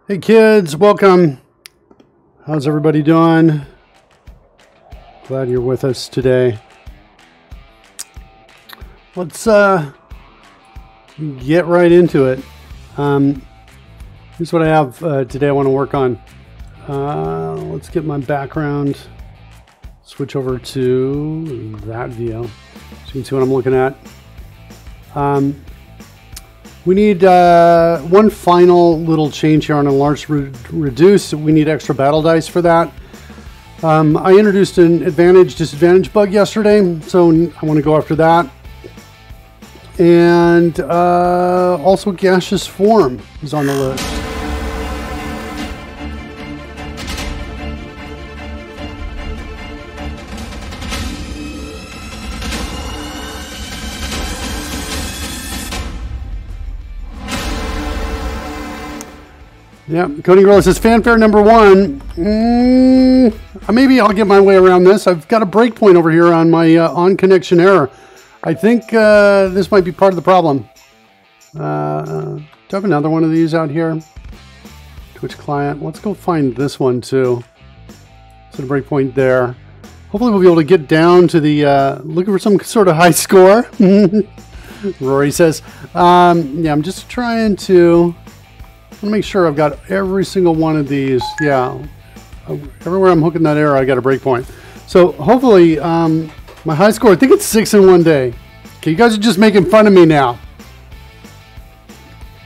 Hey kids, welcome. How's everybody doing? Glad you're with us today. Let's get right into it. Here's what I have today I want to work on. Let's get my background. Switch over to that view so you can see what I'm looking at. We need one final little change here on Enlarge Reduce. We need extra battle dice for that. I introduced an advantage-disadvantage bug yesterday, so I want to go after that. And also Gaseous Form is on the list. Yeah, Cody Gorilla says, fanfare number one. Maybe I'll get my way around this. I've got a breakpoint over here on my on-connection error. I think this might be part of the problem. Do I have another one of these out here? Twitch client. Let's go find this one too. Set a breakpoint there. Hopefully we'll be able to get down to the, looking for some sort of high score. Rory says, yeah, I'm just trying to... I want to make sure I've got every single one of these. Yeah, everywhere I'm hooking that arrow, I got a breakpoint. So hopefully, my high score, I think it's 6 in one day. Okay, you guys are just making fun of me now.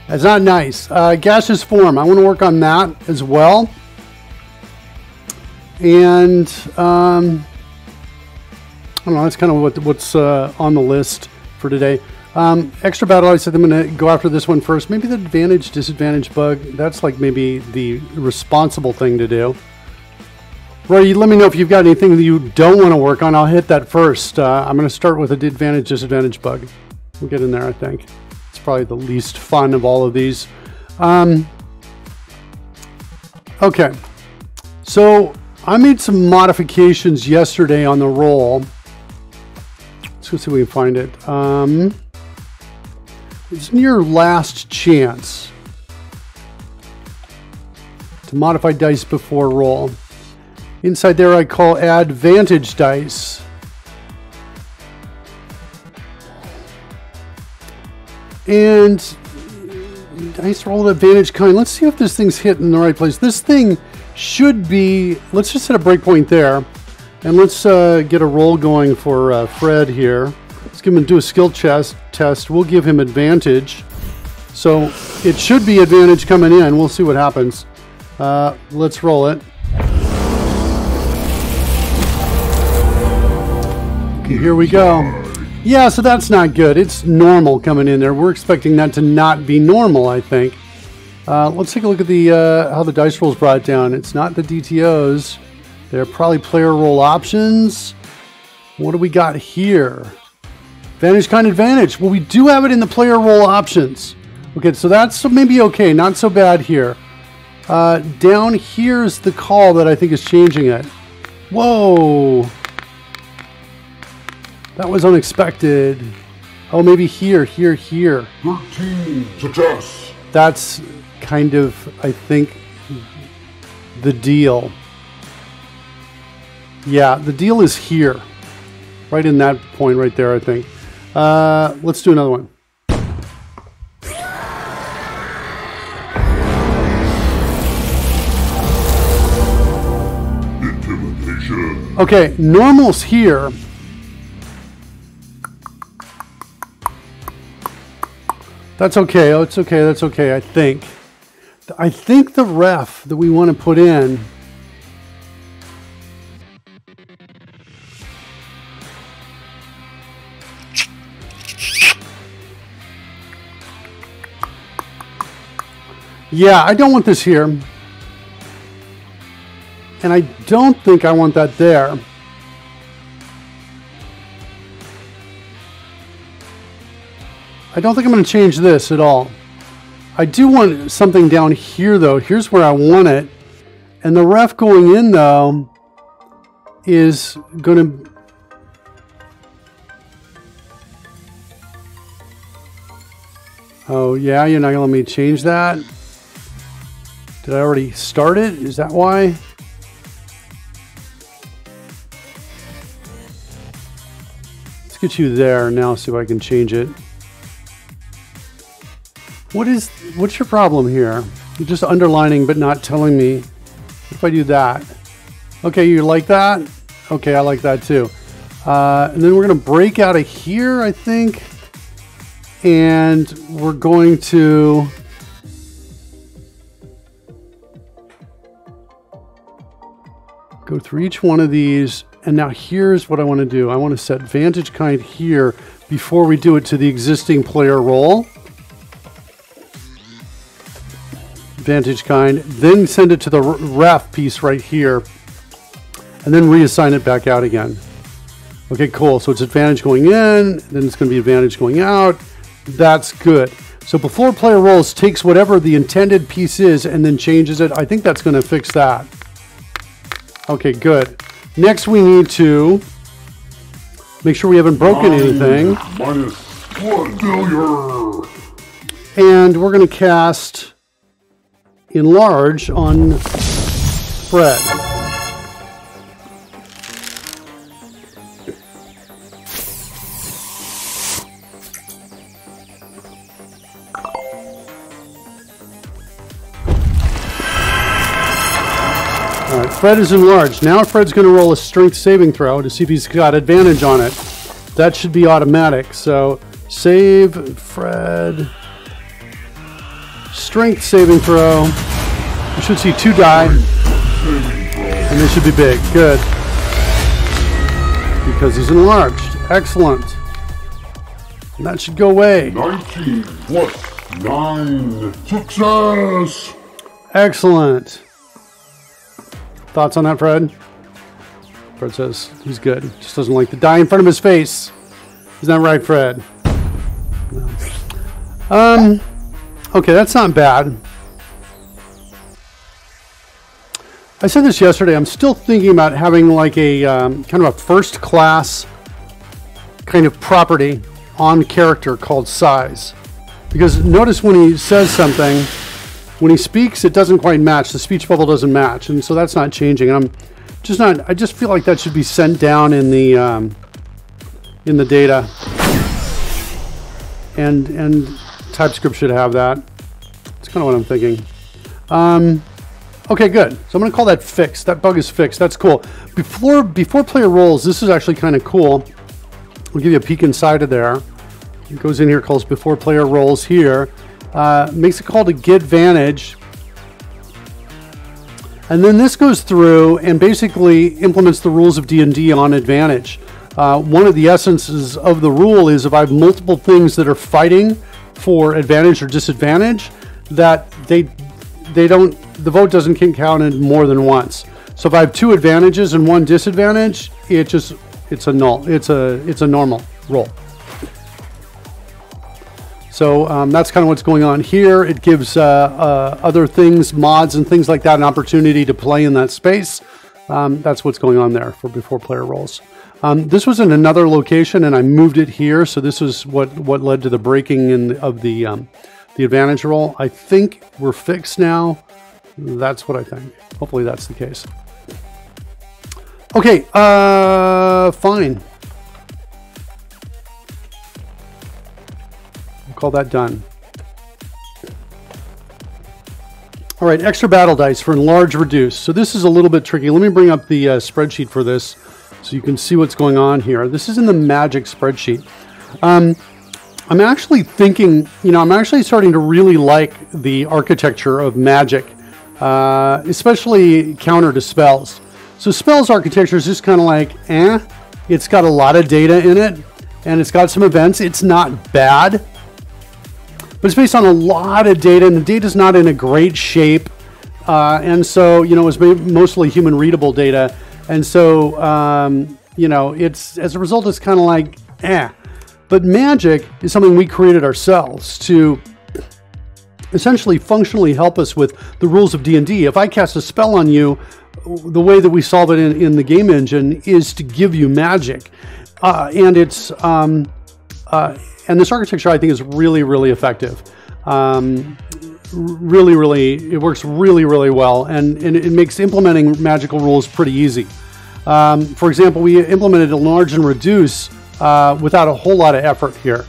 That's not nice. Gaseous Form, I want to work on that as well. And I don't know, that's kind of what's on the list for today. Extra battle, I said I'm going to go after this one first. Maybe the advantage-disadvantage bug. That's like maybe the responsible thing to do. Roy, let me know if you've got anything that you don't want to work on. I'll hit that first. I'm going to start with the advantage-disadvantage bug. We'll get in there, I think. It's probably the least fun of all of these. Okay. So I made some modifications yesterday on the roll. Let's go see if we can find it. It's your last chance to modify dice before roll. Inside there I call add vantage dice. And dice roll advantage kind. Let's see if this thing's hitting the right place. This thing should be, let's just set a breakpoint there. And let's get a roll going for Fred here. Let's give him do a skill test. We'll give him advantage. So it should be advantage coming in. We'll see what happens. Let's roll it. Okay, here we go. Yeah, so that's not good. It's normal coming in there. We're expecting that to not be normal, I think. Let's take a look at the how the dice roll is brought down. It's not the DTOs. They're probably player roll options. What do we got here? Advantage kind advantage. Well, we do have it in the player roll options. Okay, so that's maybe okay. Not so bad here. Down here's the call that I think is changing it. Whoa. That was unexpected. Oh, maybe here. 13 success. That's kind of, I think, the deal. Yeah, the deal is here. Right in that point right there, I think. Let's do another one. Intimidation. Okay, normal's here. That's okay. Oh, it's okay. That's okay, I think. I think the ref that we want to put in... Yeah, I don't want this here. And I don't think I want that there. I don't think I'm going to change this at all. I do want something down here, though. Here's where I want it. And the ref going in, though, is going to... Oh, yeah, you're not going to let me change that? Did I already start it? Is that why? Let's get you there now, see if I can change it. What's your problem here? You're just underlining but not telling me. What if I do that? Okay, you like that? Okay, I like that too. And then we're gonna break out of here, I think. And we're going to go through each one of these. And now here's what I want to do. I want to set vantage kind here before we do it to the existing player role. Vantage kind, then send it to the ref piece right here, and then reassign it back out again. Okay, cool. So it's advantage going in, then it's going to be advantage going out. That's good. So before player roles takes whatever the intended piece is and then changes it. I think that's going to fix that. Okay, good. Next, we need to make sure we haven't broken anything. Minus 1 failure. And we're going to cast Enlarge on Fred. All right, Fred is enlarged. Now Fred's going to roll a strength saving throw to see if he's got advantage on it. That should be automatic. So save Fred. Strength saving throw. You should see 2 die. And they should be big. Good. Because he's enlarged. Excellent. And that should go away. 19 plus 9. Success! Excellent. Thoughts on that, Fred? Fred says he's good. Just doesn't like the die in front of his face. Isn't that right, Fred? No. Okay, that's not bad. I said this yesterday. I'm still thinking about having like a kind of a first class kind of property on character called size. Because notice when he says something, when he speaks, it doesn't quite match. The speech bubble doesn't match. And so that's not changing. And I just feel like that should be sent down in the data. And TypeScript should have that. That's kind of what I'm thinking. Okay, good. So I'm going to call that fixed. That bug is fixed. That's cool. Before player rolls, this is actually kind of cool. We'll give you a peek inside of there. It goes in here, calls before player rolls here. Makes a call to get advantage. And then this goes through and basically implements the rules of D&D on advantage. One of the essences of the rule is if I have multiple things that are fighting for advantage or disadvantage, that the vote doesn't get counted more than once. So if I have 2 advantages and 1 disadvantage, it's a null. It's a normal roll. So that's kind of what's going on here. It gives other things, mods and things like that, an opportunity to play in that space. That's what's going on there for before player rolls. This was in another location, and I moved it here. So this is what led to the breaking of the advantage roll. I think we're fixed now. That's what I think. Hopefully that's the case. Okay, fine. We'll call that done. All right, extra battle dice for enlarge, reduce. So this is a little bit tricky. Let me bring up the spreadsheet for this so you can see what's going on here. This is in the magic spreadsheet. I'm actually thinking, I'm actually starting to really like the architecture of magic, especially counter to spells. So spells architecture is just kind of like, it's got a lot of data in it, and it's got some events. It's not bad, but it's based on a lot of data, and the data's not in a great shape. And so, it's mostly human readable data. And so, it's, as a result, it's kind of like, But magic is something we created ourselves to essentially functionally help us with the rules of D&D. If I cast a spell on you, the way that we solve it in the game engine is to give you magic. And it's and this architecture, I think, is really, really effective. it works really well, and it makes implementing magical rules pretty easy. For example, we implemented Enlarge and Reduce without a whole lot of effort here.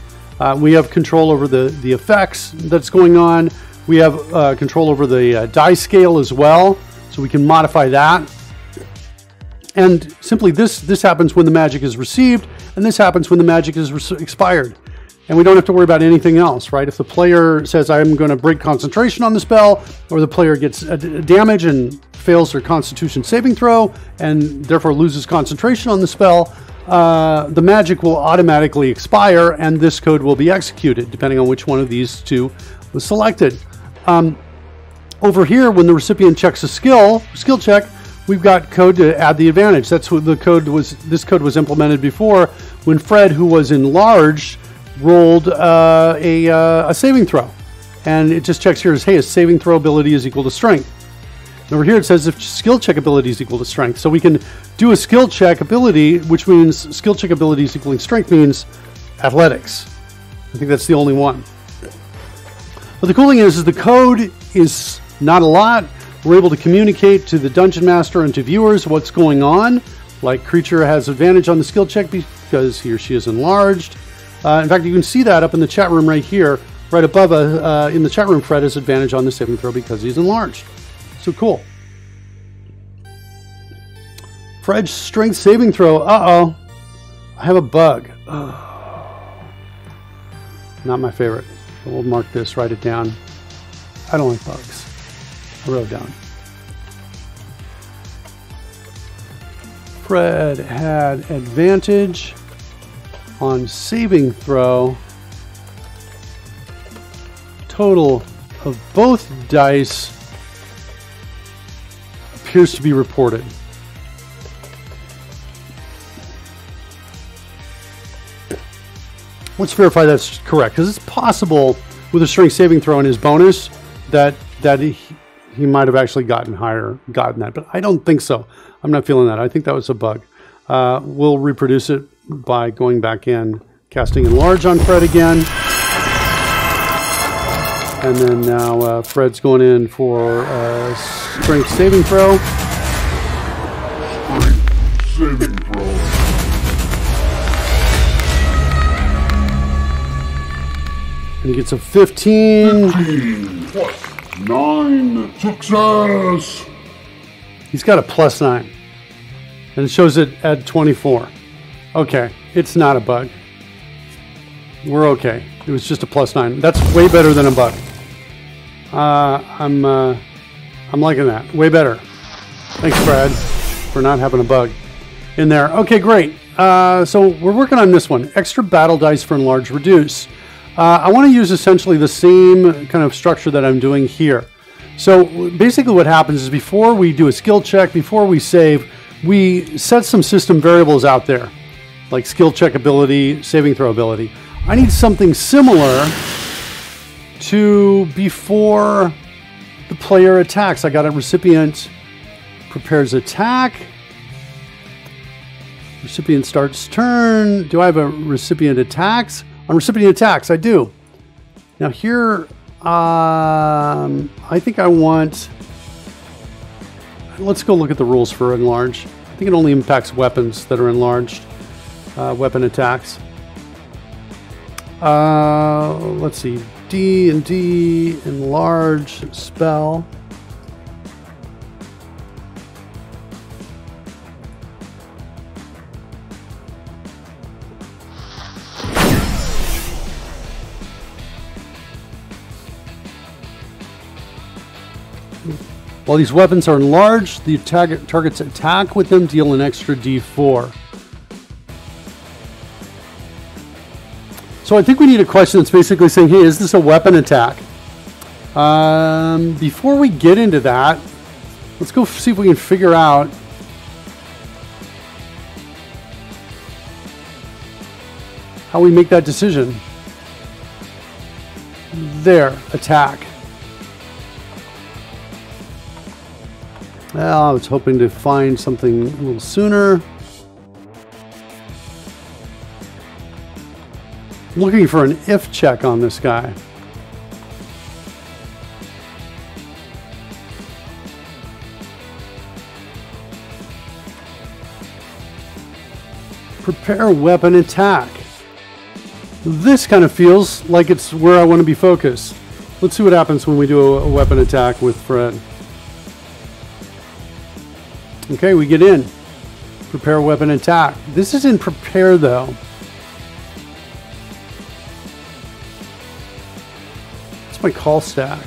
We have control over the effects that's going on. We have control over the die scale as well, so we can modify that. And simply this happens when the magic is received, and this happens when the magic is expired. And we don't have to worry about anything else, right? If the player says, I'm going to break concentration on the spell, or the player gets damage and fails their Constitution saving throw, and therefore loses concentration on the spell, the magic will automatically expire, and this code will be executed, depending on which one of these two was selected. Over here, when the recipient checks a skill check, we've got code to add the advantage. That's what the code was. This code was implemented before when Fred, who was enlarged, rolled a saving throw, and it just checks here as, hey, a saving throw ability is equal to strength. And over here it says if skill check ability is equal to strength, so we can do a skill check ability, which means skill check abilities equaling strength means athletics. I think that's the only one. But the cool thing is the code is not a lot. We're able to communicate to the dungeon master and to viewers what's going on. Like, creature has advantage on the skill check because he or she is enlarged. In fact, you can see that up in the chat room right here, right above in the chat room. Fred has advantage on the saving throw because he's enlarged. So cool. Fred's strength saving throw. Uh-oh. I have a bug. Not my favorite. But we'll mark this, write it down. I don't like bugs. I wrote it down. Fred had advantage on saving throw. Total of both dice appears to be reported. Let's verify that's correct, because it's possible with a strength saving throw and his bonus that he might have actually gotten that, but I don't think so. I'm not feeling that. I think that was a bug. We'll reproduce it by going back in, casting Enlarge on Fred again. And then now Fred's going in for strength saving throw. Strength saving throw. And he gets a 15. 15 plus 9. Success! He's got a +9. And it shows it at 24. Okay, it's not a bug. We're okay. It was just a +9. That's way better than a bug. I'm liking that. Way better. Thanks, Brad, for not having a bug in there. Okay, great. So we're working on this one. Extra battle dice for Enlarge Reduce. I want to use essentially the same kind of structure that I'm doing here. So basically what happens is before we do a skill check, before we save, we set some system variables out there, like skill check ability, saving throw ability. I need something similar to before the player attacks. I got a recipient prepares attack. Recipient starts turn. Do I have a recipient attacks? On recipient attacks, I do. Now here, I think I want, let's go look at the rules for Enlarge. I think it only impacts weapons that are enlarged, weapon attacks. Let's see, D&D Enlarge spell. While these weapons are enlarged, the target's attack with them deal an extra D4. So I think we need a question that's basically saying, hey, is this a weapon attack? Before we get into that, let's go see if we can figure out how we make that decision. There, attack. Well, I was hoping to find something a little sooner. I'm looking for an if check on this guy. Prepare weapon attack. This kind of feels like it's where I want to be focused. Let's see what happens when we do a weapon attack with Fred. Okay, we get in. Prepare weapon attack. This is in prepare though. It's my call stack.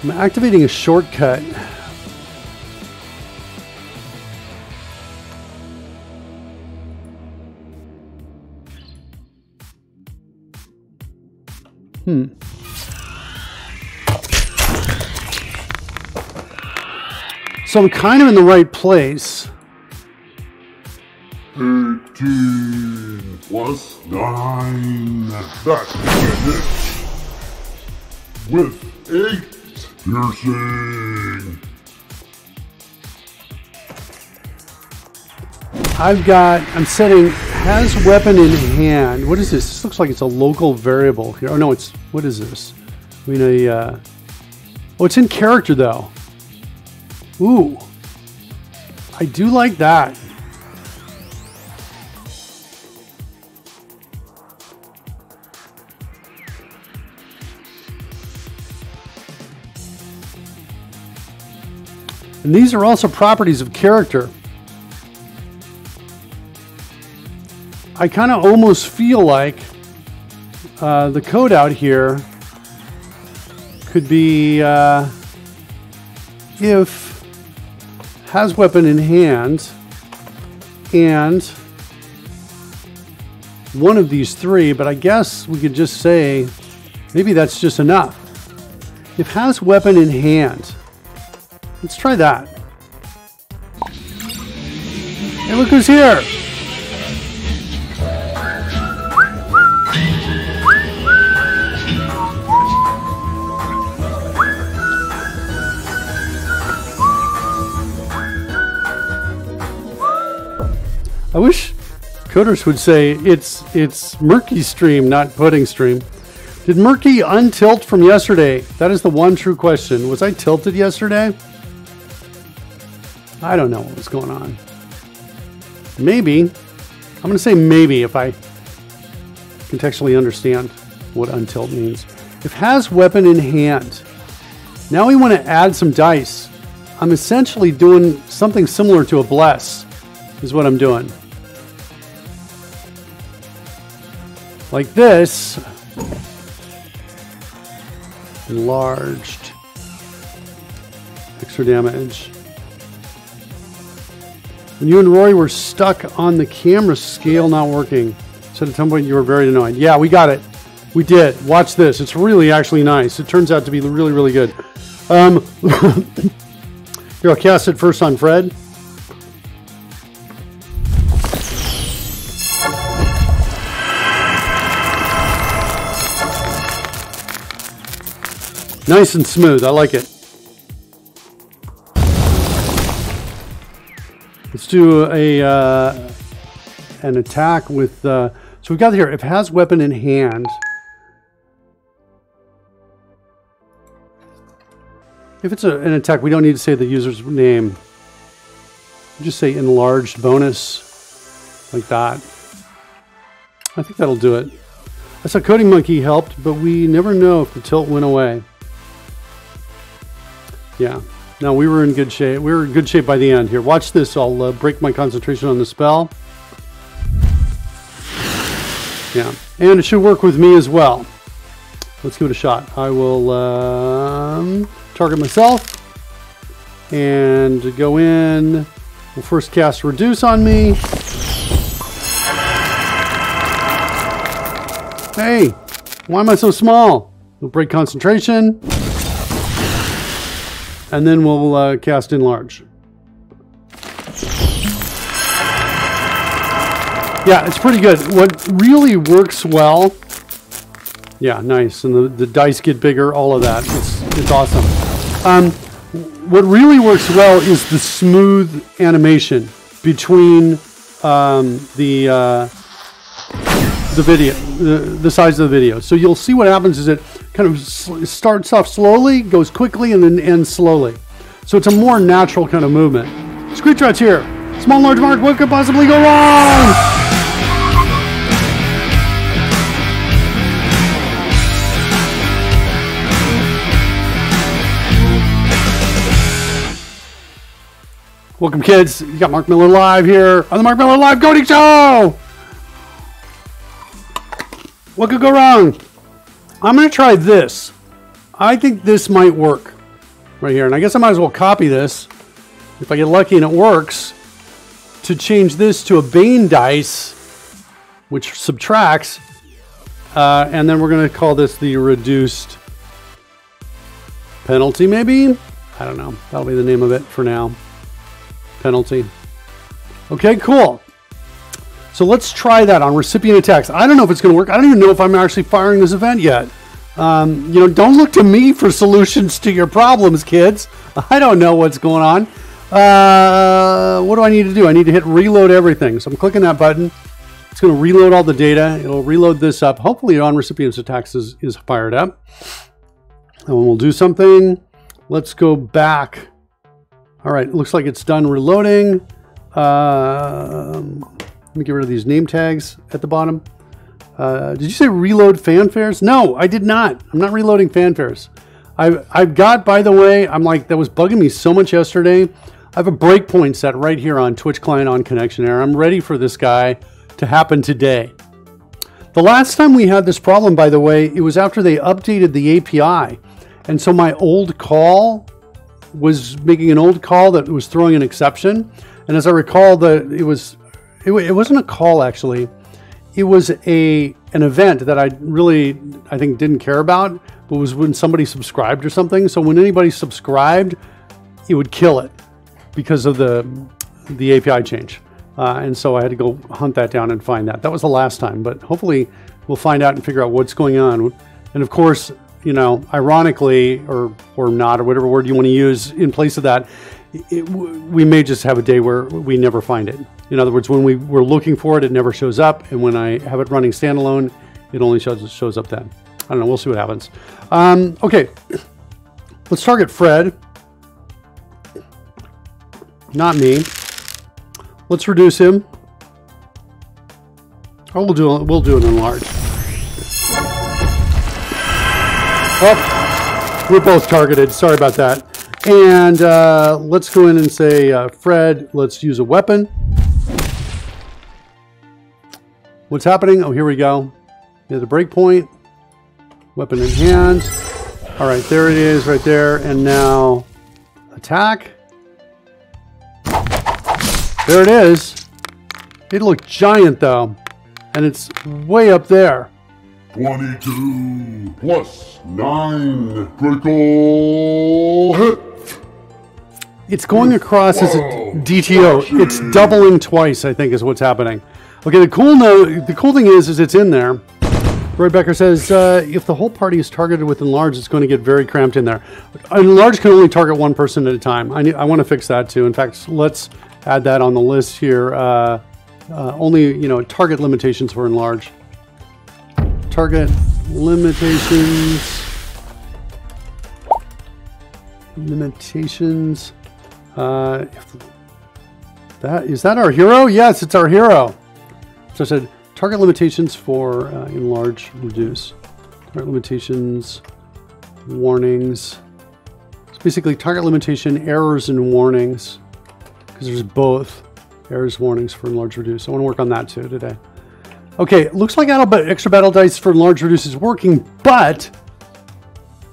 I'm activating a shortcut. So I'm kind of in the right place. 18 plus 9. That's a hit. With 8 piercing. I'm setting has weapon in hand. What is this? This looks like it's a local variable here. Oh no, what is this? I mean oh, it's in character though. Ooh, I do like that. And these are also properties of character. I kind of almost feel like the code out here could be if has weapon in hand and one of these three, but I guess we could just say maybe that's just enough. If has weapon in hand, let's try that. Hey, look who's here! I wish coders would say it's Murky stream, not pudding stream. Did Murky untilt from yesterday? That is the one true question. Was I tilted yesterday? I don't know what was going on. Maybe. I'm going to say maybe if I contextually understand what untilt means. If has weapon in hand. Now we want to add some dice. I'm essentially doing something similar to a bless is what I'm doing. Like this. Enlarged. Extra damage. When you and Rory were stuck on the camera scale not working. Said at some point you were very annoyed. Yeah, we got it. We did. Watch this. It's really actually nice. It turns out to be really, really good. Here, I'll cast it first on Fred. Nice and smooth. I like it. Let's do an attack with... so we got here. If has weapon in hand. If it's an attack, we don't need to say the user's name. Just say enlarged bonus. Like that. I think that'll do it. I saw Coding Monkey helped, but we never know if the tilt went away. Yeah. No, we were in good shape. We were in good shape by the end. Here, watch this. I'll break my concentration on the spell. Yeah. And it should work with me as well. Let's give it a shot. I will target myself and go in. We'll first cast Reduce on me. Hey, why am I so small? We'll break concentration. And then we'll cast Enlarge. Yeah, it's pretty good. What really works well... Yeah, nice. And the dice get bigger, all of that. It's awesome. What really works well is the smooth animation between the video, the size of the video. So you'll see what happens is it kind of starts off slowly, goes quickly, and then ends slowly. So it's a more natural kind of movement. Screech Rat's here. Small, large mark, what could possibly go wrong? Welcome, kids. You got Mark Miller Live here on the Mark Miller Live Coding Show. What could go wrong? I'm going to try this. I think this might work right here. And I guess I might as well copy this, if I get lucky and it works, to change this to a Bane dice, which subtracts. And then we're going to call this the reduced penalty, maybe? I don't know. That'll be the name of it for now. Penalty. Okay, cool. So let's try that on recipient attacks. I don't know if it's going to work. I don't even know if I'm actually firing this event yet. You know, don't look to me for solutions to your problems, kids. I don't know what's going on. What do I need to do? I need to hit reload everything. So I'm clicking that button. It's going to reload all the data. It'll reload this up. Hopefully on recipient's attacks is fired up. And we'll do something. Let's go back. All right, it looks like it's done reloading. Let me get rid of these name tags at the bottom. Did you say reload fanfares? No, I did not. I'm not reloading fanfares. I've got, by the way, I'm like, that was bugging me so much yesterday. I have a breakpoint set right here on Twitch client on connection error. I'm ready for this guy to happen today. The last time we had this problem, by the way, it was after they updated the API. And so my old call was making an old call that was throwing an exception. And as I recall, it wasn't a call actually. It was an event that I think didn't care about, but was when somebody subscribed or something. So when anybody subscribed, it would kill it because of the API change. And so I had to go hunt that down and find that. That was the last time, but hopefully we'll find out and figure out what's going on. And of course, you know, ironically, or not, or whatever word you want to use in place of that, we may just have a day where we never find it. In other words, when we're looking for it, it never shows up. And when I have it running standalone, it only shows up then. I don't know. We'll see what happens. Okay. Let's target Fred. Not me. Let's reduce him. Oh, we'll do an enlarge. Oh, we're both targeted. Sorry about that. And let's go in and say, Fred, let's use a weapon. What's happening? Oh, here we go. There's a breakpoint. Weapon in hand. All right, there it is right there. And now attack. There it is. It looked giant though. And it's way up there. 22 plus 9 critical hit. It's going across as a DTO. It's doubling twice, I think, is what's happening. Okay, the cool thing is it's in there. Roy Becker says, if the whole party is targeted with Enlarge, it's going to get very cramped in there. Enlarge can only target one person at a time. I want to fix that too. In fact, let's add that on the list here. Only, target limitations for Enlarge. Target limitations. Limitations. Is that our hero? Yes, it's our hero. So I said target limitations for Enlarge, reduce. Target limitations, warnings. It's basically target limitation, errors, and warnings. Because there's both errors, warnings for Enlarge, reduce. I want to work on that too today. Okay, looks like extra battle dice for Enlarge, reduce is working, but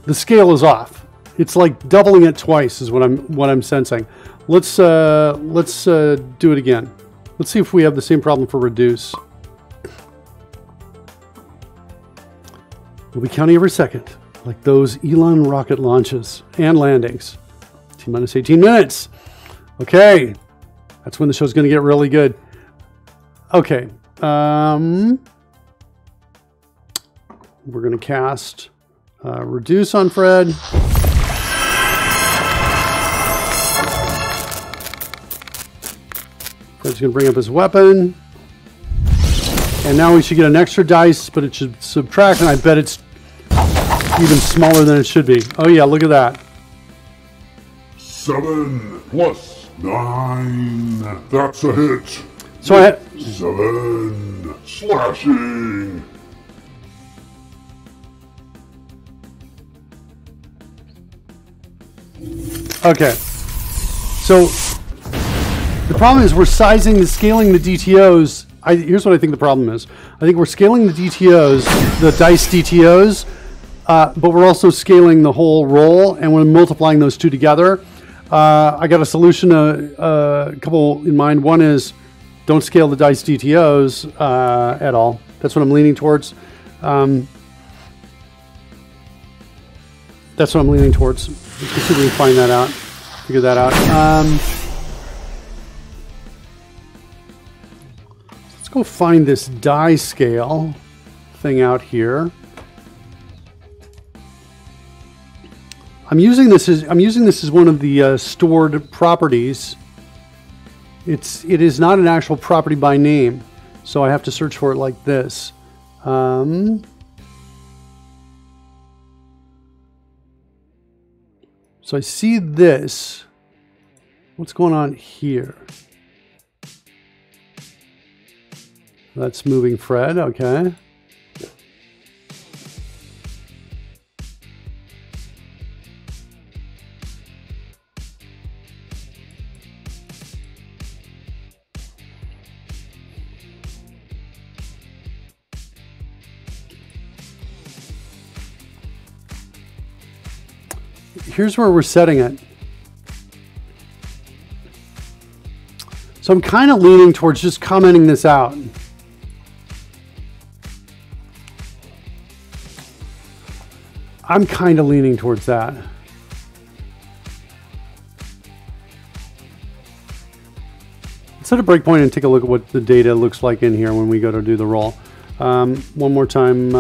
the scale is off. It's like doubling it twice is what I'm sensing. Let's do it again. Let's see if we have the same problem for reduce. We'll be counting every second, like those Elon rocket launches and landings. T-minus 18 minutes. Okay, that's when the show's going to get really good. Okay, we're going to cast reduce on Fred. Fred's going to bring up his weapon. And now we should get an extra dice, but it should subtract, and I bet it's even smaller than it should be. Oh yeah, look at that. 7 plus 9. That's a hit. So I 7 slashing. okay. So the problem is we're scaling the DTOs. Here's what I think the problem is. I think we're scaling the DTOs, the dice DTOs, but we're also scaling the whole roll, and we're multiplying those two together. I got a solution, a couple in mind. One is don't scale the dice DTOs at all. That's what I'm leaning towards. That's what I'm leaning towards. Let's see if we can find that out, figure that out. Let's go find this die scale thing out here. I'm using this as one of the stored properties. It is not an actual property by name, so I have to search for it like this. So I see this. What's going on here? That's moving Fred, okay. Here's where we're setting it. So I'm kind of leaning towards just commenting this out. I'm kind of leaning towards that. Let's set a breakpoint and take a look at what the data looks like in here when we go to do the roll. One more time.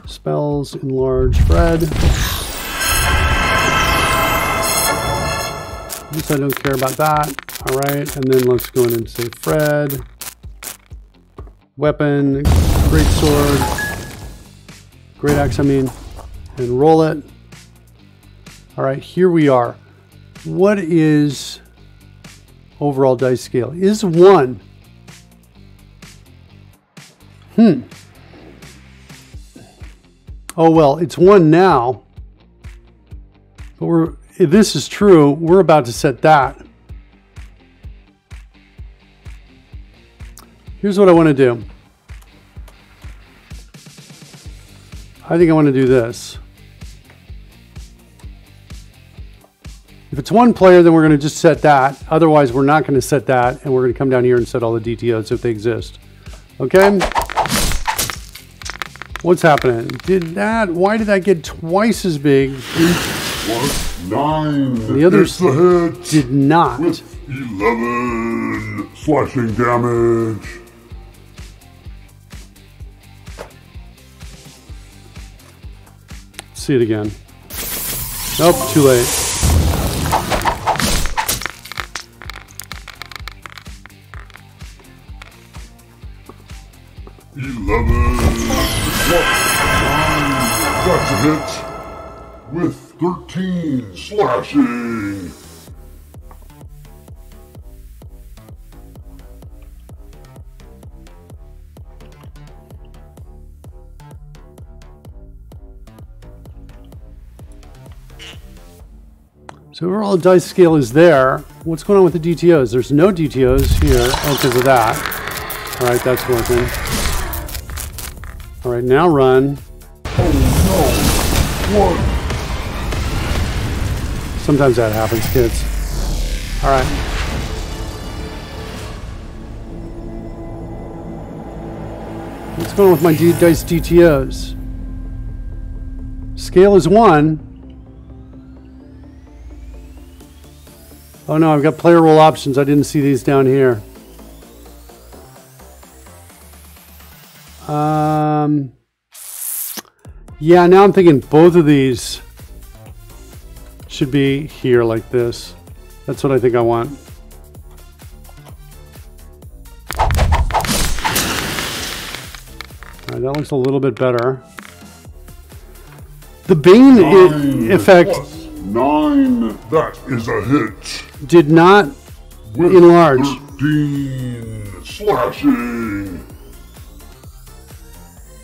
Spells, enlarge, Fred. At least I don't care about that. All right, and then let's go in and say Fred. Weapon, great sword, great axe, I mean, and roll it. All right, here we are. What is overall dice scale? Is 1. Oh, well, it's 1 now. But if this is true, we're about to set that. Here's what I want to do. I think I want to do this. If it's 1 player, then we're going to just set that. Otherwise, we're not going to set that, and we're going to come down here and set all the DTOs if they exist. Okay? What's happening? Why did that get twice as big? 9. The others hit did not. With 11 slashing damage. See it again. Nope, too late. That's a hit with 13 slashing. So overall dice scale is there. What's going on with the DTOs? There's no DTOs here. Oh, because of that. All right, that's working. All right, now run. Oh no! 1. Sometimes that happens, kids. All right. What's going on with my dice DTOs? Scale is 1. Oh no, I've got player roll options. I didn't see these down here. Yeah, now I'm thinking both of these should be here like this. That's what I think I want. All right, that looks a little bit better. The Bane effect 9. That is a hit. Did not With enlarge. 13 slashing.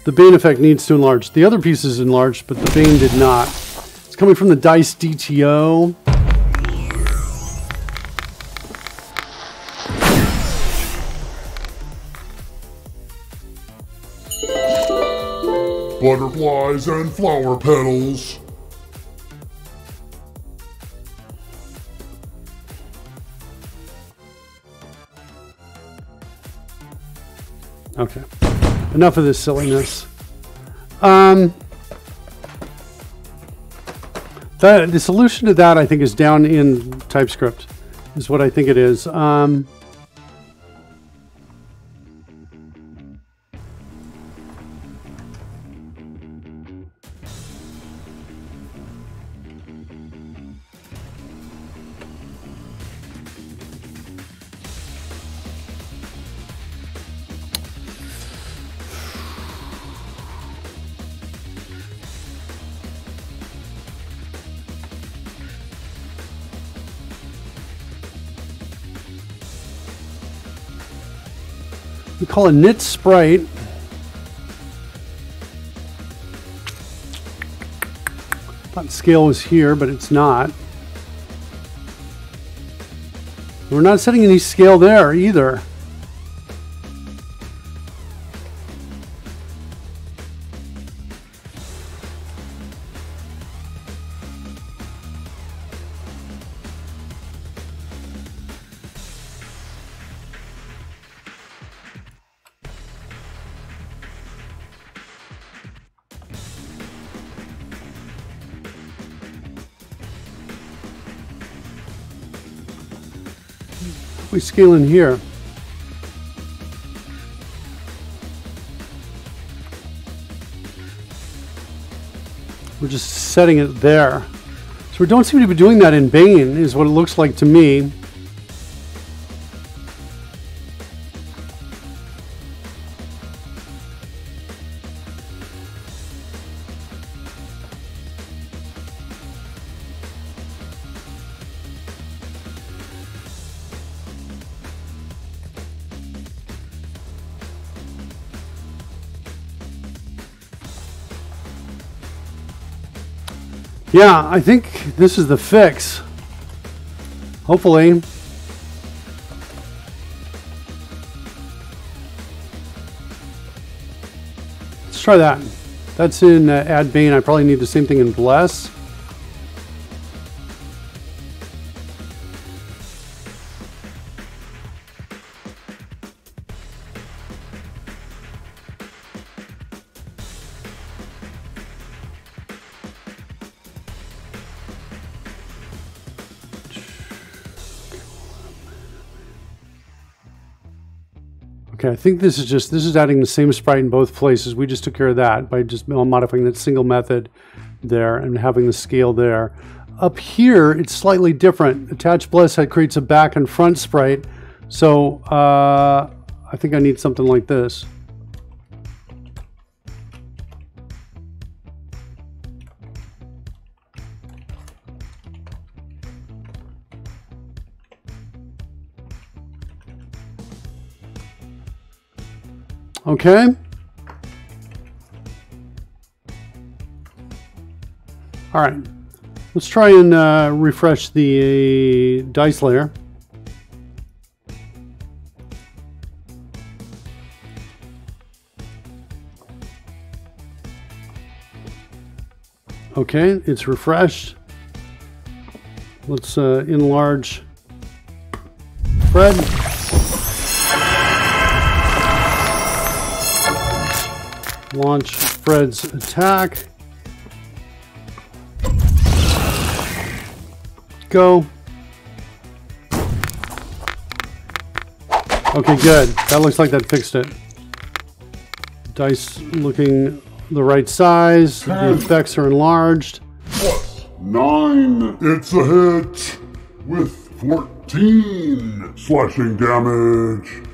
The Bane effect needs to enlarge. The other piece is enlarged, but the Bane did not. It's coming from the dice DTO. Butterflies and flower petals. Okay. Enough of this silliness. The solution to that, I think, is down in TypeScript, is what I think it is. We call a knit sprite. Thought scale was here, but it's not. We're not setting any scale there either. We scale in here. We're just setting it there. So we don't seem to be doing that in Bane, is what it looks like to me. Yeah, I think this is the fix. Hopefully. Let's try that. That's in Add Bane. I probably need the same thing in Bless. Okay, I think this is adding the same sprite in both places. We just took care of that by just modifying that single method there and having the scale there. Up here, it's slightly different. Attach Bless creates a back and front sprite. So I think I need something like this. Okay. All right. Let's try and refresh the dice layer. Okay, it's refreshed. Let's enlarge Fred. Launch Fred's attack. Go. Okay, good. That looks like that fixed it. Dice looking the right size. The effects are enlarged. +9. It's a hit with 14 slashing damage.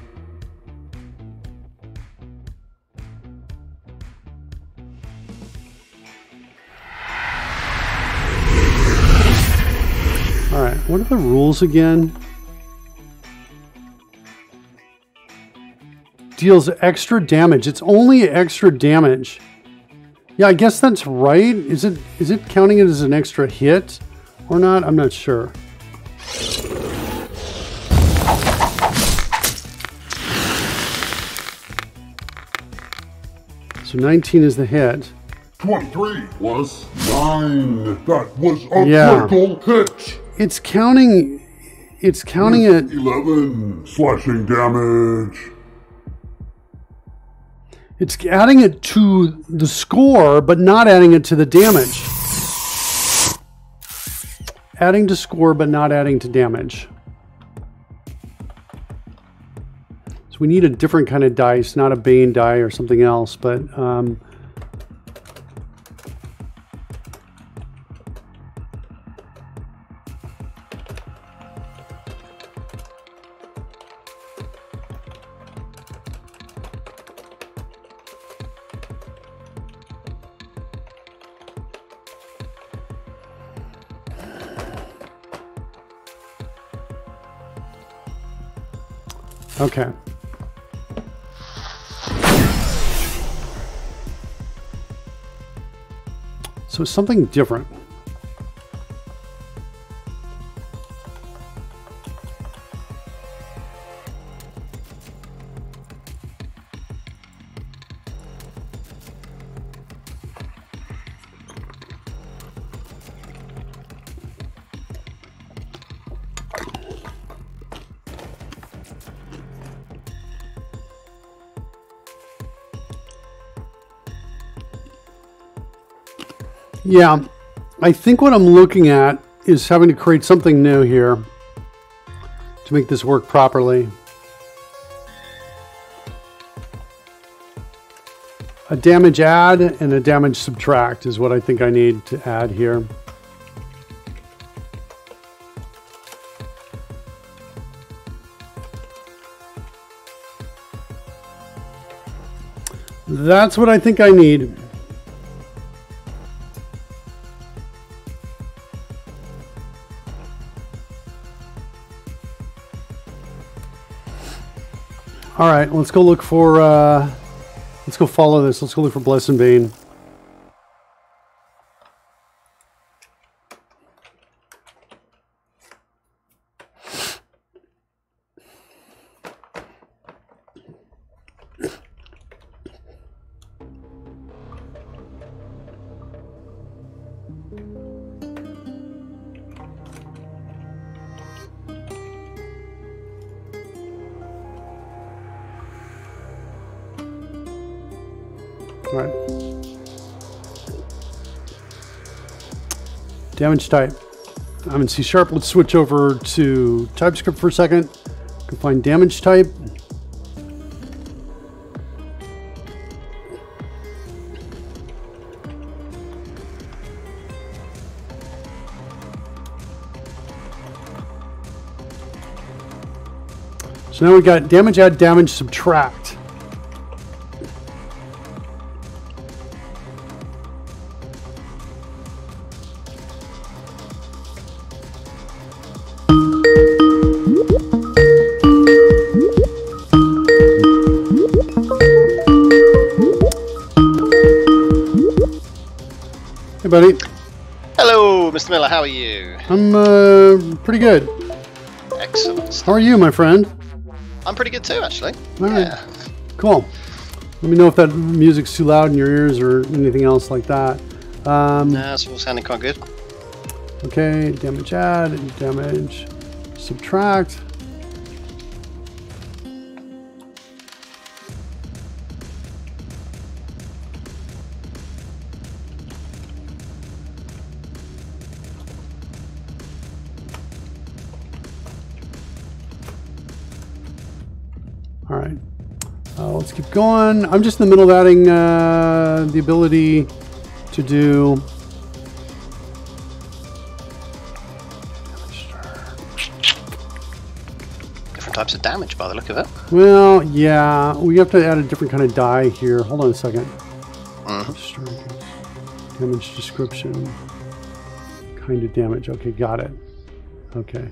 the rules again? Deals extra damage. It's only extra damage. Yeah, I guess that's right. Is it counting it as an extra hit or not? I'm not sure. So 19 is the hit. 23 plus 9. That was a critical hit. It's counting it. 11 slashing damage. It's adding it to the score, but not adding it to the damage. Adding to score, but not adding to damage. So we need a different kind of dice, not a Bane die or something else, but okay. So something different. Yeah, I think what I'm looking at is having to create something new here to make this work properly. A damage add and a damage subtract is what I think I need to add here. That's what I think I need. All right, let's go look for, let's go follow this. Let's go look for Bless and Bane. All right. Damage type. I'm in C#. Let's switch over to TypeScript for a second. Can find damage type. So now we got damage add, damage subtract. Hey, buddy. Hello, Mr. Miller. How are you? I'm pretty good. Excellent. How are you, my friend? I'm pretty good too, actually. All right. Cool. Let me know if that music's too loud in your ears or anything else like that. Nah, it's all sounding quite good. Okay, damage add, damage subtract. All right, let's keep going. I'm just in the middle of adding the ability to do Different types of damage by the look of it. well, yeah, we have to add a different kind of die here. Hold on a second. Damage description, kind of damage. Okay, got it. Okay.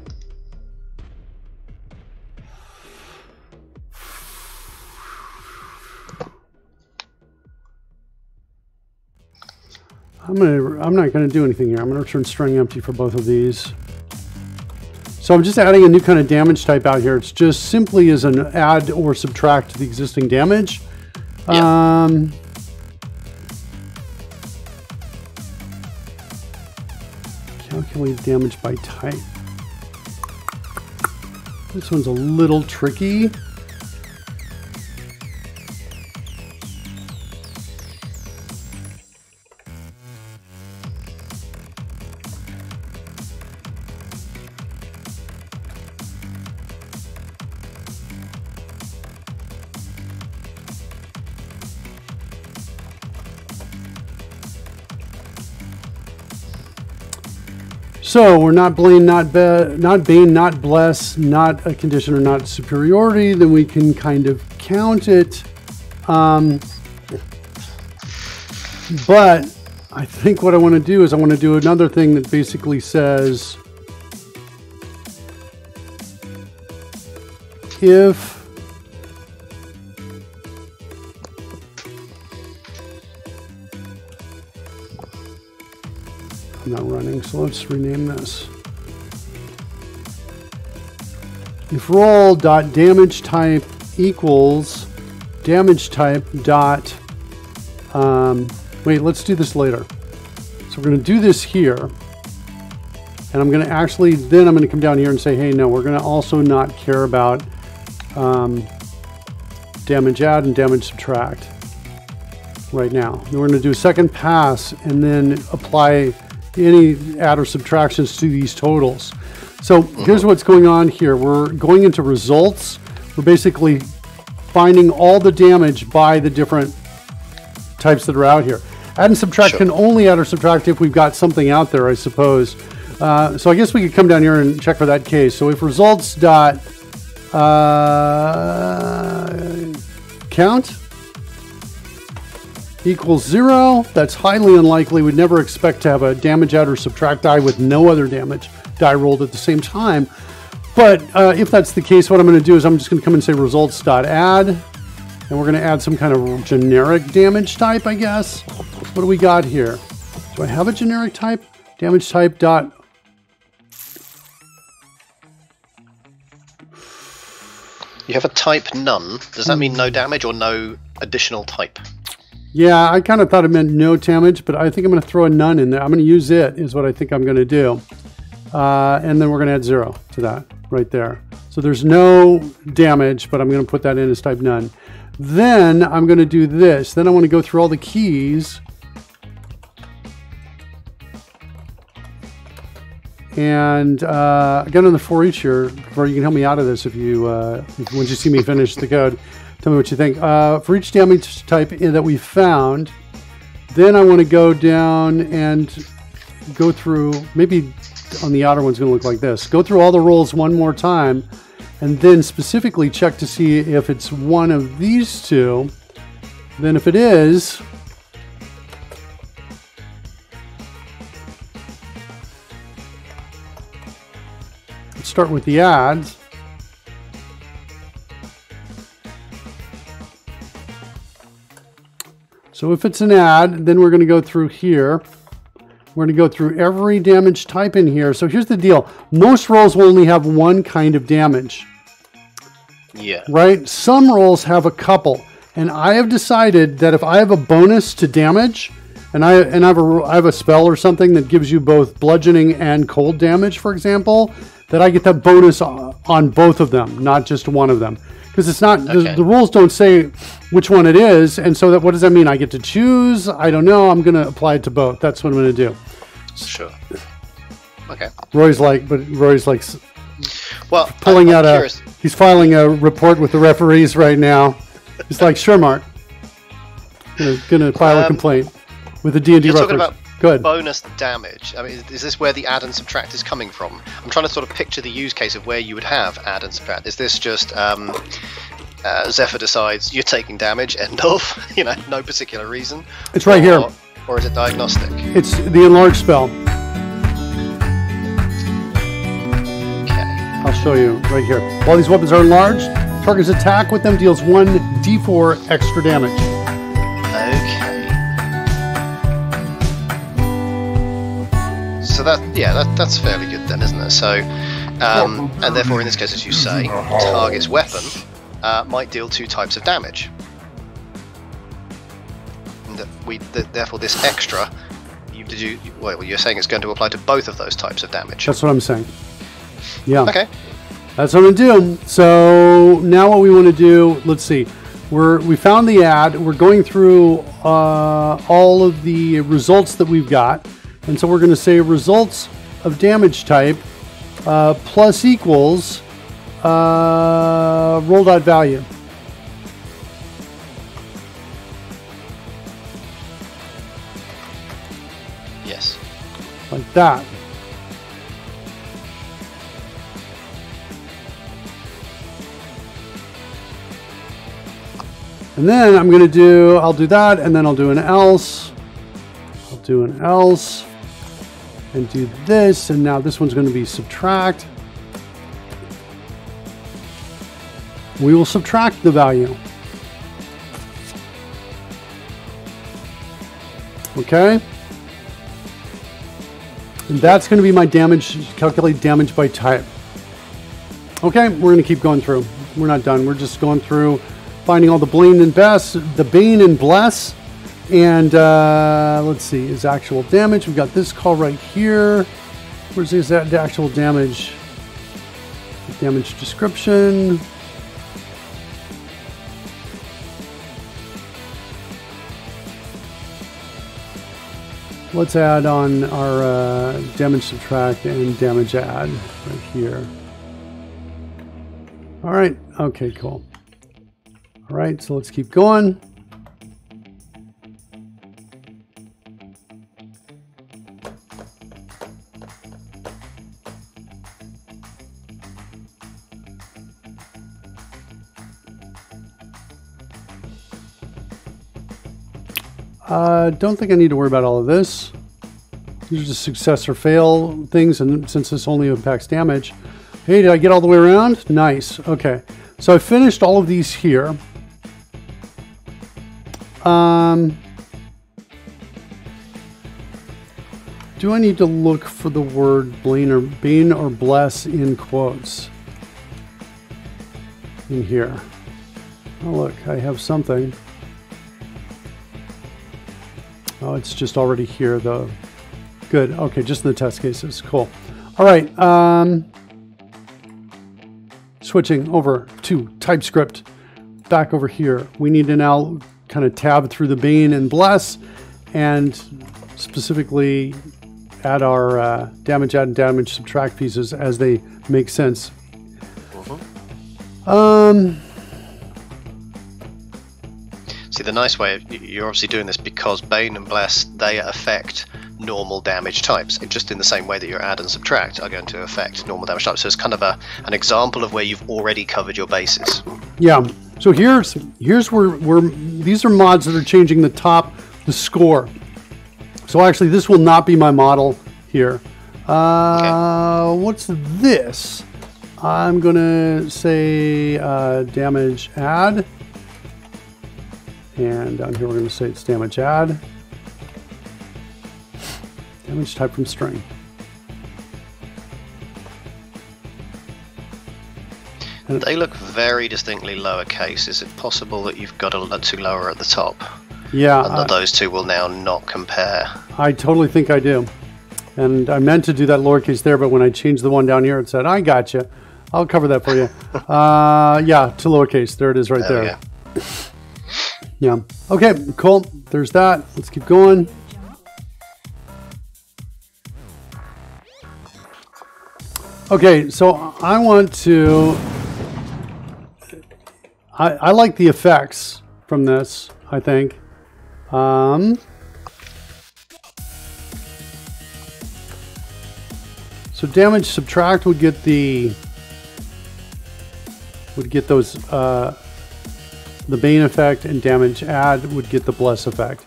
I'm not gonna do anything here. I'm gonna return string empty for both of these. So I'm just adding a new kind of damage type out here. It's just simply as an add or subtract to the existing damage. Yeah. Calculate damage by type. This one's a little tricky. So we're not blame, not bane, not bless, not a condition or not superiority. Then we can kind of count it. But I think what I want to do is I want to do another thing that basically says if I'm not running, so let's rename this. If roll dot damage type equals damage type dot wait, let's do this later. So we're going to do this here, and I'm going to actually then I'm going to come down here and say, hey, no, we're going to also not care about damage add and damage subtract right now. Then we're going to do a second pass and then apply any add or subtractions to these totals. So here's what's going on here. We're going into results. We're basically finding all the damage by the different types that are out here. Add and subtract can only add or subtract if we've got something out there, I suppose. So I guess we could come down here and check for that case. So if results dot count equals 0, that's highly unlikely. We'd never expect to have a damage add or subtract die with no other damage die rolled at the same time. But if that's the case, what I'm going to do is I'm just going to come and say results.add, and we're going to add some kind of generic damage type, I guess. What do we got here? Do I have a generic type? Damage type dot. You have a type none. Does that mean no damage or no additional type? Yeah, I kind of thought it meant no damage, but I think I'm going to throw a none in there. I'm going to use it, is what I think I'm going to do. And then we're going to add 0 to that right there. So there's no damage, but I'm going to put that in as type none. Then I'm going to do this. Then I want to go through all the keys. And again on the for each here, or you can help me out of this if you, once you see me finish the code. Tell me what you think. For each damage type that we found, then I want to go down and go through, maybe on the outer one's going to look like this. Go through all the rolls one more time, and then specifically check to see if it's one of these two. Then if it is, let's start with the adds. So if it's an add, then we're going to go through here. We're going to go through every damage type in here. So here's the deal. Most rolls will only have one kind of damage. Yeah. Right? Some rolls have a couple. And I have decided that if I have a bonus to damage, and I have a spell or something that gives you both bludgeoning and cold damage, for example, that I get that bonus on both of them, not just one of them. Because it's not, okay. The rules don't say which one it is, and so that what does that mean? I get to choose? I don't know. I'm going to apply it to both. That's what I'm going to do. Sure. Okay. Roy's like well, pulling out he's filing a report with the referees right now. He's like, sure, Mark. Gonna file a complaint with the D&D referees. Talking about Good. Bonus damage. I mean, is this where the add and subtract is coming from? I'm trying to sort of picture the use case of where you would have add and subtract. Is this just Zephyr decides you're taking damage, end of, no particular reason? It's right here. Or is it diagnostic? It's the Enlarge spell. I'll show you right here. While these weapons are enlarged, target's attack with them deals 1d4 extra damage. Okay. So that's fairly good then, isn't it? So, and therefore in this case, as you say, target's weapon might deal 2 types of damage. And therefore this extra, you're saying it's going to apply to both of those types of damage. That's what I'm saying. Yeah. Okay. That's what I'm going to do. So now what we want to do, let's see. We found the ad. We're going through all of the results that we've got. And so we're going to say results of damage type plus equals roll dot value. Yes. Like that. And then I'll do that, and then I'll do an else. I'll do an else. And do this, and now this one's going to be subtract. We will subtract the value. Okay? And that's going to be my damage, calculate damage by type. Okay, we're going to keep going through. We're not done. We're just going through, finding all the Bane and Bless. And let's see, is actual damage. We've got this call right here. Where's this actual damage? Damage description. Let's add on our damage subtract and damage add right here. All right, okay, cool. All right, so let's keep going. Don't think I need to worry about all of this. These are just success or fail things, and since this only impacts damage. Hey, did I get all the way around? Nice. Okay. So I finished all of these here. Do I need to look for the word Bane or Bless in quotes? In here. Oh, look, I have something. Oh, it's just already here, though. Good. Okay, just in the test cases. Cool. All right. Switching over to TypeScript. Back over here. We need to now kind of tab through the Bane and Bless, and specifically add our damage add and damage subtract pieces as they make sense. See, the nice way, you're obviously doing this because Bane and Bless, they affect normal damage types. Just in the same way that your add and subtract are going to affect normal damage types. So it's kind of an example of where you've already covered your bases. Yeah. So here's where these are mods that are changing the score. So actually, this will not be my model here. Okay. What's this? I'm gonna say damage add. And down here we're going to say it's damage add. Damage type from string. And they look very distinctly lowercase. Is it possible that you've got a two lower at the top? Yeah. And that those two will now not compare? I totally think I do. And I meant to do that lowercase there, but when I changed the one down here, it said, I got you. I'll cover that for you. Yeah, to lowercase. There it is right there. Yeah. Okay, cool. There's that. Let's keep going. Okay, so I want to... I like the effects from this, I think. So damage subtract would get those... the Bane effect, and damage add would get the Bless effect.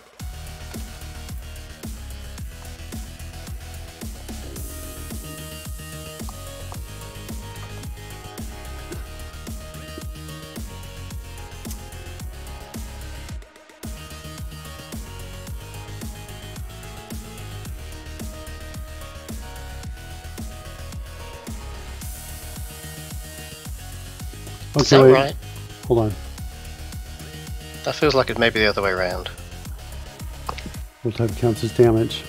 Is that wait. right? Hold on. That feels like it may be the other way around. What type counts as damage?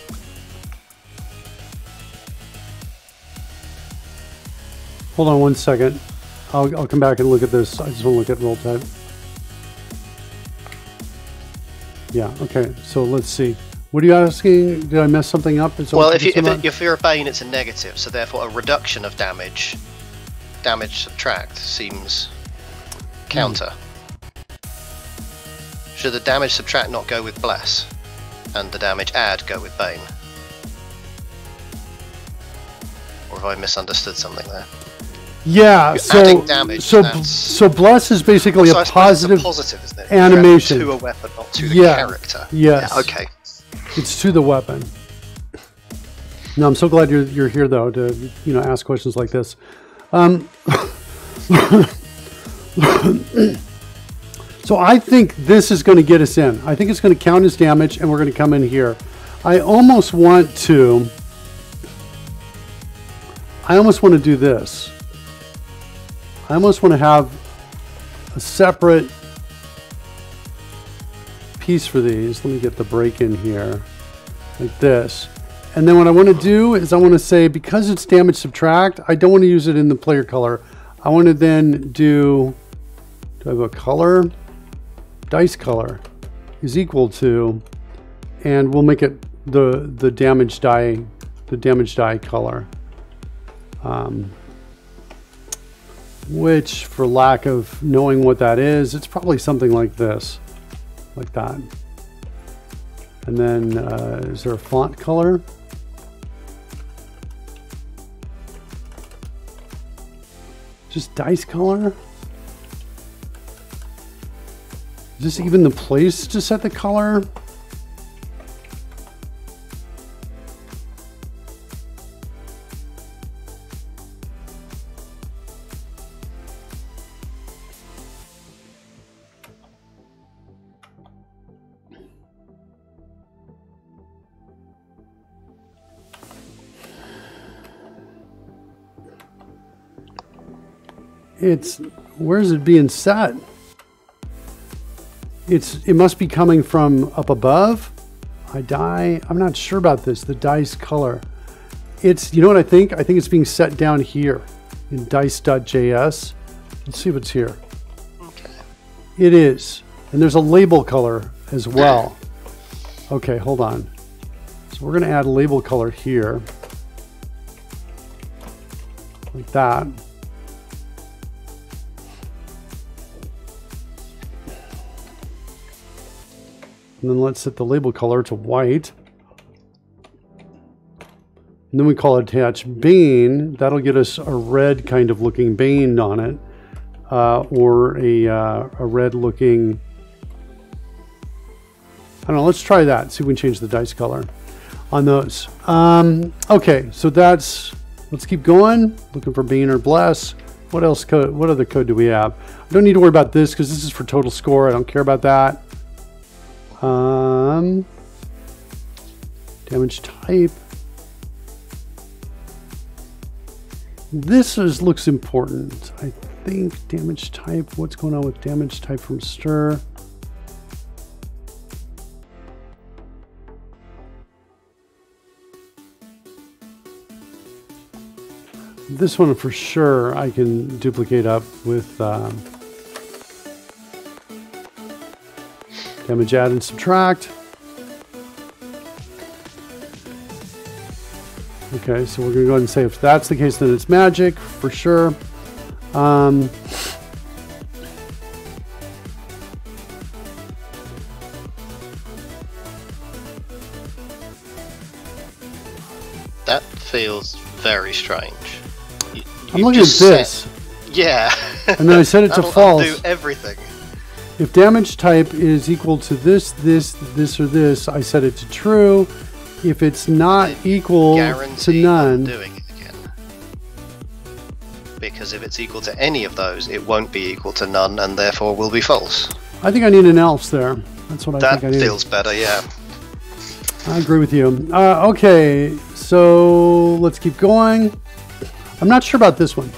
Hold on 1 second. I'll come back and look at this. I just want to look at roll type. Yeah, okay. So let's see. What are you asking? Did I mess something up? Well, if you're a Bane, it's a negative, so therefore a reduction of damage subtract seems counter. Should the damage subtract not go with Bless, and the damage add go with Bane? Or have I misunderstood something there? Yeah, adding damage, so Bless is basically a positive, isn't it? animation to a weapon, not to the character. Yes. Yeah, okay. It's to the weapon. No, I'm so glad you're here though to ask questions like this. So I think this is going to get us in. I think it's going to count as damage, and we're going to come in here. I almost want to do this. I almost want to have a separate piece for these. Let me get the break in here, like this. And then what I want to do is I want to say, because it's damage subtract, I don't want to use it in the player color. I want to then do I have a color? Dice color is equal to, and we'll make it the damage die color. Which, for lack of knowing what that is, it's probably something like this, like that. And then, is there a font color? Just dice color? Is this even the place to set the color? Where's it being set? It must be coming from up above. I'm not sure about this. The dice color. You know what I think? I think it's being set down here in dice.js. Let's see what's here. Okay. It is. And there's a label color as well. Okay, hold on. So we're going to add a label color here. Like that. And then let's set the label color to white. And then we call it attach Bane. That'll get us a red kind of looking Bane on it. Or a red looking... I don't know, let's try that. See if we can change the dice color on those. Okay, so let's keep going. Looking for Bane or Bless. What other code do we have? I don't need to worry about this because this is for total score. I don't care about that. Damage type. This looks important. I think damage type. What's going on with damage type from stir? This one for sure I can duplicate up with damage add and subtract. Okay, so we're going to go ahead and say if that's the case, then it's magic for sure. That feels very strange. I'm looking at this. Yeah. And then I set it to false. Do everything. If damage type is equal to this, or this, I set it to true. If it's not equal to none, doing it again. Because if it's equal to any of those, it won't be equal to none, and therefore will be false. I think I need an else there. That's what I think I need. That feels better, yeah. I agree with you. Okay, so let's keep going. I'm not sure about this one.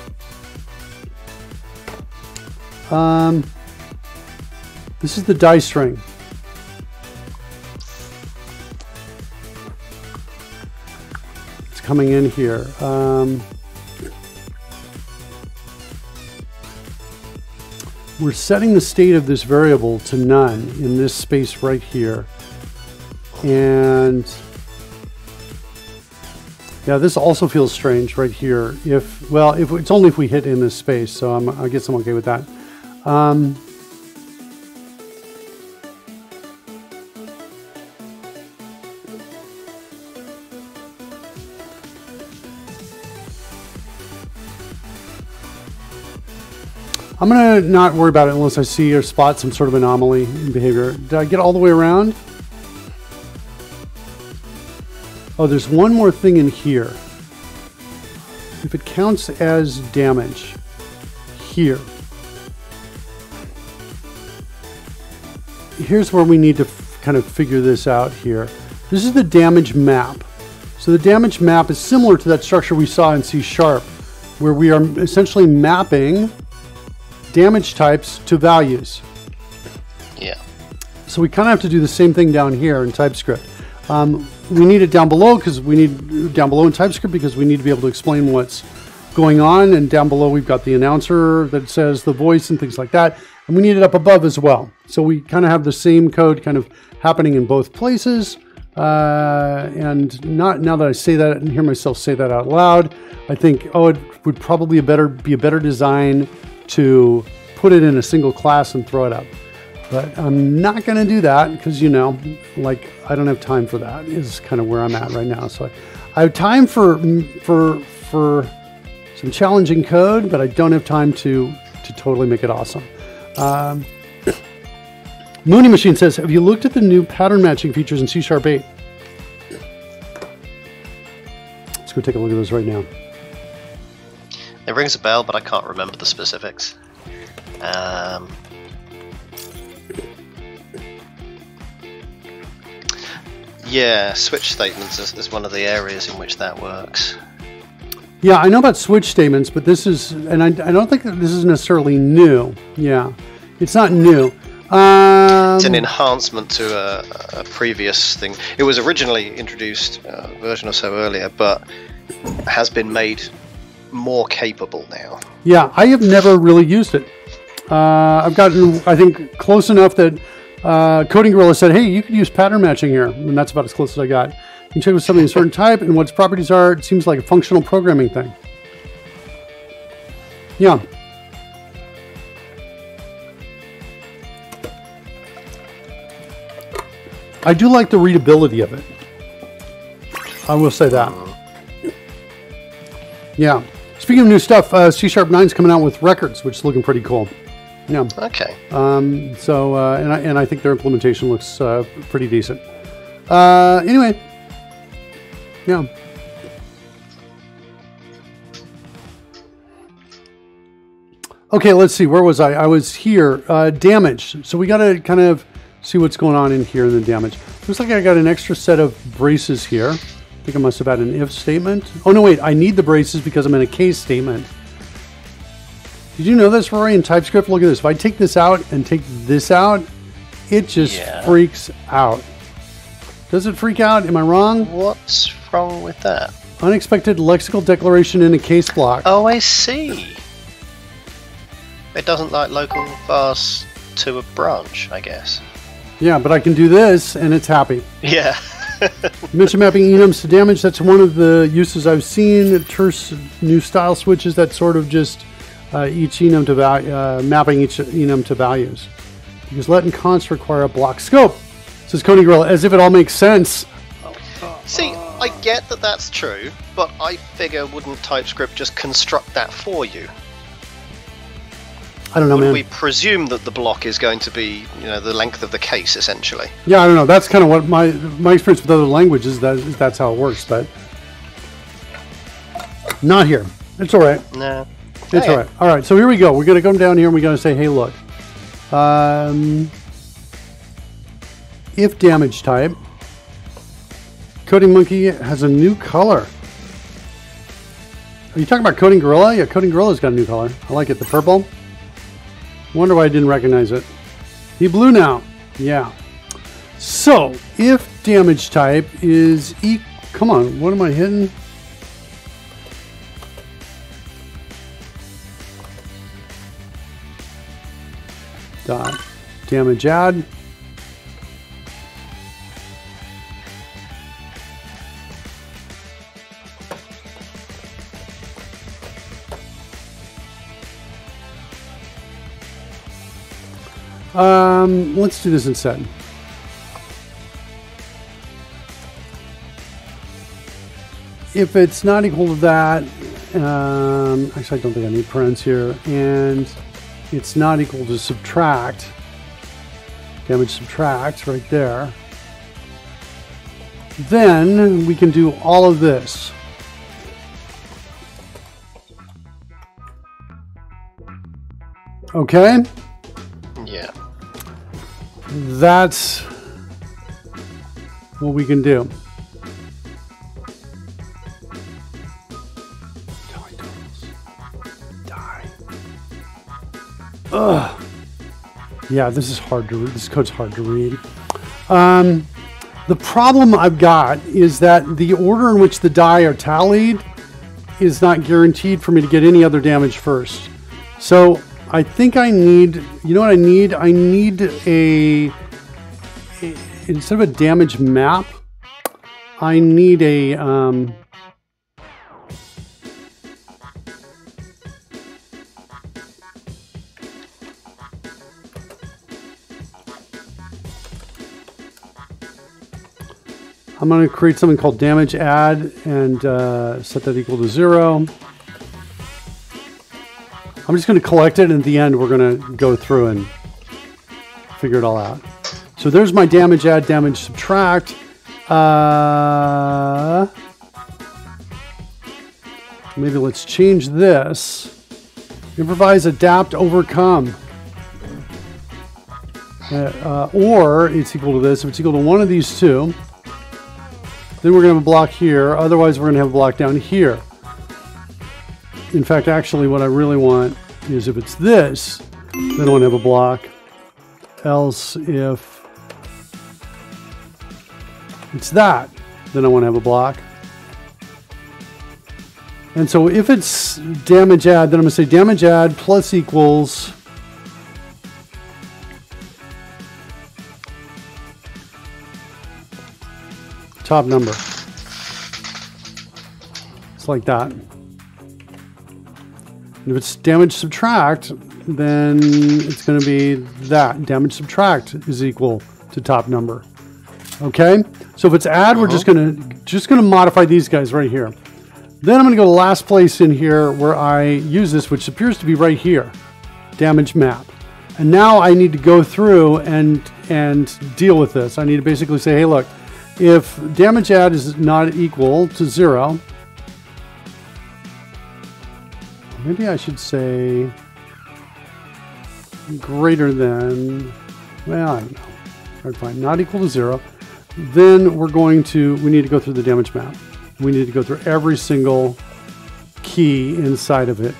This is the die string. It's coming in here. We're setting the state of this variable to none in this space right here. And yeah, this also feels strange right here. If it's only if we hit in this space, so I guess I'm okay with that. I'm gonna not worry about it unless I see or spot some sort of anomaly in behavior. Did I get all the way around? Oh, there's one more thing in here. If it counts as damage here, here's where we need to kind of figure this out here. This is the damage map. So the damage map is similar to that structure we saw in C#, where we are essentially mapping damage types to values. Yeah. So we kind of have to do the same thing down here in TypeScript. We need it down below because we need down below in TypeScript because we need to be able to explain what's going on. And down below we've got the announcer that says the voice and things like that. And we need it up above as well. So we kind of have the same code kind of happening in both places. And not now that I say that and hear myself say that out loud, I think, oh, it would probably be a better design to put it in a single class and throw it up. But I'm not going to do that because, you know, like I don't have time for that is kind of where I'm at right now. So I have time for some challenging code, but I don't have time to totally make it awesome. Mooney Machine says, have you looked at the new pattern matching features in C#8? Let's go take a look at those right now. It rings a bell, but I can't remember the specifics. Yeah, switch statements is one of the areas in which that works. Yeah, I know about switch statements, but this is, and I don't think that this is necessarily new. Yeah, it's not new. It's an enhancement to a previous thing. It was originally introduced a version or so earlier, but has been made more capable now. Yeah, I have never really used it. I've gotten, I think, close enough that Coding Gorilla said, hey, you could use pattern matching here. And that's about as close as I got. You can check with something of a certain type and what its properties are. It seems like a functional programming thing. Yeah. I do like the readability of it. I will say that. Yeah. Speaking of new stuff, C#9 is coming out with records, which is looking pretty cool. Yeah. Okay. And I think their implementation looks pretty decent. Anyway. Yeah. Okay, let's see. Where was I? I was here. Damage. So we got to kind of see what's going on in here in the damage. Looks like I got an extra set of braces here. I think I must have had an if statement. Oh, no, wait. I need the braces because I'm in a case statement. Did you know this, Rory, in TypeScript? Look at this. If I take this out and take this out, it just freaks out. Does it freak out? Am I wrong? What's wrong with that? Unexpected lexical declaration in a case block. Oh, I see. It doesn't like local vars to a branch, I guess. Yeah, but I can do this and it's happy. Yeah. Mention mapping enums to damage. That's one of the uses I've seen. Terse new style switches that sort of just each enum to mapping each enum to values. Because let and const require a block scope. Says Cody Grill, as if it all makes sense. See, I get that that's true, but I figure wouldn't TypeScript just construct that for you? I don't know, man. We presume that the block is going to be, you know, the length of the case, essentially. Yeah, I don't know. That's kind of what my experience with other languages is. That's how it works, but not here. It's all right. No, it's all right. All right. So here we go. We're gonna come down here and we're gonna say, hey, look. If damage type, Coding Monkey has a new color. Are you talking about Coding Gorilla? Yeah, Coding Gorilla's got a new color. I like it. The purple. Wonder why I didn't recognize it. He blue now. Yeah. So, if damage type is come on, what am I hitting? Dot damage add. Let's do this instead. If it's not equal to that, actually I don't think I need parens here, and it's not equal to subtract, damage subtract right there, then we can do all of this. Okay? Yeah. That's what we can do. Die. Ugh. Yeah, this is hard to read. This code's hard to read. The problem I've got is that the order in which the die are tallied is not guaranteed for me to get any other damage first. So I think I need, you know what I need? I need instead of a damage map, I need a, I'm going to create something called damage add and set that equal to 0. I'm just going to collect it, and at the end we're going to go through and figure it all out. So there's my damage add, damage subtract. Maybe let's change this. Improvise, adapt, overcome. Or it's equal to this. If it's equal to one of these two, then we're going to have a block here. Otherwise, we're going to have a block down here. In fact, actually, what I really want is if it's this, then I want to have a block. Else, if it's that, then I want to have a block. And so if it's damage add, then I'm going to say damage add plus equals top number. It's like that. And if it's damage subtract, then it's going to be that. Damage subtract is equal to top number. Okay? So if it's add, we're just going to modify these guys right here. Then I'm going to go to the last place in here where I use this, which appears to be right here. Damage map. And now I need to go through and deal with this. I need to basically say, hey, look, if damage add is not equal to 0, maybe I should say greater than, well, I don't know. Hard to find. Not equal to 0. Then we need to go through the damage map. We need to go through every single key inside of it.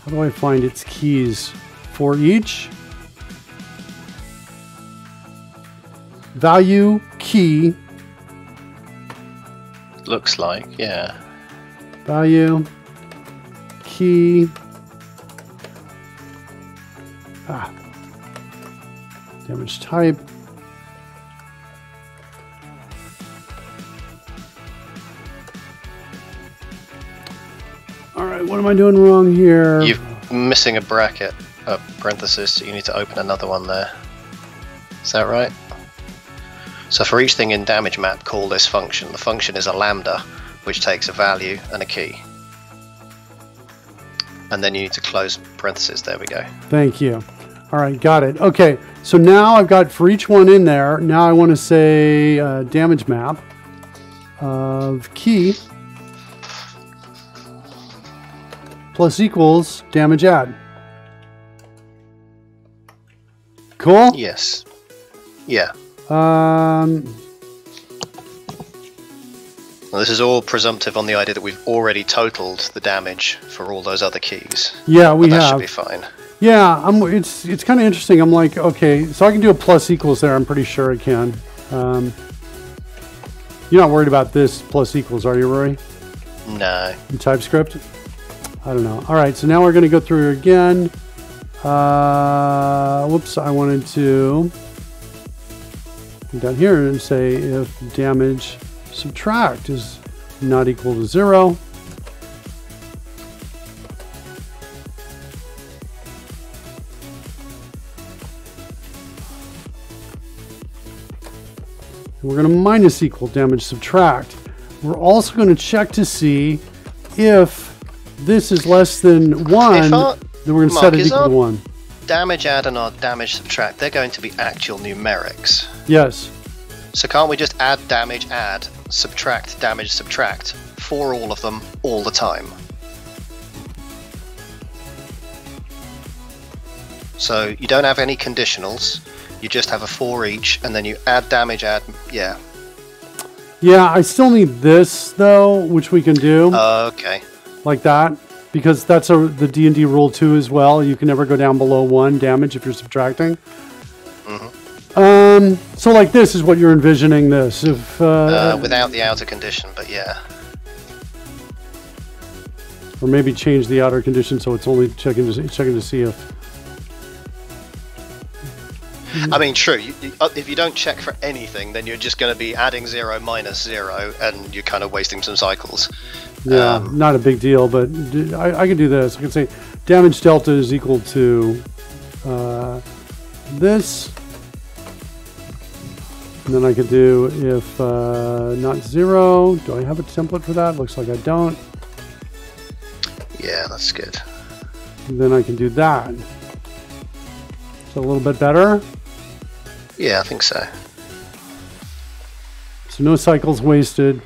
How do I find its keys for each? Value key. Looks like, yeah. Value key. Damage type. All right, what am I doing wrong here? You're missing a bracket, a parenthesis, so you need to open another one there. Is that right? So for each thing in damage map, call this function. The function is a lambda, which takes a value and a key. And then you need to close parentheses. There we go. Thank you. All right, got it. Okay, so now I've got for each one in there, now I want to say damage map of key plus equals damage add. Cool? Yes. Yeah. Well, this is all presumptive on the idea that we've already totaled the damage for all those other keys. Yeah, we have. That should be fine. Yeah, it's kind of interesting. I'm like, okay, so I can do a plus equals there. I'm pretty sure I can. You're not worried about this plus equals, are you, Rory? No. In TypeScript? I don't know. All right, so now we're going to go through again. Whoops, I wanted to go down here and say if damage subtract is not equal to 0. We're going to minus equal damage subtract. We're also going to check to see if this is less than 1, then we're going to set it equal to 1. Damage add and our damage subtract, they're going to be actual numerics. Yes. So can't we just add, subtract, damage, subtract for all of them all the time? So you don't have any conditionals. You just have a for each, and then you add damage, yeah. Yeah, I still need this, though, which we can do. Okay. Like that, because that's the D&D rule, too, as well. You can never go down below 1 damage if you're subtracting. Mm-hmm. So, like, this is what you're envisioning this. If without the outer condition, but yeah. Or maybe change the outer condition so it's only checking to see if... I mean, true. If you don't check for anything, then you're just going to be adding 0 minus 0, and you're kind of wasting some cycles. Yeah, not a big deal, but I can do this. I can say damage delta is equal to this. And then I could do if not 0. Do I have a template for that? Looks like I don't. Yeah, that's good. And then I can do that. Is that a little bit better? Yeah, I think so. So no cycles wasted.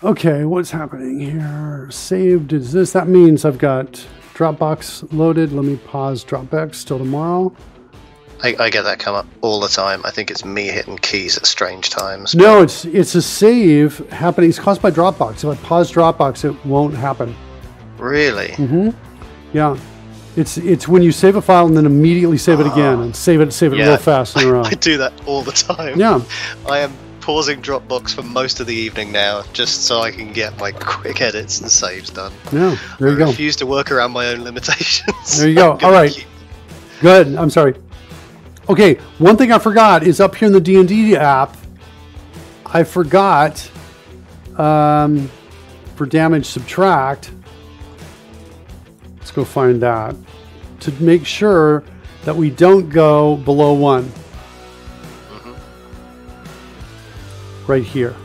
Okay, what's happening here? Saved is this. That means I've got Dropbox loaded. Let me pause Dropbox till tomorrow. I get that come up all the time. I think it's me hitting keys at strange times. No, it's a save happening. It's caused by Dropbox. If I pause Dropbox, it won't happen. Really? Mm-hmm. Yeah. It's when you save a file and then immediately save it again and save it real fast in a row. I do that all the time. Yeah. I am pausing Dropbox for most of the evening now, just so I can get my quick edits and saves done. Yeah, there you go. I refuse to work around my own limitations. There you go. All right. Good. I'm sorry. Okay, one thing I forgot is up here in the D&D app, I forgot for damage subtract. Let's go find that to make sure that we don't go below 1. Mm-hmm. Right here.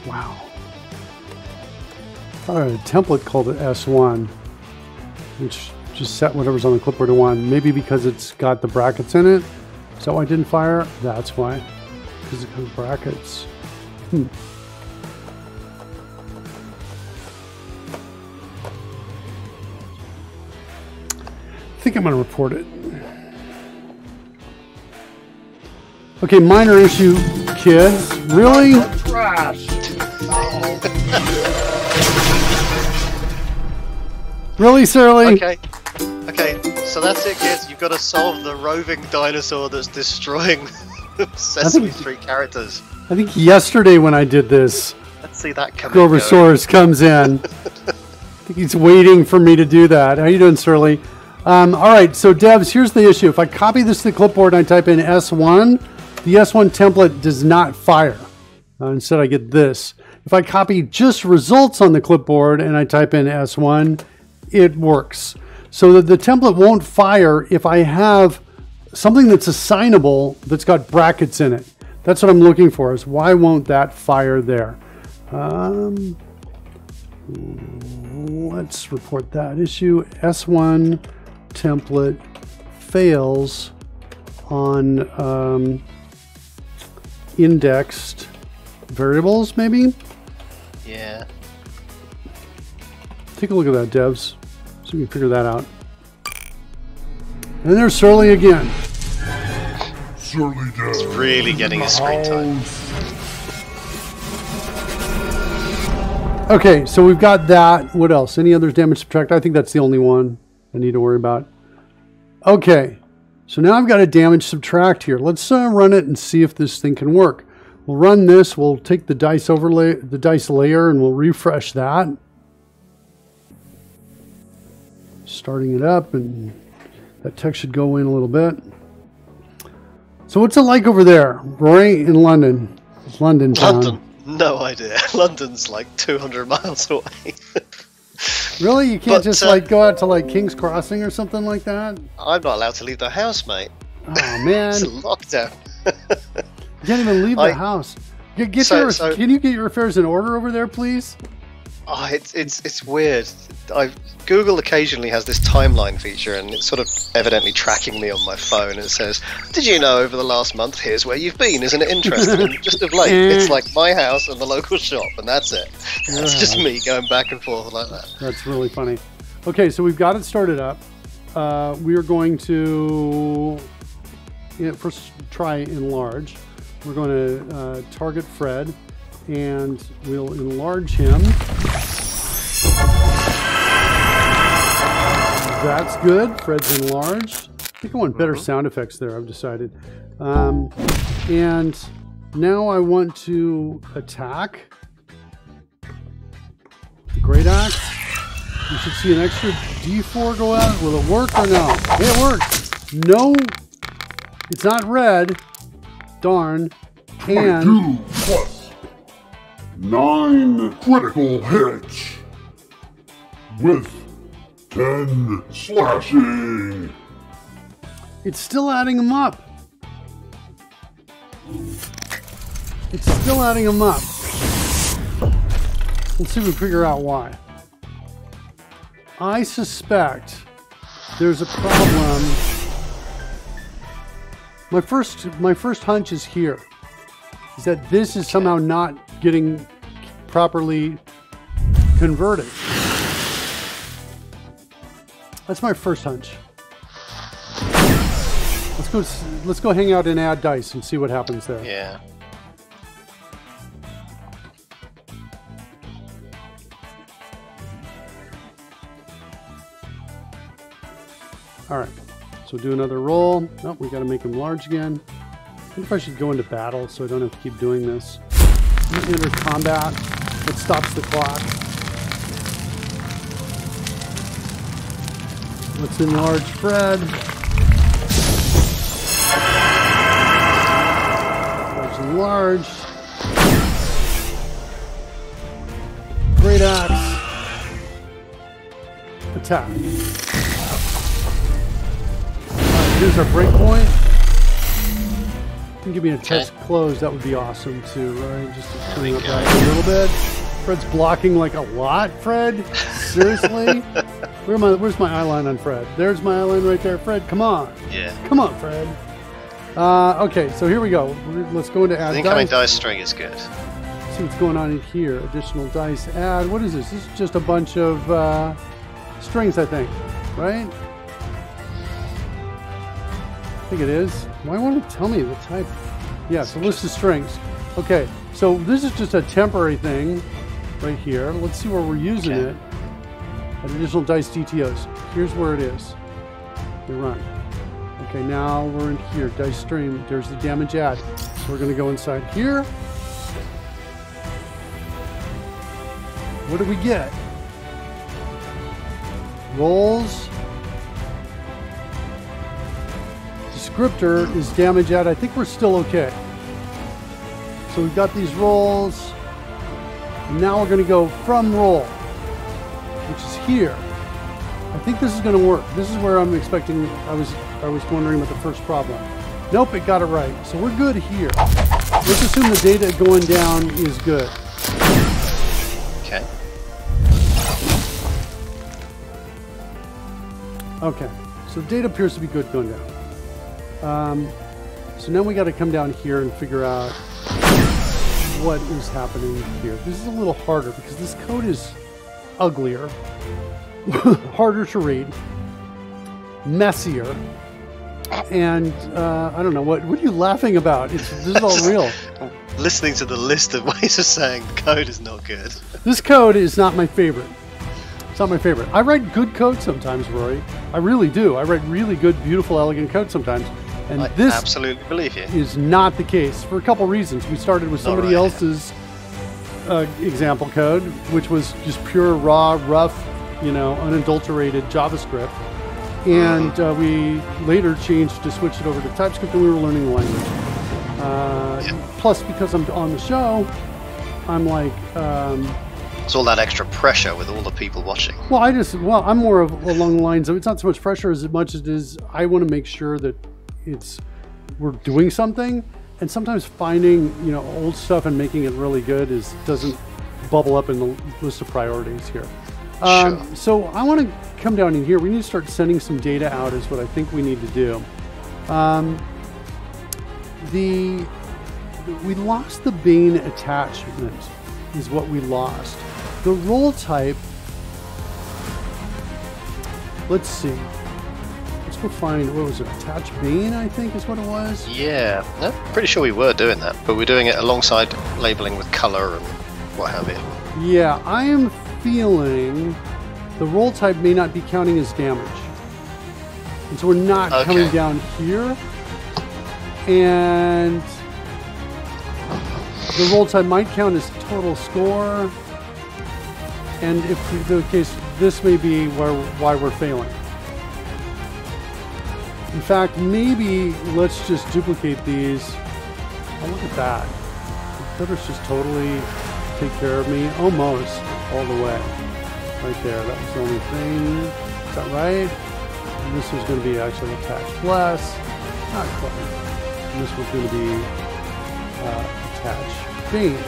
Wow. I had a template called it S1, which just set whatever's on the clipboard to 1. Maybe because it's got the brackets in it. Is that why I didn't fire? That's why. Because it has brackets. I think I'm going to report it. Okay, minor issue, kids. Really? Trash. Really, Surly? Okay, so that's it, kids. You've got to solve the roving dinosaur that's destroying Sesame Street characters. I think yesterday when I did this, Let's see that come Groversaurus comes in. I think he's waiting for me to do that. How you doing, Surly? All right, so devs, here's the issue. If I copy this to the clipboard and I type in S1, the S1 template does not fire. Instead, I get this. If I copy just results on the clipboard and I type in S1, it works. So that the template won't fire if I have something that's assignable that's got brackets in it. That's what I'm looking for, is why won't that fire there? Let's report that issue. S1 template fails on indexed variables, maybe? Yeah. Take a look at that, devs. So we can figure that out. And there's Surly again. Surly does. It's really getting his screen time. Okay, so we've got that. What else? Any other damage subtract? I think that's the only one I need to worry about. Okay, so now I've got a damage subtract here. Let's run it and see if this thing can work. We'll run this. We'll take the dice overlay, the dice layer, and we'll refresh that. Starting it up, and that text should go in a little bit. So what's it like over there, Rory, in London? It's London town. London? No idea. London's like 200 miles away. Really? You can't just like go out to like King's Crossing or something like that? I'm not allowed to leave the house, mate. Oh, man. It's a lockdown. You can't even leave the house. Can you get your affairs in order over there, please? Oh, it's weird. Google occasionally has this timeline feature, and it's sort of evidently tracking me on my phone. It says, "Did you know over the last month? Here's where you've been. Isn't it interesting?" And just of late, it's like my house and the local shop, and that's it. It's just me going back and forth like that. That's really funny. Okay, so we've got it started up. We are going to first try Enlarge. We're going to target Fred, and we'll enlarge him. That's good. Fred's enlarged. I think I want better sound effects there, I've decided. And now I want to attack. The Great Axe. You should see an extra D4 go out. Will it work or no? It worked. No, it's not red. Darn. And 22 plus 9 critical hits with 10 slashing. It's still adding them up. It's still adding them up. Let's see if we figure out why. I suspect there's a problem. My first hunch is here. Is that this is somehow not getting properly converted. That's my first hunch. Let's go hang out and add dice and see what happens there. Yeah. All right. So do another roll. Oh, we got to make him large again. I wonder if I should go into battle so I don't have to keep doing this. Enter combat. It stops the clock. Let's enlarge Fred. Fred's enlarged. Great Axe. Attack. Here's our breakpoint. You can give me a test close, that would be awesome too, right? Just to clean up that a little bit. Fred's blocking like a lot, Fred? Seriously? Where's my eye line on Fred? There's my eye line right there. Fred, come on. Yeah. Come on, Fred. Okay, so here we go. Let's go into add dice. Incoming dice string is good. See what's going on in here. Additional dice add. What is this? This is just a bunch of strings, I think, right? I think it is. Why won't it tell me the type? Yeah, so list of strings. Okay, so this is just a temporary thing right here. Let's see where we're using it. At additional dice DTOs. Here's where it is. We run. Okay, now we're in here. Dice stream. There's the damage add. So we're going to go inside here. What do we get? Rolls. Descriptor is damage add. I think we're still okay. So we've got these rolls. And now we're going to go from roll, which is here. I think this is going to work. This is where I'm expecting. I was wondering about the first problem. Nope, it got it right. So we're good here. Let's assume the data going down is good. Okay. Okay. So the data appears to be good going down. So now we got to come down here and figure out what is happening here. This is a little harder because this code is uglier, harder to read, messier, and I don't know, what are you laughing about? This is all real. Listening to the list of ways of saying the code is not good. This code is not my favorite. It's not my favorite. I write good code sometimes, Rory. I really do. I write really good, beautiful, elegant code sometimes. And I this absolutely believe you. Is not the case for a couple reasons. We started with somebody else's example code, which was just pure, raw, rough, unadulterated JavaScript. And we later changed to switch it over to TypeScript, and we were learning the language. Plus, because I'm on the show, I'm like... it's all that extra pressure with all the people watching. Well, I'm more of along the lines of, it's not so much pressure as much as it is, I want to make sure that we're doing something, and sometimes finding old stuff and making it really good doesn't bubble up in the list of priorities here. Sure. So I want to come down in here. We need to start sending some data out is what I think we need to do. We lost the Bane attachment is what we lost. The role type, let's see. Let's go find, what was it, attach Bane, I think is what it was? Yeah, I'm pretty sure we were doing that, but we're doing it alongside labeling with color and what have you. Yeah, I am feeling the role type may not be counting as damage. And so we're not coming down here. And the role type might count as total score. And if the case, this may be why we're failing. In fact, maybe let's just duplicate these. Oh, look at that. The coders just totally take care of me almost all the way. Right there. That was the only thing. Is that right? And this was going to be actually attached plus. Not quite. And this was going to be attached Bane.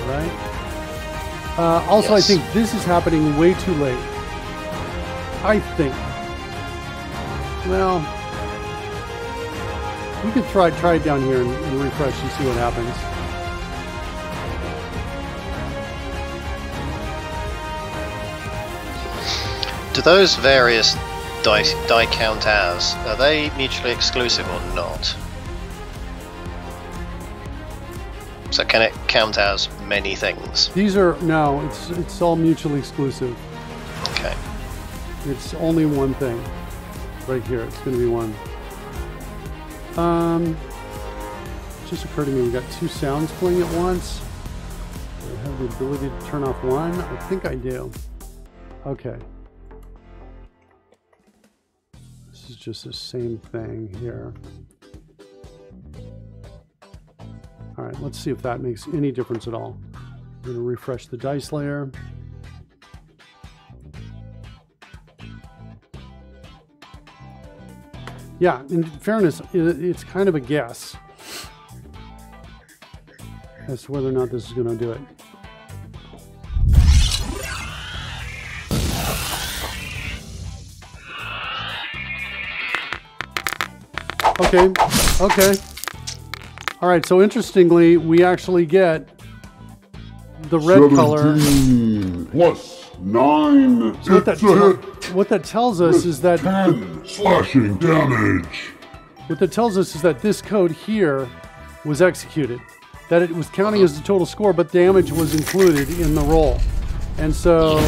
Right? Also, yes. I think this is happening way too late. I think. Well, we could try it down here and refresh and see what happens. Do those various die count as, are they mutually exclusive or not? So can it count as many things? These are, no, it's all mutually exclusive. Okay. It's only one thing. Right here, it's going to be one. It just occurred to me we got two sounds playing at once. Do I have the ability to turn off one? I think I do. Okay. This is just the same thing here. All right, let's see if that makes any difference at all. I'm going to refresh the dice layer. Yeah, in fairness, it's kind of a guess as to whether or not this is going to do it. Okay. All right, so interestingly, we actually get the red color. Plus 9. So what that tells us is that 10 slashing damage. What that tells us is that this code here was executed. That it was counting as the total score, but damage was included in the roll. And so,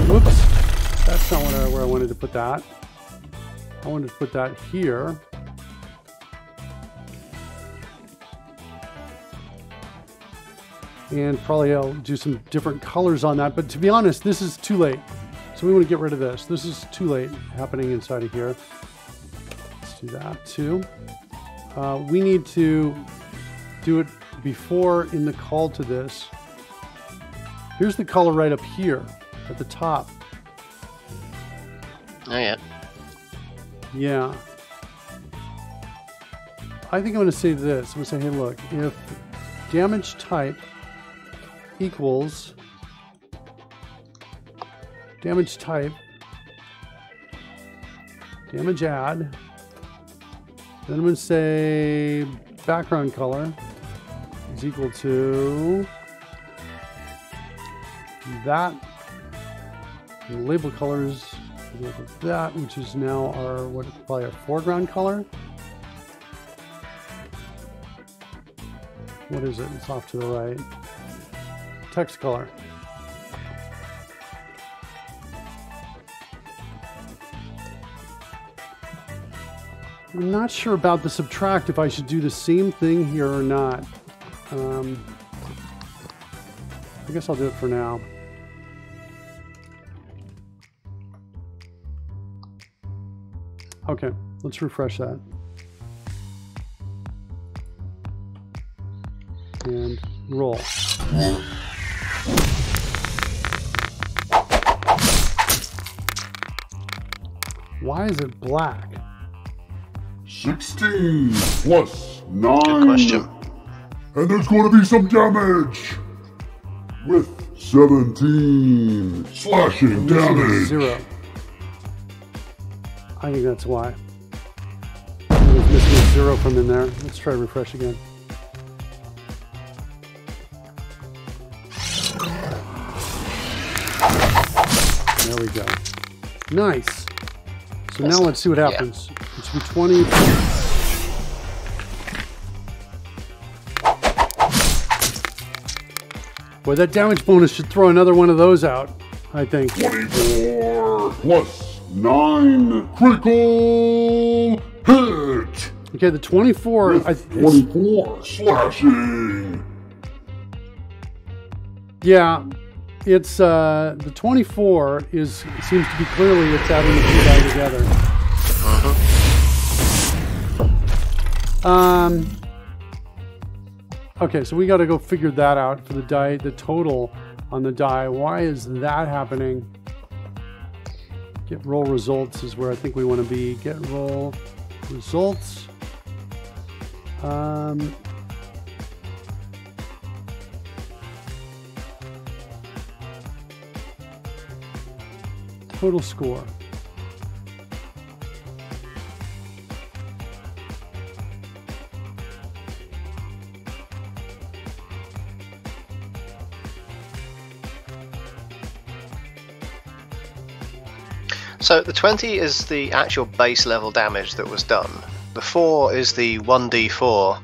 whoops, that's not where I wanted to put that. I wanted to put that here. And probably I'll do some different colors on that. But to be honest, this is too late. So we want to get rid of this. This is too late happening inside of here. Let's do that too. We need to do it before in the call to this. Here's the color right up here at the top. Oh, yeah. Yeah. I think I'm going to say this. I'm going to say, hey, look, if damage type equals damage type damage add. Then I'm going to say background color is equal to that. And label colors equal to that, which is now our probably our foreground color. What is it? It's off to the right. Text color. I'm not sure about the subtract, if I should do the same thing here or not. I guess I'll do it for now. Okay, let's refresh that. And roll. Why is it black? 16 plus 9. Good question. And there's going to be some damage. With 17 slashing damage. 0. I think that's why. I was missing a 0 from in there. Let's try refresh again. There we go. Nice. So now let's see what happens. It should be 20. Boy, that damage bonus should throw another one of those out, I think. 24 plus 9 critical hit. Okay, the 24. With 24 slashing. Yeah, it's the 24 seems to be clearly it's adding the two die together. Okay, so we got to go figure that out for the die, the total on the die. Why is that happening? Get roll results is where I think we want to be. Get roll results. Total score. So the 20 is the actual base level damage that was done. The 4 is the 1d4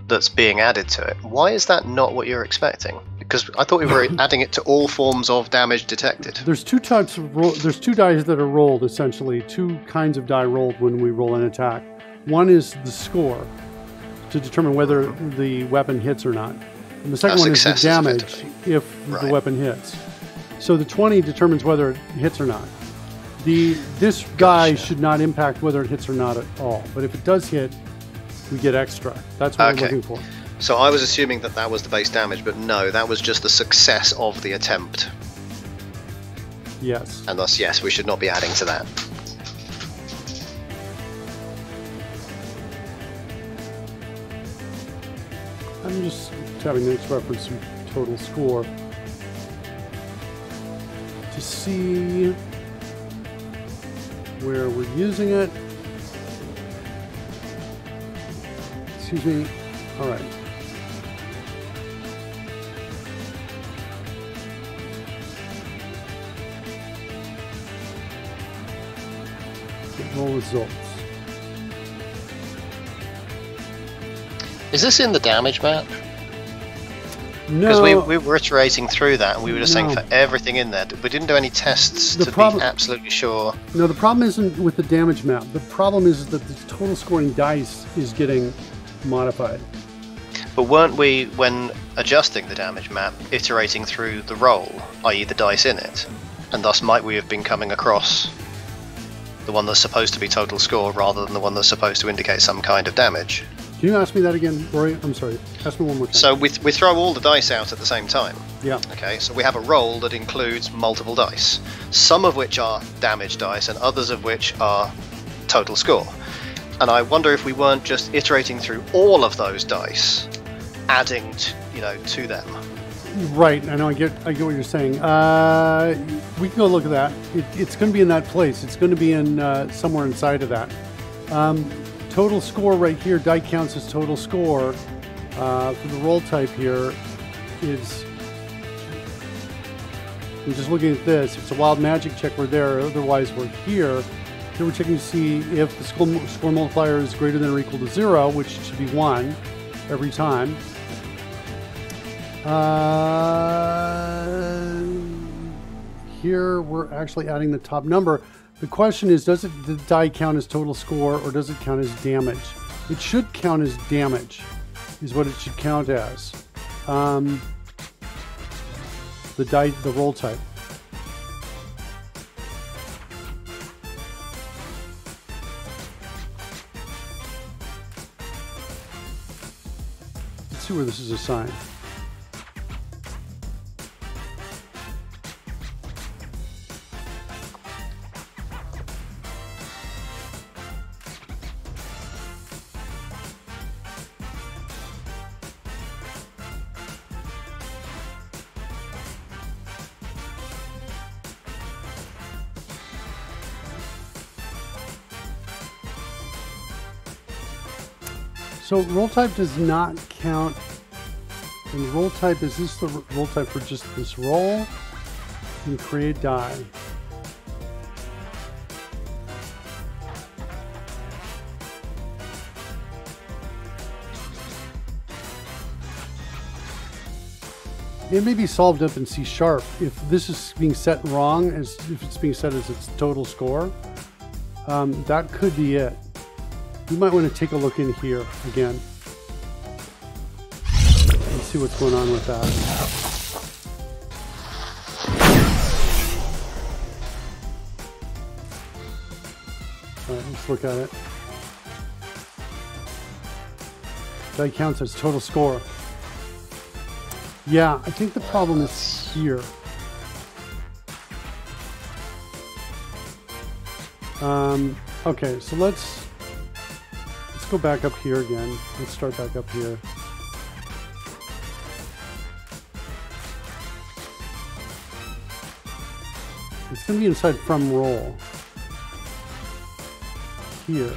that's being added to it. Why is that not what you're expecting? Because I thought we were adding it to all forms of damage detected. There's two types of there's two dice that are rolled, essentially. Two kinds of die rolled when we roll an attack. One is the score to determine whether the weapon hits or not. And the second one is the damage if the weapon hits. So the 20 determines whether it hits or not. This die should not impact whether it hits or not at all. But if it does hit, we get extra. That's what we're looking for. So I was assuming that that was the base damage, but no, that was just the success of the attempt. Yes. And thus, yes, we should not be adding to that. I'm just having the next reference to total score to see where we're using it. Excuse me. All right. Roll results. Is this in the damage map? No. Because we were iterating through that, and we were just saying for everything in there. We didn't do any tests to be absolutely sure. No, the problem isn't with the damage map. The problem is that the total scoring dice is getting modified. But weren't we, when adjusting the damage map, iterating through the roll, i.e. the dice in it? And thus might we have been coming across the one that's supposed to be total score rather than the one that's supposed to indicate some kind of damage? Can you ask me that again, Rory? I'm sorry. Ask me one more time. So we throw all the dice out at the same time. Yeah. Okay, so we have a roll that includes multiple dice, some of which are damage dice and others of which are total score. And I wonder if we weren't just iterating through all of those dice, adding you know, to them. Right. I know. I get what you're saying. We can go look at that. It's going to be in that place. It's going to be in somewhere inside of that. Total score right here. Die counts as total score for the roll type here is. I'm just looking at this. If it's a wild magic check, we're there. Otherwise, we're here. Here we're checking to see if the score multiplier is greater than or equal to 0, which should be 1 every time. Here we're actually adding the top number. The question is, does the die count as total score or does it count as damage? It should count as damage, is what it should count as. The roll type. Let's see where this is assigned. So roll type does not count, and roll type, is this the roll type for just this roll? And create die. It may be solved up in C#. If this is being set wrong, if it's being set as its total score, that could be it. You might want to take a look in here again and see what's going on with that. All right, let's look at it. Die counts as total score. Yeah, I think the problem is here. Okay, so let's go back up here again. Let's start back up here. It's going to be inside from roll. Here.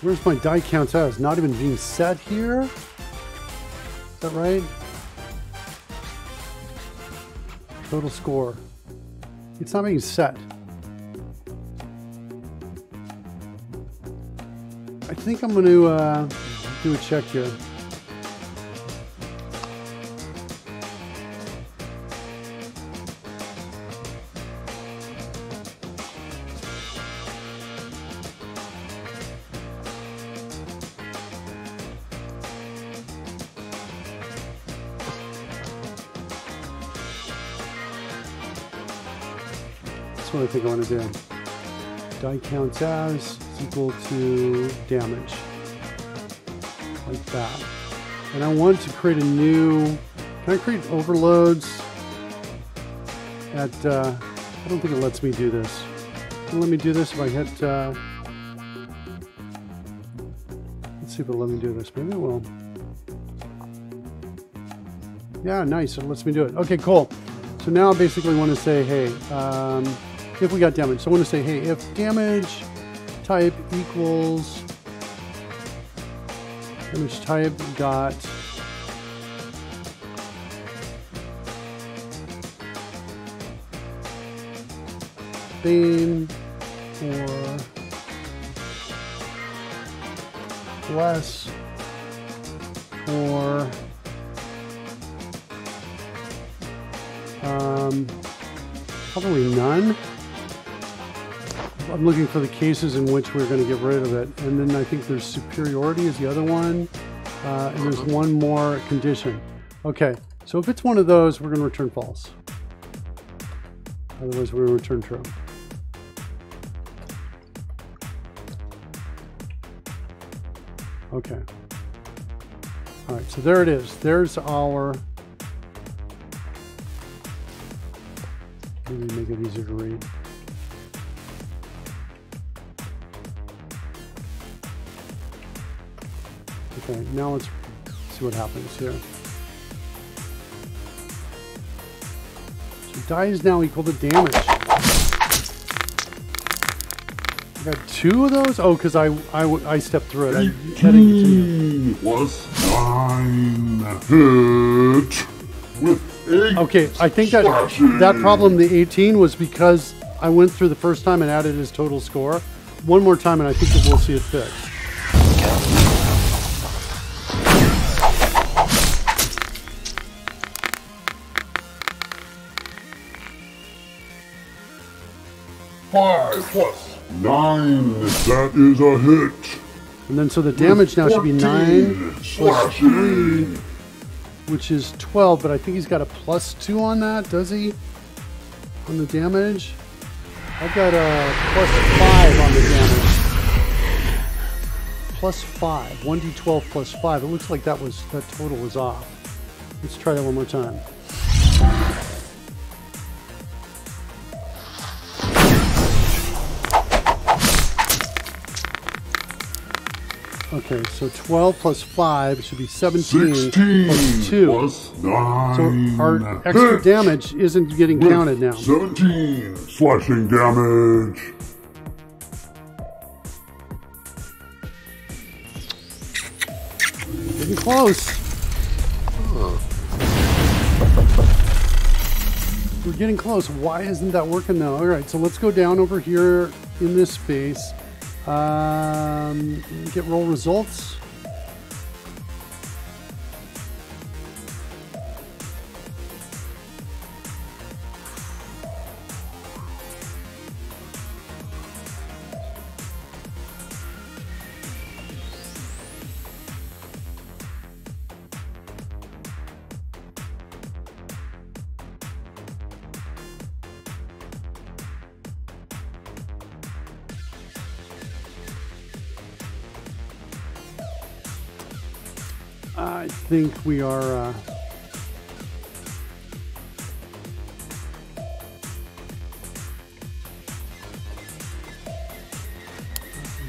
Where's my die counts as? Not even being set here? Is that right? Total score. It's not being set. I think I'm going to do a check here. That's what I think I want to do. Die counts as is equal to damage. Like that. And I want to create a new... Can I create overloads? I don't think it lets me do this. Can it let me do this if I hit... let's see if it'll let me do this. Maybe it will. Yeah, nice. It lets me do it. Okay, cool. So now I basically want to say, hey, if we got damage. So I want to say, hey, if damage type equals damage type got Bane or less or probably none. I'm looking for the cases in which we're going to get rid of it. And then I think there's superiority is the other one. And there's one more condition. Okay, so if it's one of those, we're going to return false. Otherwise, we're going to return true. Okay. All right, so there it is. There's our... Maybe make it easier to read. Okay, now let's see what happens here. So die is now equal to damage. I got 2 of those? Oh, because I stepped through it. 18 plus 9 hit with 8. Okay, I think that problem, the 18, was because I went through the first time and added his total score. One more time and I think that we'll see it fixed. Okay. 5 plus 9. That is a hit. And then so the damage now should be 9 plus 3, which is 12, but I think he's got a +2 on that, does he? On the damage? I've got a +5 on the damage. +5. 1d12 plus 5. It looks like that total was off. Let's try that one more time. Okay, so 12 plus 5 should be 17 plus 2. Plus 9. So our extra damage isn't getting counted now. 17 slashing damage. Getting close. We're getting close. Why isn't that working though? All right, so let's go down over here in this space. Get roll results. I think we are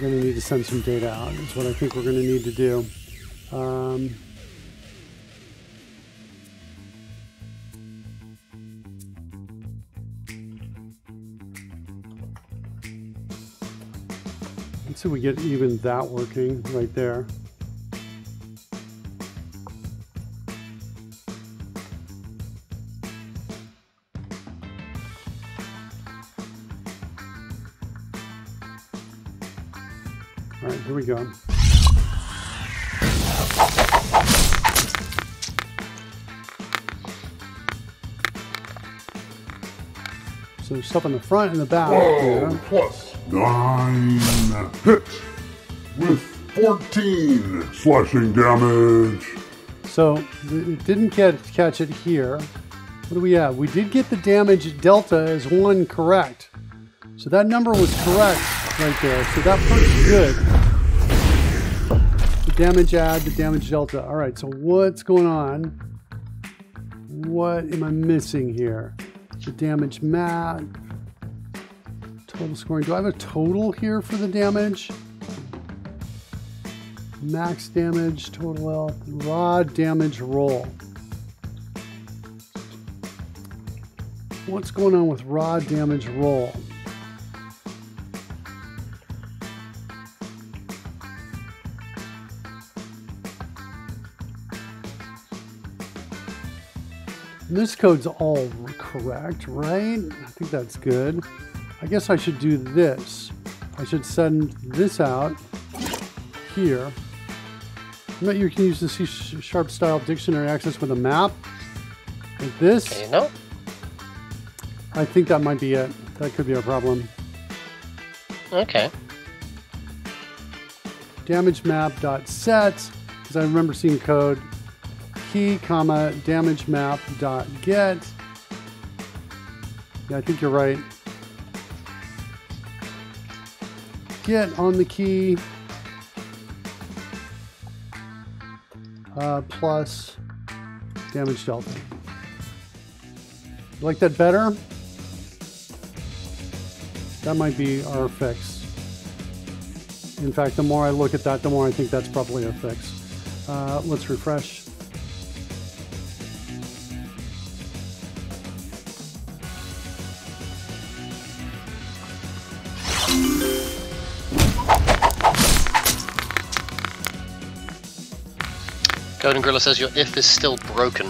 going to need to send some data out is what I think we're going to need to do. Let's see if we get even that working right there. All right, here we go. So stuff in the front and the back. Whoa, plus 9 hit with 14 slashing damage. So it didn't catch it here. What do we have? We did get the damage delta as 1 correct. So that number was correct right there. So that part's good. The damage add, the damage delta. All right, so what's going on? What am I missing here? The damage map. Total scoring. Do I have a total here for the damage? Max damage, total health, raw damage roll. What's going on with raw damage roll? And this code's all correct, right? I think that's good. I guess I should do this. I should send this out here. You can use the C# style dictionary access with a map like this. Okay, no. I think that might be it. That could be a problem. Okay. Damage map.set, because I remember seeing code key, comma, damage map.get. Yeah, I think you're right. Get on the key plus damage delta. You like that better? That might be our fix. In fact, the more I look at that, the more I think that's probably our fix. Let's refresh. Golden Gorilla says your if is still broken.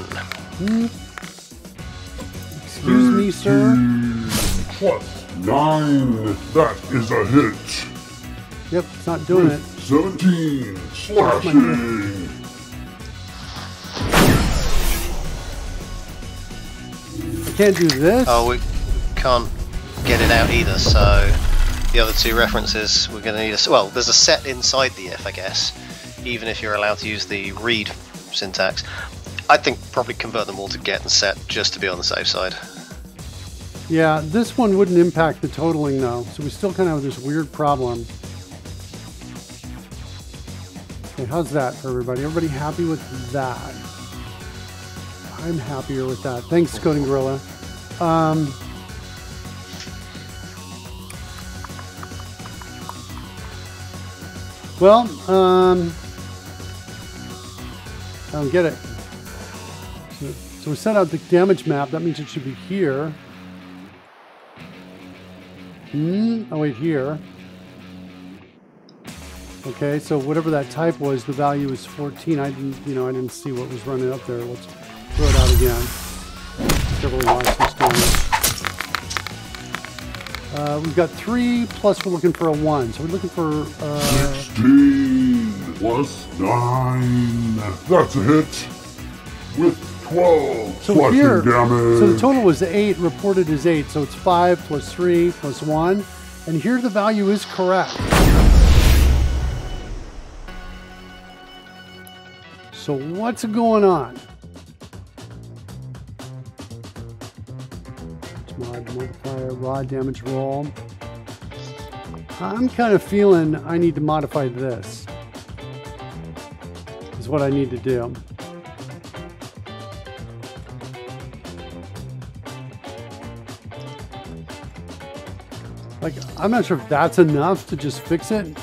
Excuse me, sir. +9. That is a hit. Yep, it's not doing it. 17. Slashing. I can't do this. Oh, we can't get it out either, so the other two references we're going to need a... Well, there's a set inside the if, I guess, even if you're allowed to use the read syntax. I think probably convert them all to get and set just to be on the safe side. Yeah, this one wouldn't impact the totaling though, so we still kind of have this weird problem. Okay, how's that for everybody? Everybody happy with that? I'm happier with that. Thanks, Coding Gorilla. Well, I don't get it. So we set out the damage map. That means it should be here. Oh wait, here. Okay, so whatever that type was, the value is 14. I didn't see what was running up there. Let's throw it out again. Carefully watch this damage. We've got 3 plus we're looking for a 1. So we're looking for 16 +9. That's a hit. With 12 slashing damage. So the total was 8, reported as 8. So it's 5 plus 3 plus 1. And here the value is correct. So what's going on? Mod modifier, raw damage roll. I'm kind of feeling I need to modify this. Is what I need to do. Like, I'm not sure if that's enough to just fix it.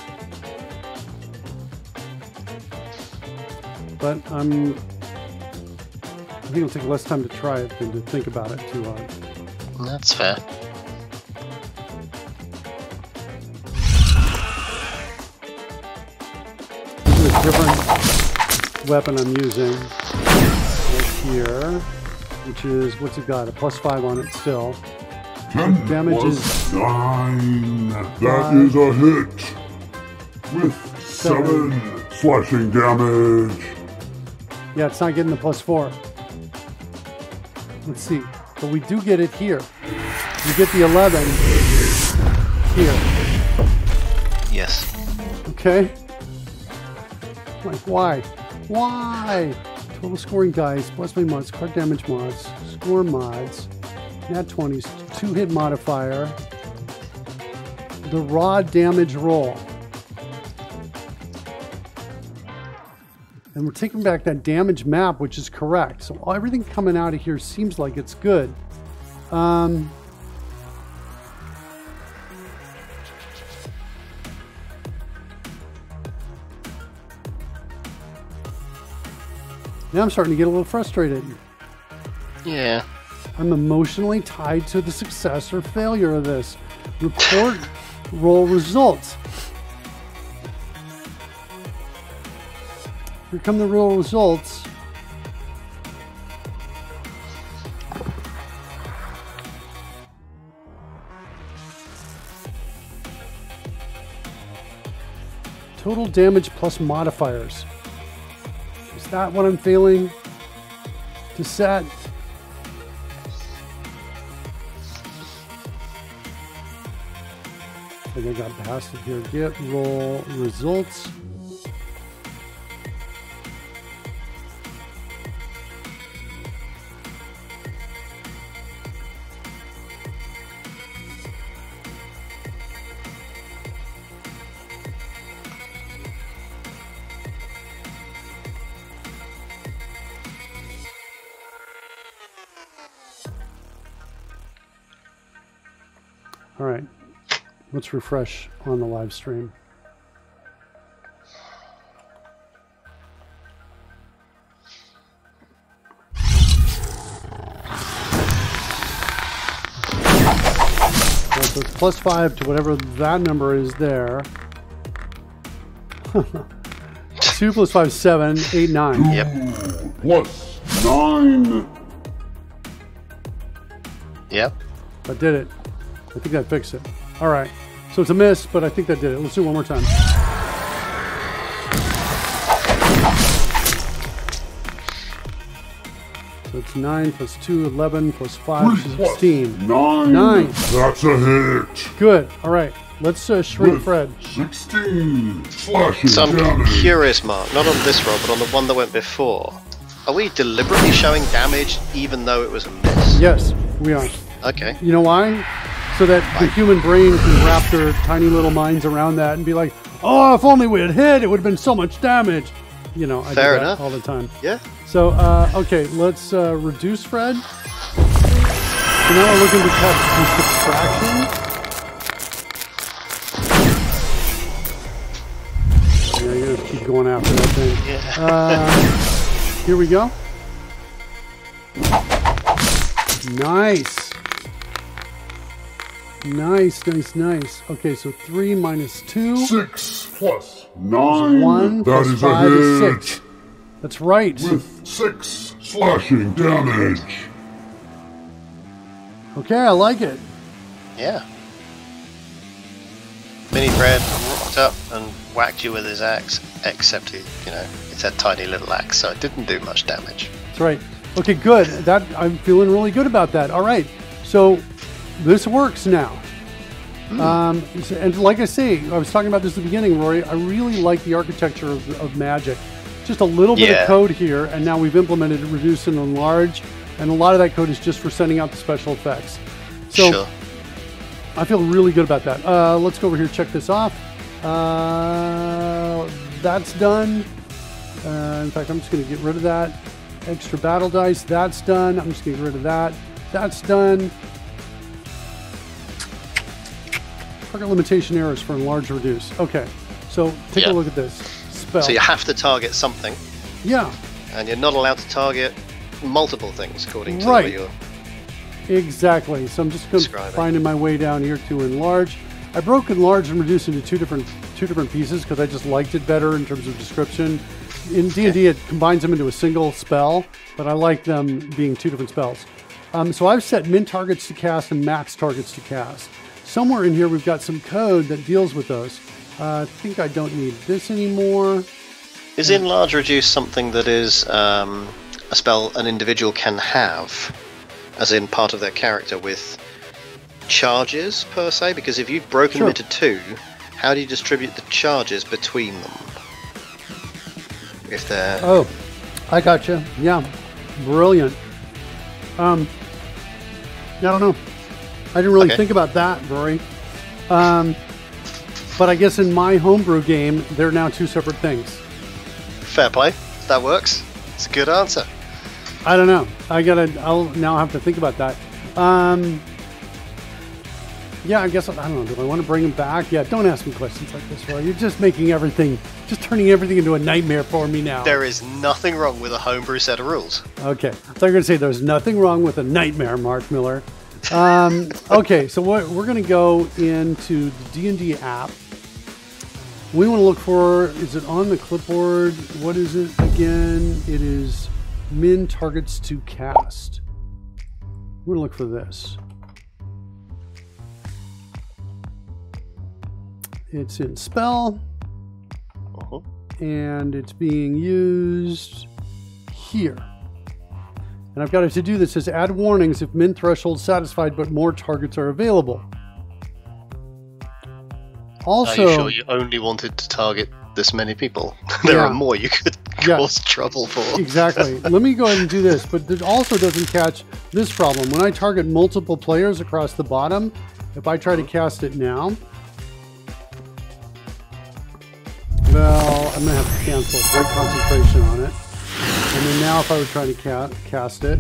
But I think it'll take less time to try it than to think about it too hard. That's fair. This is a different weapon I'm using right here, which is, what's it got? A +5 on it still. 10 damage is 9. That is a hit. With 7 slashing damage. Yeah, it's not getting the +4. Let's see. But we do get it here. We get the 11 here. Yes. Okay. Like, why? Why? Total scoring dice, plus my mods, card damage mods, score mods, nat 20s, 2-hit modifier, the raw damage roll. And we're taking back that damage map, which is correct. So everything coming out of here seems like it's good. Now I'm starting to get a little frustrated. Yeah. I'm emotionally tied to the success or failure of this. Report roll results. Here come the real results. Total damage plus modifiers. Is that what I'm feeling to set? I think I got past it here. Get roll results. All right, let's refresh on the live stream. plus 5 to whatever that number is there. 2 plus 5 is 7, 8, 9. Yep. Plus 9. Yep. That did it. I think that fixed it. All right. So it's a miss, but I think that did it. Let's do it one more time. So it's 9 plus 2, 11 plus 5, 16. 9. That's a hit. Good. All right. Let's shrink Fred. 16 slashing So I'm damage. curious, Mark, not on this roll, but on the one that went before. Are we deliberately showing damage even though it was a miss? Yes, we are. Okay. You know why? So that the human brain can wrap their tiny little minds around that and be like, oh, if only we had hit, it would have been so much damage. You know, I Fair do that enough. all the time. Yeah. So, okay, let's reduce Fred. So now we're looking to test the subtraction. Yeah, you're gonna keep going after that thing. Yeah. Here we go. Nice. Nice, nice, nice. Okay, so 3 minus 2. 6 plus 9. 1 That plus is 5 a is hit. 6. That's right. With 6 slashing damage. Okay, I like it. Yeah. Mini Fred walked up and whacked you with his axe, except it's a tiny little axe, so it didn't do much damage. That's right. Okay, good. That I'm feeling really good about that. All right. So this works now. And like I say, I was talking about this at the beginning, Rory. I really like the architecture of Magic. Just a little bit of code here, and now we've implemented reduce and enlarge, and a lot of that code is just for sending out the special effects. So Sure. I feel really good about that. Let's go over here, check this off. That's done. In fact, I'm just going to get rid of that. Extra battle dice, that's done. I'm just going to get rid of that. That's done. Target limitation errors for enlarge reduce. Okay, so take a look at this. Spell. So you have to target something, Yeah, and you're not allowed to target multiple things according to Right. the way you're... exactly. So I'm just going to Describing. finding my way down here to enlarge. I broke enlarge and reduce into two different pieces because I just liked it better in terms of description. In D&D, it combines them into a single spell, but I like them being two different spells. So I've set min targets to cast and max targets to cast. Somewhere in here, we've got some code that deals with those. I think I don't need this anymore. Is Enlarge Reduce something that is a spell an individual can have, as in part of their character, with charges, per se? Because if you've broken them into two, how do you distribute the charges between them? If they're... Oh, I gotcha. Yeah, brilliant. I don't know. I didn't really think about that, Rory. But I guess in my homebrew game, they're now two separate things. Fair play. That works. It's a good answer. I don't know. I'll now have to think about that. Yeah, I guess, I don't know. Do I want to bring him back? Yeah, don't ask me questions like this, Rory. You're just turning everything into a nightmare for me now. There is nothing wrong with a homebrew set of rules. Okay. I thought you were going to say there's nothing wrong with a nightmare, Mark Miller. Okay, so we're going to go into the D&D app. We want to look for, is it on the clipboard? What is it again? It is min targets to cast. We're going to look for this. It's in spell, and it's being used here. And I've got a to-do that says add warnings if min threshold satisfied, but more targets are available. Also, are you sure you only wanted to target this many people? There are more you could cause trouble for. Exactly. Let me go ahead and do this, but it also doesn't catch this problem. When I target multiple players across the bottom, if I try to cast it now, well, I'm going to have to cancel great concentration on it. And then now if I were trying to cast it,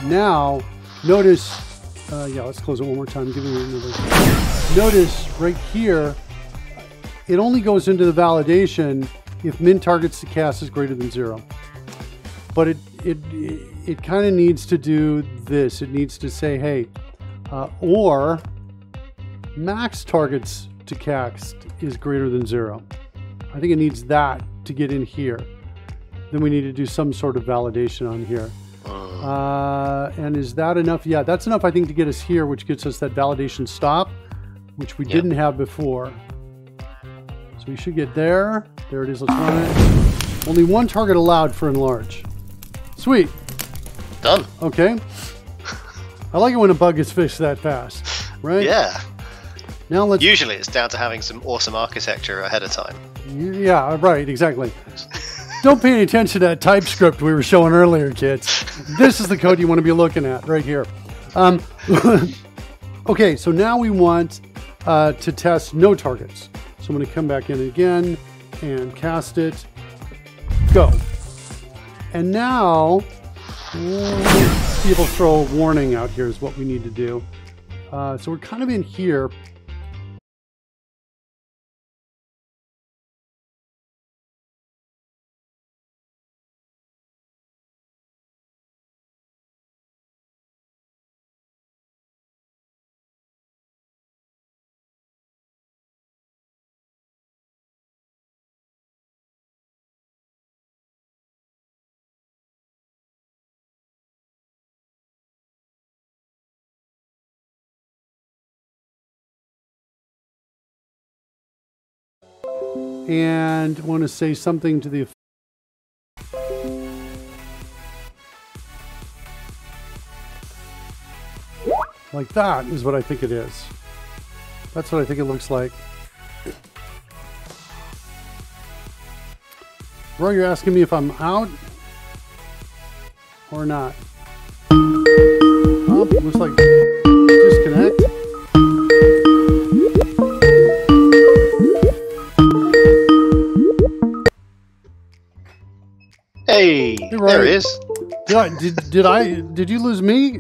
now notice, let's close it one more time. Give me another. Notice right here, it only goes into the validation if min targets to cast is greater than 0. But it kind of needs to do this. It needs to say, hey, or max targets to cast is greater than 0. I think it needs that to get in here. Then we need to do some sort of validation on here. And is that enough? Yeah, that's enough, I think, to get us here, which gets us that validation stop, which we didn't have before. So we should get there. There it is. Let's run it. Only one target allowed for enlarge. Sweet. Done. Okay. I like it when a bug is fixed that fast, right? Yeah. Now let's. Usually it's down to having some awesome architecture ahead of time. Yeah, right, exactly. Don't pay any attention to that TypeScript we were showing earlier, kids. This is the code you want to be looking at right here. Okay, so now we want to test no targets. So I'm going to come back in again and cast it. Go. And now, people throw a warning out here is what we need to do. So we're kind of in here. And want to say something to the like that is what I think it is. That's what I think it looks like. Bro, you're asking me if I'm out or not. Oh, looks like disconnect. Hey, there it is. Did you lose me?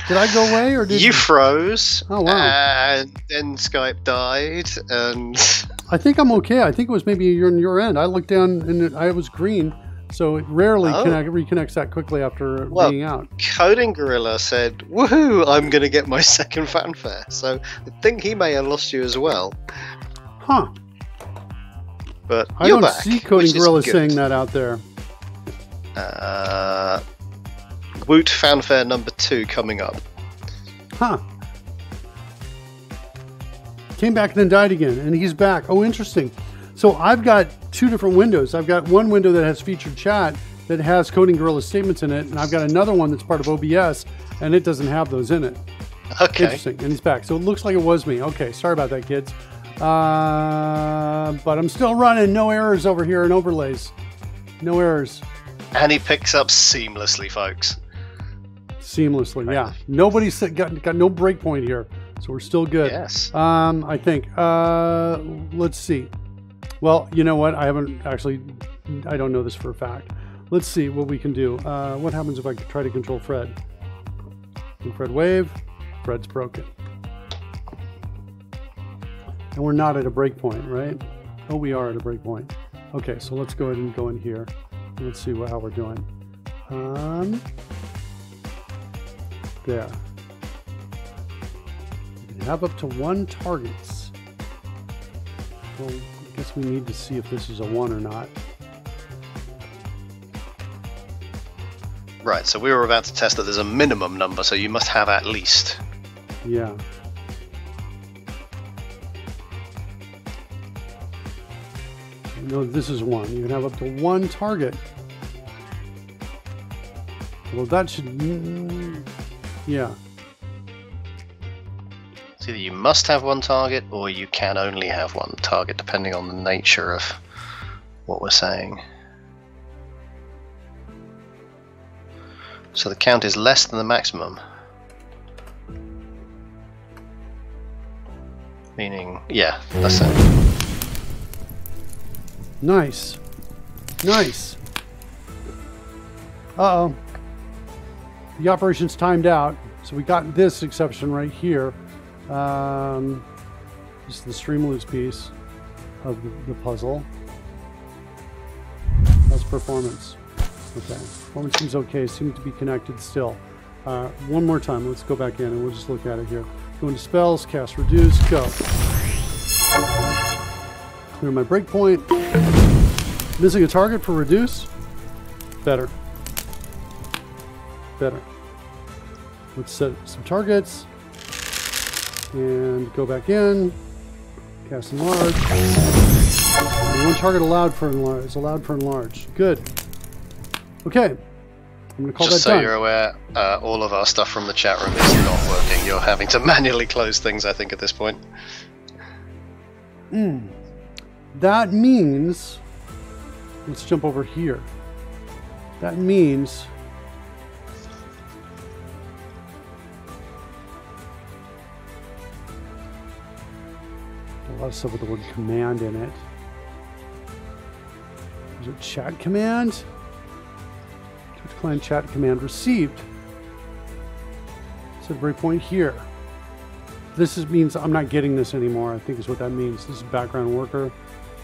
Did I go away or did you froze? Oh wow! And then Skype died, and I think I'm okay. I think it was maybe on your end. I looked down and I was green, so it rarely reconnects that quickly after being out. Coding Gorilla said, "Woohoo! I'm going to get my second fanfare." So I think he may have lost you as well. Huh? But I don't see Coding Gorilla saying that out there. Woot fanfare number 2 coming up. Huh. Came back and then died again, and he's back. Oh, interesting. So I've got 2 different windows. I've got one window that has featured chat that has Coding Gorilla statements in it, and I've got another one that's part of OBS, and it doesn't have those in it. Okay. Interesting. And he's back. So it looks like it was me. Okay, sorry about that, kids. But I'm still running. No errors over here in overlays. No errors. And he picks up seamlessly, folks. Seamlessly, yeah. Nobody's got no breakpoint here, so we're still good. Yes. I think. Let's see. Well, you know what? I don't know this for a fact. Let's see what we can do. What happens if I try to control Fred? Can Fred wave? Fred's broken. And we're not at a breakpoint, right? Oh, we are at a breakpoint. Okay, so let's go ahead and go in here. Let's see how we're doing. There. We can have up to 1 targets. Well, I guess we need to see if this is a 1 or not. Right, so we were about to test that there's a minimum number, so you must have at least. Yeah. No, this is 1. You can have up to 1 target. Well, that should... yeah. It's either you must have 1 target, or you can only have 1 target, depending on the nature of what we're saying. So the count is less than the maximum. Meaning, yeah, that's it. Nice. Nice. Uh-oh. The operation's timed out. So we got this exception right here. This is the stream loops piece of the puzzle. That's performance. Okay. Performance seems okay. Seems to be connected still. One more time. Let's go back in and we'll just look at it here. Go into spells, cast reduce, go. Clear my breakpoint. Missing a target for reduce. Better. Better. Let's set some targets. And go back in. Cast Enlarge. And one target allowed for Enlarge. Is allowed for Enlarge. Good. Okay. I'm going to call Just that so done. you're aware, all of our stuff from the chat room is not working. You're having to manually close things, I think, at this point. That means... Let's jump over here. That means... A lot of stuff with the word command in it. Is it chat command? Twitch client chat command received. Set breakpoint here. This means I'm not getting this anymore, I think is what that means. This is background worker.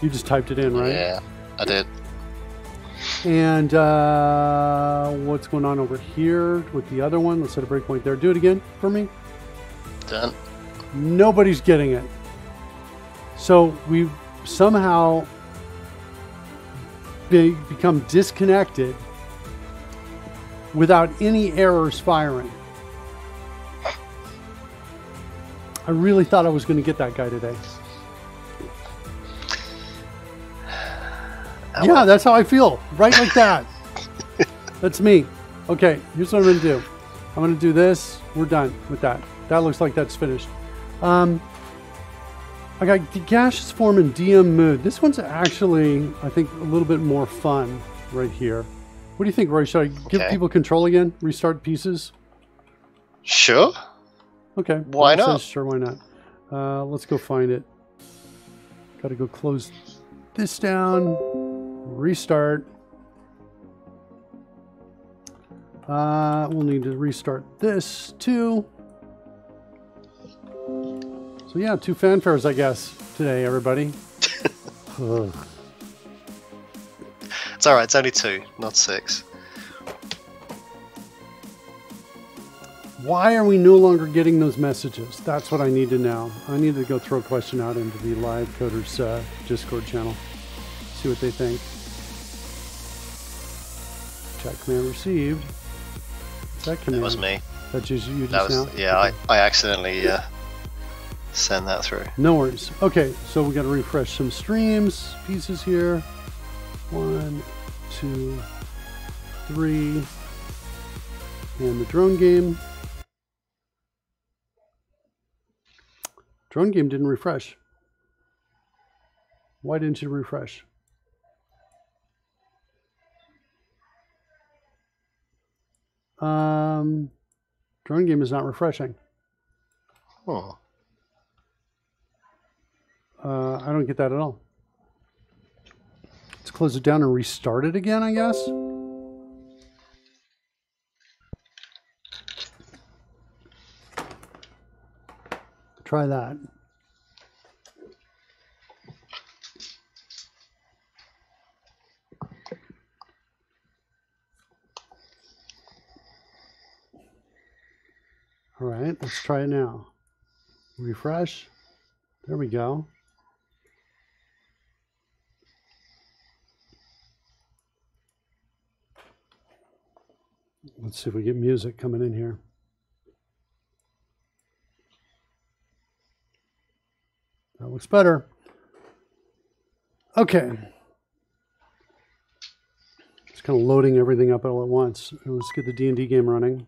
You just typed it in, right? Yeah, I did. And what's going on over here with the other one? Let's set a breakpoint there. Do it again for me. Done. Nobody's getting it. So we've somehow become disconnected without any errors firing. I really thought I was going to get that guy today. Yeah, that's how I feel. Right like that. That's me. Okay, here's what I'm going to do. I'm going to do this. We're done with that. That looks like that's finished. I got the Gaseous Form in DM mood. This one's actually, I think, a little bit more fun right here. What do you think, Roy? Should I give people control again? Restart pieces? Sure. Okay. Why not? Sure, why not? Let's go find it. Got to go close this down. Restart. We'll need to restart this too. So yeah, 2 fanfares, I guess, today, everybody. It's alright, it's only 2, not 6. Why are we no longer getting those messages? That's what I need to know. I need to go throw a question out into the live coders Discord channel. See what they think. Chat command received. What's that command? That was me. That's just you That just was, now? yeah, I accidentally send that through. No worries. Okay, so we got to refresh some streams pieces here. 1, 2, 3, and the drone game. Drone game didn't refresh. Why didn't you refresh? Drone game is not refreshing. Oh. I don't get that at all. Let's close it down and restart it again, I guess. Try that. All right, let's try it now. Refresh. There we go. Let's see if we get music coming in here. That looks better. Okay. Just kind of loading everything up all at once. Let's get the D&D game running.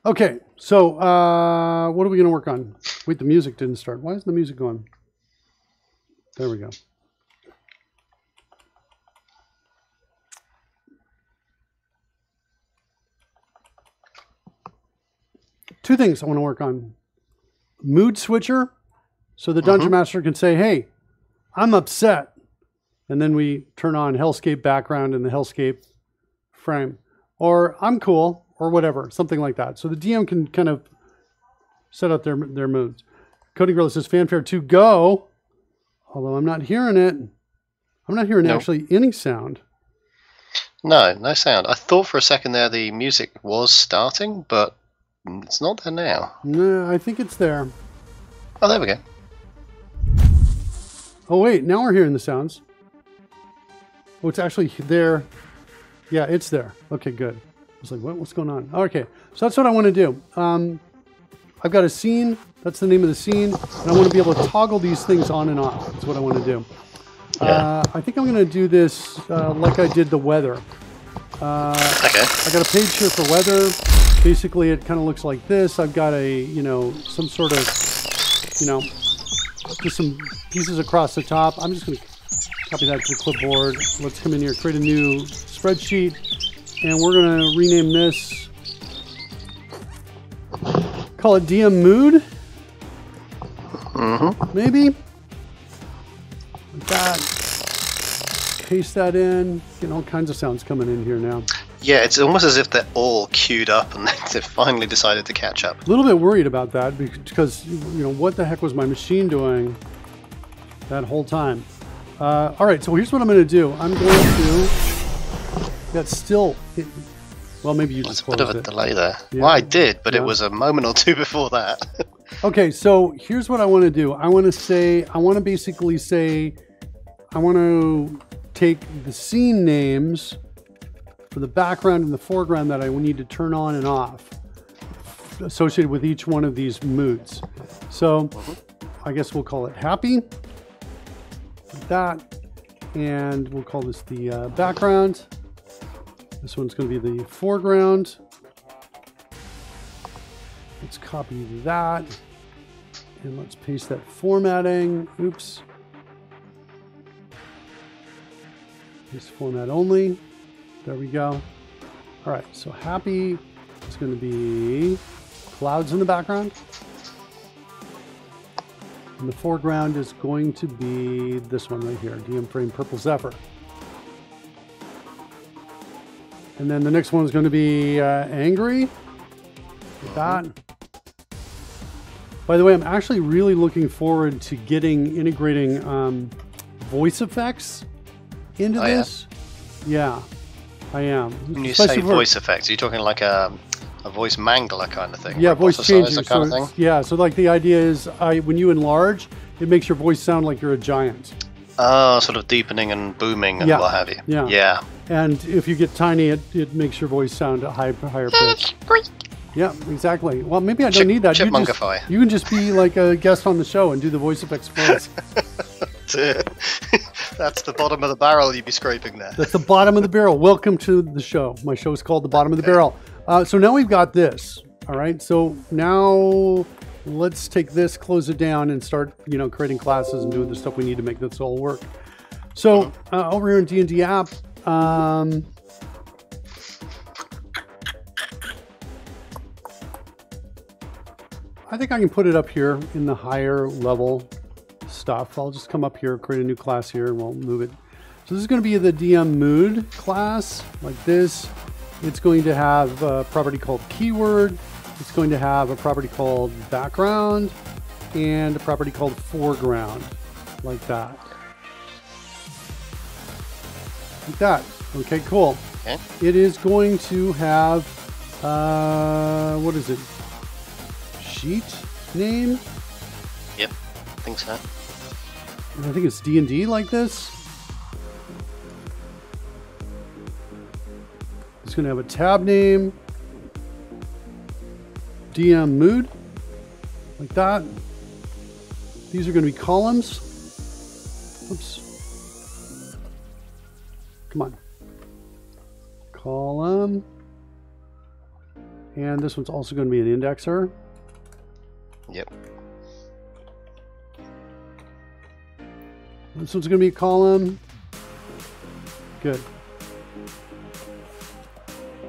Okay, so what are we going to work on? Wait, the music didn't start. Why is the music going? There we go. Two things I want to work on. Mood switcher, so the Dungeon Master can say, hey, I'm upset. And then we turn on Hellscape background in the Hellscape frame. Or I'm cool, or whatever, something like that. So the DM can kind of set up their moods. Cody Gorilla says, Fanfare 2, go. Although I'm not hearing it. I'm not hearing actually any sound. No, no sound. I thought for a second there the music was starting, but it's not there now. No, I think it's there. Oh, there we go. Oh, wait. Now we're hearing the sounds. Oh, it's actually there. Yeah, it's there. Okay, good. I was like, what's going on? Okay, so that's what I want to do. I've got a scene. That's the name of the scene. And I want to be able to toggle these things on and off. That's what I want to do. Yeah. I think I'm going to do this like I did the weather. Okay. I got a page here for weather. Basically, it kind of looks like this. I've got a, some sort of, just some pieces across the top. I'm just going to copy that to the clipboard. Let's come in here, create a new spreadsheet, and we're going to rename this. Call it DM Mood. Maybe. Like that. Paste that in. Getting all kinds of sounds coming in here now. Yeah, it's almost as if they're all queued up and they've finally decided to catch up. A little bit worried about that because, what the heck was my machine doing that whole time? All right, so here's what I'm going to do. I'm going to... That's still... Well, maybe you just closed it. There's a bit of a delay there. Yeah. Well, I did, but it was a moment or two before that. Okay, so here's what I want to do. I want to basically say, I want to take the scene names for the background and the foreground that I need to turn on and off associated with each one of these moods. So I guess we'll call it happy, like that, and we'll call this the background. This one's going to be the foreground. Let's copy that and let's paste that formatting. Oops. Paste format only. There we go. All right, so happy is going to be clouds in the background. And the foreground is going to be this one right here, DM Frame Purple Zephyr. And then the next one is going to be angry. Like that. By the way, I'm actually really looking forward to integrating voice effects into this. Yeah, I am. When you say voice effects, are you talking like a voice mangler kind of thing? Yeah, voice changing. Kind of thing? Yeah, so like the idea is when you enlarge, it makes your voice sound like you're a giant. Oh, sort of deepening and booming and what have you. Yeah. And if you get tiny, it makes your voice sound at higher pitch. Yeah, exactly. Well, maybe I don't need that. You can just be like a guest on the show and do the voice effects for us. That's the bottom of the barrel you'd be scraping there. That's the bottom of the barrel. Welcome to the show. My show is called The Bottom of the Barrel. So now we've got this. All right. So now let's take this, close it down, and start, creating classes and doing the stuff we need to make this all work. So over here in D&D app, I think I can put it up here in the higher level stuff. I'll just come up here, create a new class here, and we'll move it. So this is going to be the DM Mood class, like this. It's going to have a property called Keyword. It's going to have a property called Background and a property called Foreground, like that. Like that. Okay, cool. Okay. It is going to have, what is it? Sheet name? Yep, I think so. And I think it's D&D like this. It's going to have a tab name. DM Mood. Like that. These are going to be columns. Oops. Come on. Column. And this one's also going to be an indexer. Yep. This one's going to be a column. Good.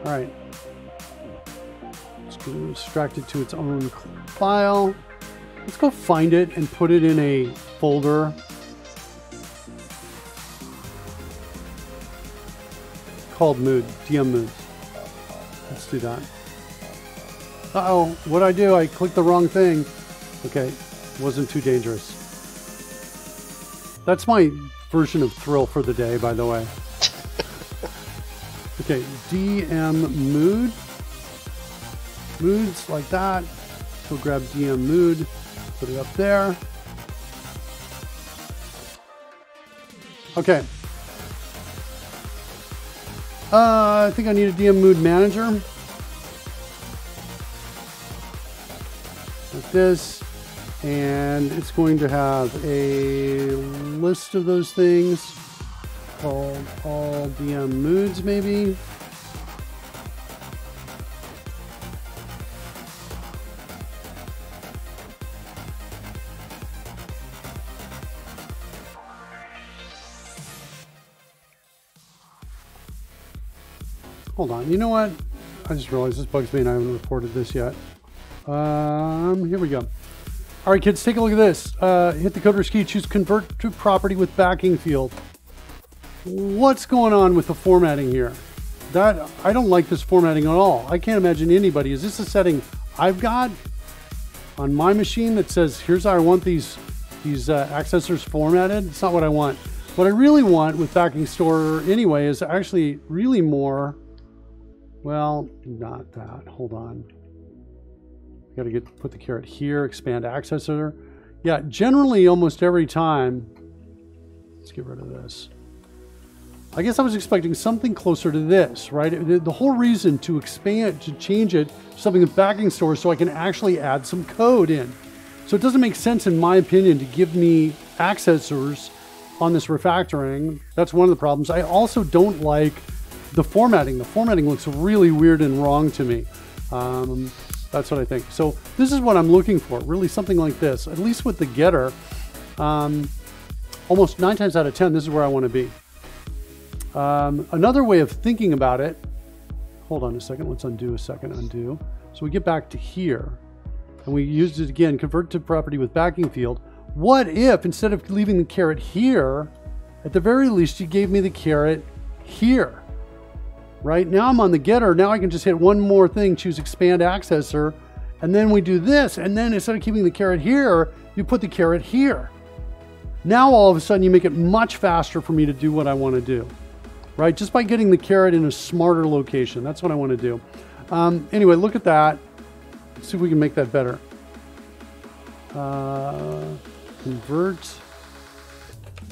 All right. Let's go extract it to its own file. Let's go find it and put it in a folder. Called Mood, DM Mood. Let's do that. Uh-oh, what'd I do? I clicked the wrong thing. Okay, wasn't too dangerous. That's my version of thrill for the day, by the way. Okay, DM mood. Moods like that. So grab DM mood, put it up there. Okay. I think I need a DM mood manager. Like this. And it's going to have a list of those things called all DM moods, maybe. Hold on, you know what? I just realized this bugs me and I haven't reported this yet. Here we go. All right, kids, take a look at this. Hit the coder's key, choose convert to property with backing field. What's going on with the formatting here? I don't like this formatting at all. I can't imagine anybody. Is this a setting I've got on my machine that says, here's how I want these accessors formatted? It's not what I want. What I really want with backing store anyway is actually really more, well, not that. Hold on. Got to put the caret here, expand accessor. Yeah, generally almost every time. Let's get rid of this. I guess I was expecting something closer to this, right? The whole reason to expand, to change it to something with backing store so I can actually add some code in. So it doesn't make sense, in my opinion, to give me accessors on this refactoring. That's one of the problems. I also don't like the formatting. The formatting looks really weird and wrong to me. That's what I think. So this is what I'm looking for, really something like this. At least with the getter, almost 9 times out of 10, this is where I want to be. Another way of thinking about it, hold on a second, let's undo a second, undo. So we get back to here, and we used it again, convert to property with backing field. What if, instead of leaving the caret here, at the very least, you gave me the caret here? Right now I'm on the getter. Now I can just hit one more thing, choose expand accessor, and then we do this. And then instead of keeping the caret here, you put the caret here. Now all of a sudden you make it much faster for me to do what I want to do, right? Just by getting the caret in a smarter location. That's what I want to do. Anyway, look at that. Let's see if we can make that better. Convert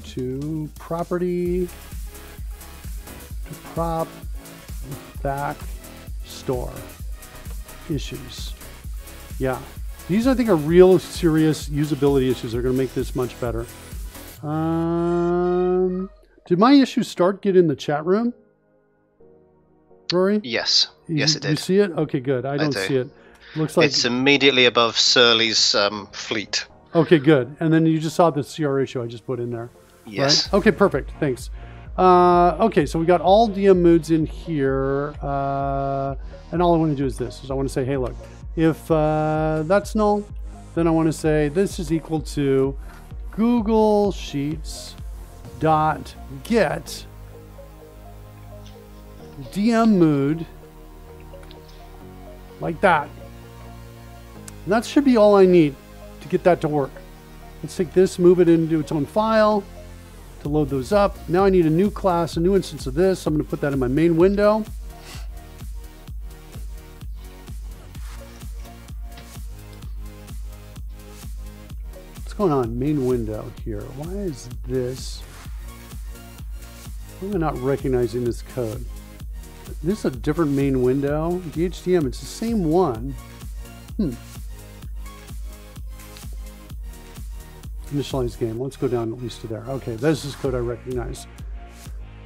to property to prop back store issues. Yeah, these I think are real serious usability issues. They're going to make this much better. Did my issue start get in the chat room, Rory? Yes. Yes, it did. You see it? Okay, good. I don't see it. Looks like it's immediately above Surly's fleet. Okay, good. And then you just saw the CR issue I just put in there. Yes. Right? Okay, perfect. Thanks. Okay, so we got all DM moods in here, and all I want to do is this. Is I want to say, hey, look, if that's null, then I want to say this is equal to Google Sheets dot get DM mood, like that. And that should be all I need to get that to work. Let's take this, move it into its own file to load those up. Now I need a new class, a new instance of this. I'm going to put that in my main window. What's going on? Main window here. Why is this? Why am I not recognizing this code? This is a different main window. DHDM, it's the same one. Initialize game. Let's go down at least to there. Okay, this is code I recognize.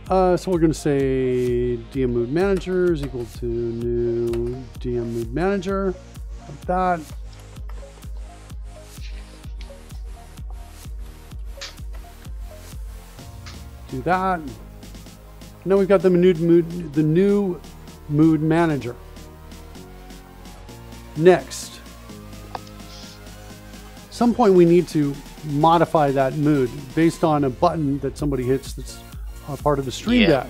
So we're going to say DM mood manager is equal to new DM mood manager, like that. Do that. Now we've got the new mood manager. Next, some point we need to modify that mood based on a button that somebody hits that's part of the Stream Deck.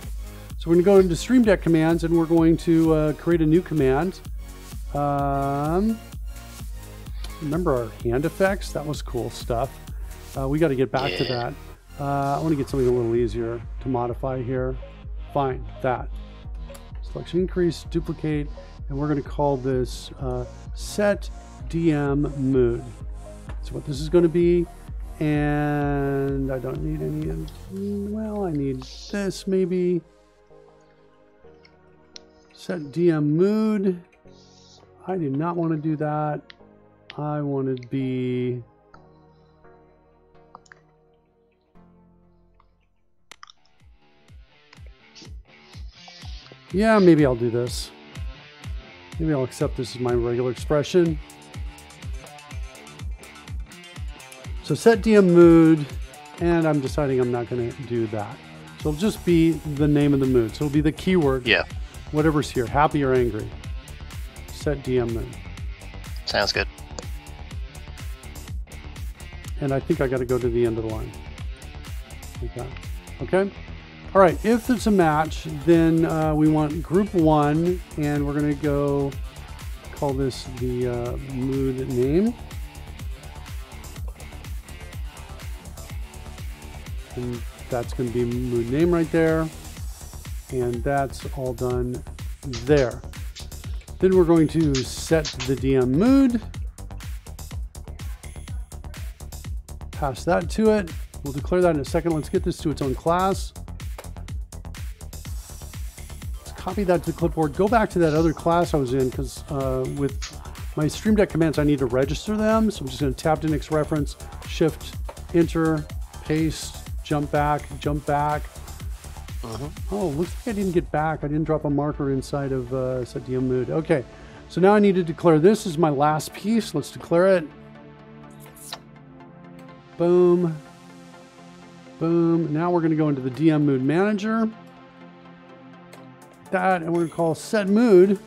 So we're going to go into Stream Deck commands and we're going to create a new command. Remember our hand effects? That was cool stuff. We got to get back to that. I want to get something a little easier to modify here. Fine, that. Selection increase, duplicate, and we're going to call this set DM mood. That's what this is going to be. And I don't need any, well, I need this maybe. Set DM mood. I do not want to do that. I want to be... Yeah, maybe I'll do this. Maybe I'll accept this as my regular expression. So set DM mood, and I'm deciding I'm not going to do that. So it'll just be the name of the mood. So it'll be the keyword. Yeah. Whatever's here, happy or angry. Set DM mood. Sounds good. And I think I got to go to the end of the line. Like that. Okay. All right. If it's a match, then we want group 1, and we're going to go call this the mood name. And that's going to be mood name right there. And that's all done there. Then we're going to set the DM mood. Pass that to it. We'll declare that in a second. Let's get this to its own class. Let's copy that to the clipboard. Go back to that other class I was in, because with my Stream Deck commands, I need to register them. So I'm just going to tap to next reference, Shift, Enter, paste, jump back, jump back. Oh, looks like I didn't get back. I didn't drop a marker inside of set DM mood. Okay, so now I need to declare this as my last piece. Let's declare it. Boom. Boom. Now we're going to go into the DM mood manager. That, and we're going to call set mood.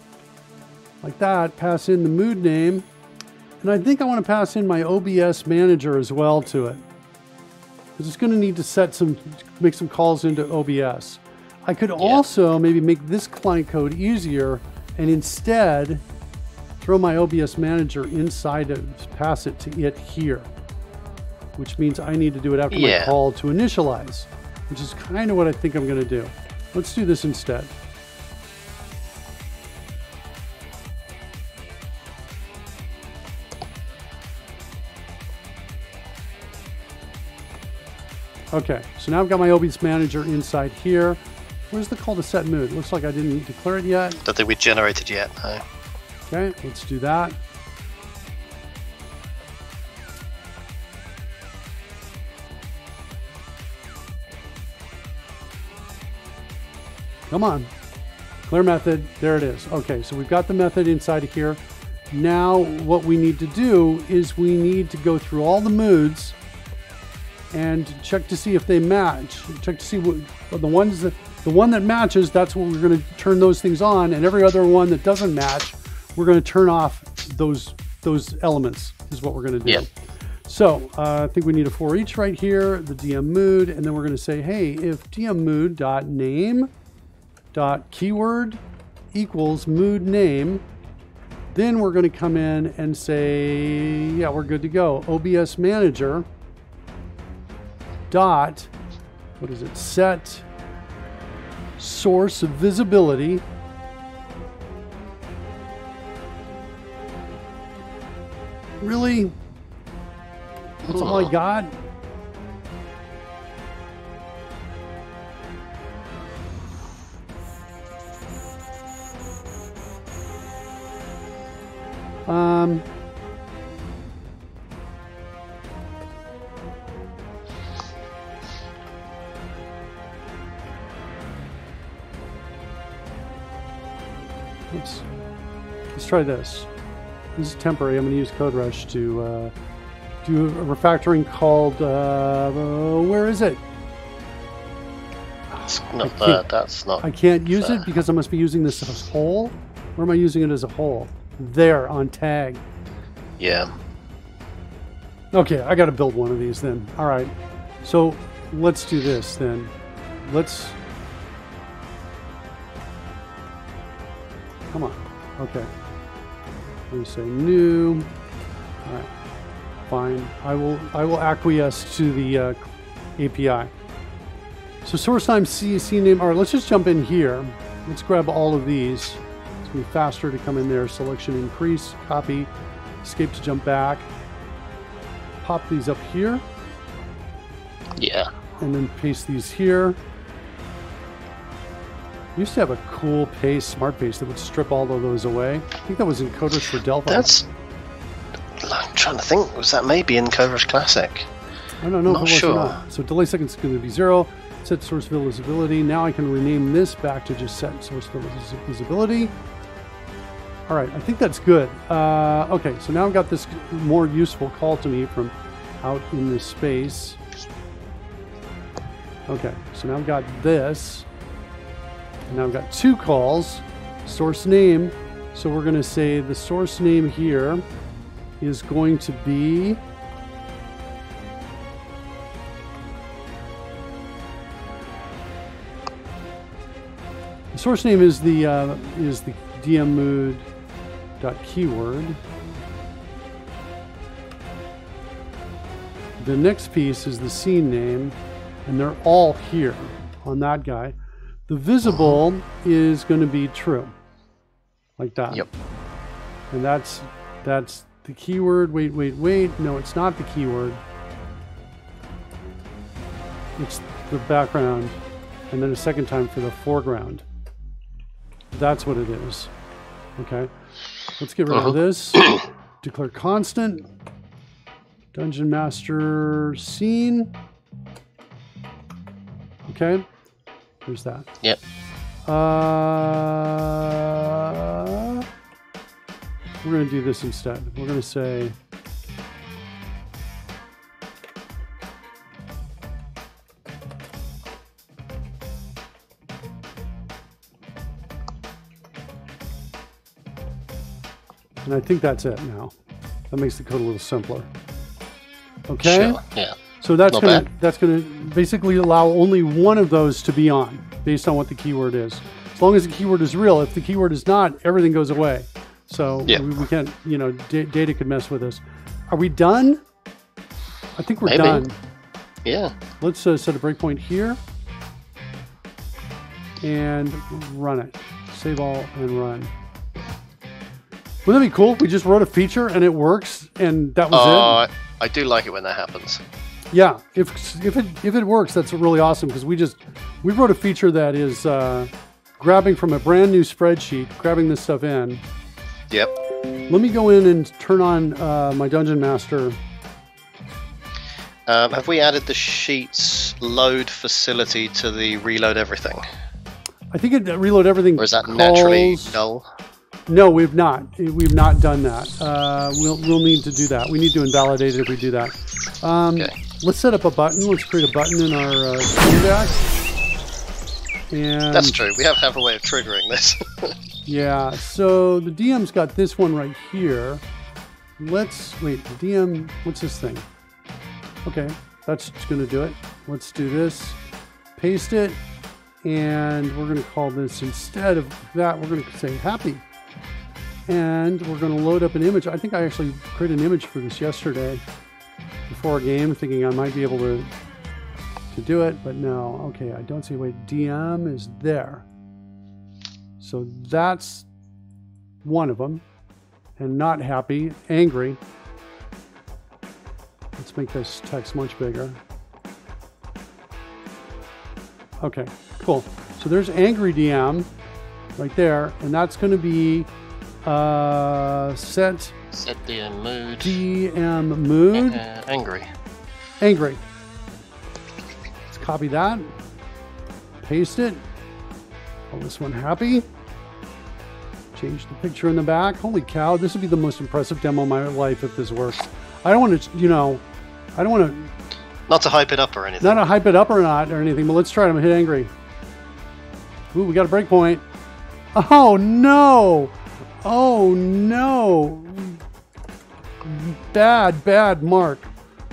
Like that. Pass in the mood name. And I think I want to pass in my OBS manager as well to it. Because it's going to need to make some calls into OBS. I could also maybe make this client code easier and instead throw my OBS manager inside of, pass it to it here. Which means I need to do it after my call to initialize, which is kind of what I think I'm going to do. Let's do this instead. Okay, so now I've got my OBS manager inside here. Where's the call to set mood? Looks like I didn't declare it yet. Don't think we generated yet, no. Okay, let's do that. Come on. Clear method. There it is. Okay, so we've got the method inside of here. Now what we need to do is we need to go through all the moods and check to see if they match. Check to see what the one that matches, that's what we're going to turn those things on, and every other one that doesn't match, we're going to turn off those elements is what we're going to do. Yep. So I think we need a for each right here, the DM mood, and then we're going to say, hey, if DM mood dot name dot keyword equals mood name, then we're going to come in and say, yeah, we're good to go. OBS manager dot, what is it, set source of visibility really. That's all I got. Let's try this. This is temporary. I'm going to use CodeRush to do a refactoring called, where is it? It's not there. That's not. I can't use it because I must be using this as a whole. Or am I using it as a whole? There on tag. Yeah. Okay, I got to build one of these then. All right. So let's do this then. Let's. Come on. Okay. Let me say new. All right. Fine. I will acquiesce to the API. So source name, scene name. All right, let's just jump in here. Let's grab all of these. It's going to be faster to come in there. Selection increase, copy, escape to jump back. Pop these up here. Yeah. And then paste these here. We used to have a cool paste, smart paste, that would strip all of those away. I think that was in Coders for Delphi. I'm trying to think. Was that maybe in Coders Classic? I don't know. Not sure. Not. So delay seconds is going to be 0. Set source visibility. Now I can rename this back to just set source visibility. All right, I think that's good. Okay, so now I've got this more useful call to me from out in this space. Okay, so now I've got this. And now I've got 2 calls. Source name. So we're going to say the source name here is going to be... The source name is the DM mood .keyword. The next piece is the scene name, and they're all here on that guy. The visible is going to be true, like that. Yep. And that's the keyword. Wait. No, it's not the keyword. It's the background, and then a second time for the foreground. That's what it is. Okay. Let's get rid of this. Declare constant. Dungeon Master scene. Okay. There's that. Yep. We're going to do this instead. We're going to say... And I think that's it now. That makes the code a little simpler. Okay? Sure, yeah. So that's gonna basically allow only one of those to be on, based on what the keyword is. As long as the keyword is real. If the keyword is not, everything goes away. So we can't, data could mess with us. Are we done? I think we're done. Yeah. Let's set a breakpoint here. And run it. Save all and run. Wouldn't that be cool if we just wrote a feature and it works and that was it? I do like it when that happens. Yeah, if it works, that's really awesome because we wrote a feature that is grabbing from a brand new spreadsheet, grabbing this stuff in. Yep. Let me go in and turn on my Dungeon Master. Have we added the sheets load facility to the reload everything? I think it reload everything. Or is that naturally null? No, we've not. We've not done that. We'll need to do that. We need to invalidate it if we do that. Okay. Let's set up a button. Let's create a button in our index. And that's true. We have a way of triggering this. Yeah. So the DM's got this one right here. Let's wait. The DM. What's this thing? Okay, that's going to do it. Let's do this. Paste it, and we're going to call this instead of that. We're going to say happy. And we're going to load up an image. I think I actually created an image for this yesterday before a game, thinking I might be able to do it, but no. Okay, I don't see. Wait, DM is there. So that's one of them. And not happy, angry. Let's make this text much bigger. Okay, cool. So there's angry DM right there, and that's going to be set DM mood. DM mood. Angry. Angry. Let's copy that. Paste it. Call this one happy. Change the picture in the back. Holy cow, this would be the most impressive demo of my life if this works. I don't want to, I don't want to... Not to hype it up or anything. Not to hype it up or anything, but let's try it. I'm going to hit angry. Ooh, we got a breakpoint. Oh, no! Oh, no! Bad, Mark.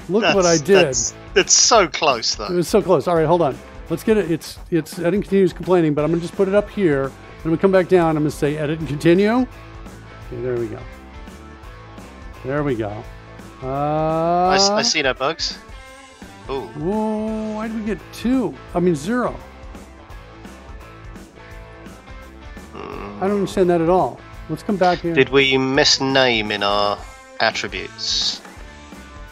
Look what I did. It's so close, though. It was so close. All right, hold on. Let's get it. It's edit and continues complaining, but I'm going to just put it up here. And we come back down. I'm going to say edit and continue. Okay, there we go. There we go. I see no bugs. Ooh. Whoa, why did we get 2? I mean 0. I don't understand that at all. Let's come back here. Did we misname in our attributes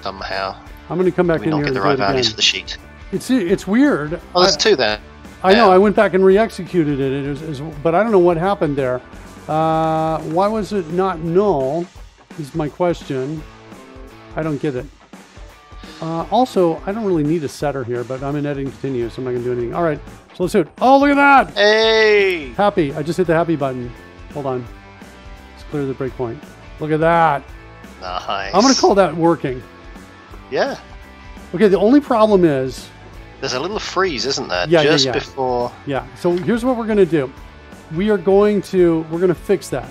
somehow? I'm going to come back in here. We don't get the right values again. for the sheet. It's weird. Oh, there's 2 there. I know. I went back and re-executed it, but I don't know what happened there. Why was it not null? Is my question. I don't get it. Also, I don't really need a setter here, but I'm in editing continue, so I'm not going to do anything. All right, so let's do it. Oh, look at that! Hey! Happy. I just hit the happy button. Hold on. Let's clear the breakpoint. Look at that. Nice. I'm going to call that working. Yeah. Okay, the only problem is... There's a little freeze, isn't there? Yeah, just yeah. before... Yeah, so here's what we're going to do. We're going to fix that.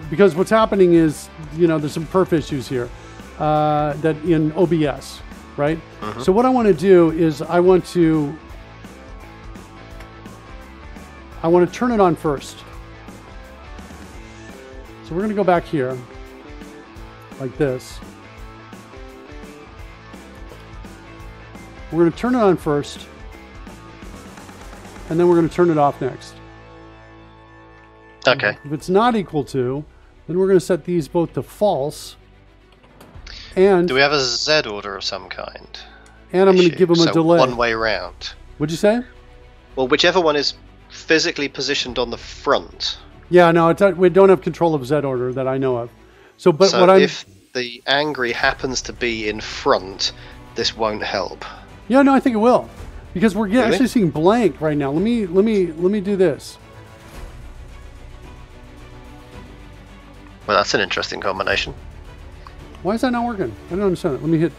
Because what's happening is, there's some perf issues here. That in OBS, right? So what I want to do is I want to turn it on first. So we're going to go back here like this. We're going to turn it on first, and then we're going to turn it off next. Okay. If it's not equal to, then we're going to set these both to false. And do we have a Z order of some kind? And I'm going to give them a delay. One way round. What'd you say? Well, whichever one is physically positioned on the front. Yeah, no, we don't have control of Z order that I know of. So if the angry happens to be in front, this won't help. Yeah, no, I think it will, because we're actually seeing blank right now. Let me do this. Well, that's an interesting combination. Why is that not working? I don't understand it. Let me hit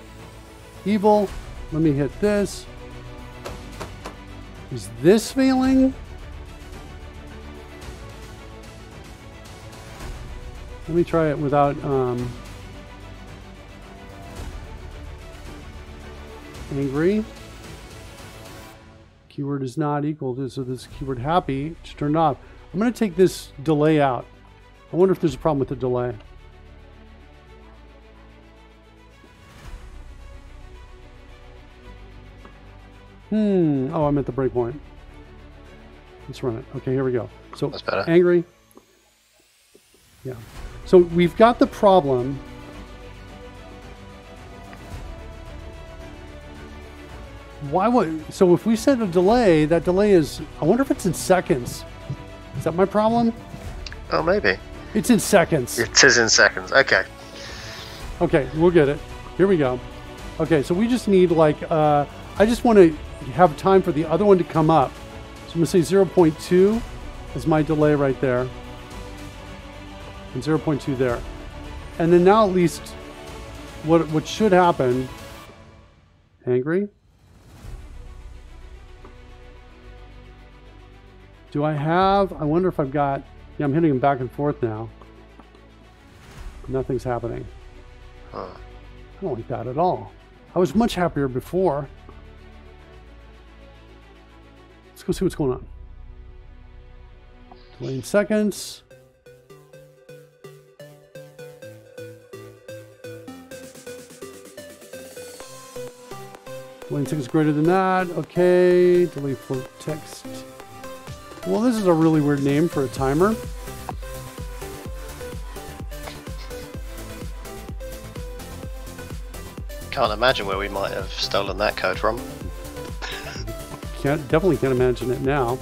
evil. Let me hit this. Is this failing? Let me try it without angry. Keyword is not equal to, so this keyword happy, just turn it off. I'm going to take this delay out. I wonder if there's a problem with the delay. Oh, I'm at the breakpoint. Let's run it. Okay, here we go. So that's better. Angry. Yeah. So we've got the problem. Why would so if we set a delay, that delay is, I wonder if it's in seconds. Is that my problem? Oh, maybe. It's in seconds. It is in seconds. Okay. Okay, we'll get it. Here we go. Okay, so we just need I just want to have time for the other one to come up. So I'm going to say 0.2 is my delay right there. And 0.2 there. And then now at least what should happen, angry. Do I wonder if I've got, yeah, I'm hitting them back and forth now. Nothing's happening. Huh. I don't like that at all. I was much happier before. Let's go see what's going on. Delay in seconds. Delay in seconds greater than that. Okay. Delay float text. Well, this is a really weird name for a timer. Can't imagine where we might have stolen that code from. Definitely can't imagine it now.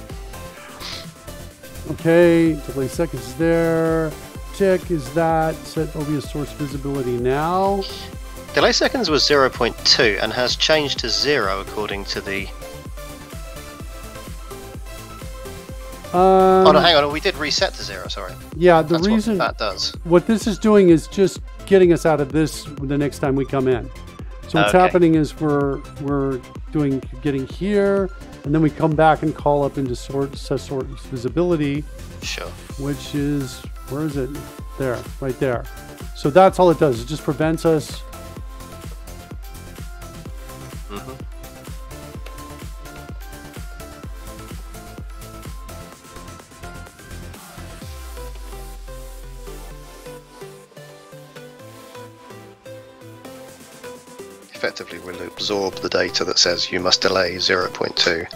Okay, delay seconds is there. Check is that. Set obvious source visibility now. Delay seconds was 0.2 and has changed to 0 according to the... oh no, hang on, we did reset to 0, sorry. Yeah, the That's reason what that does. What this is doing is just getting us out of this the next time we come in. So what's happening is we're getting here, and then we come back and call up into source visibility. Sure. Which is, where is it? There, right there. So that's all it does. It just prevents us. effectively will absorb the data that says you must delay 0.2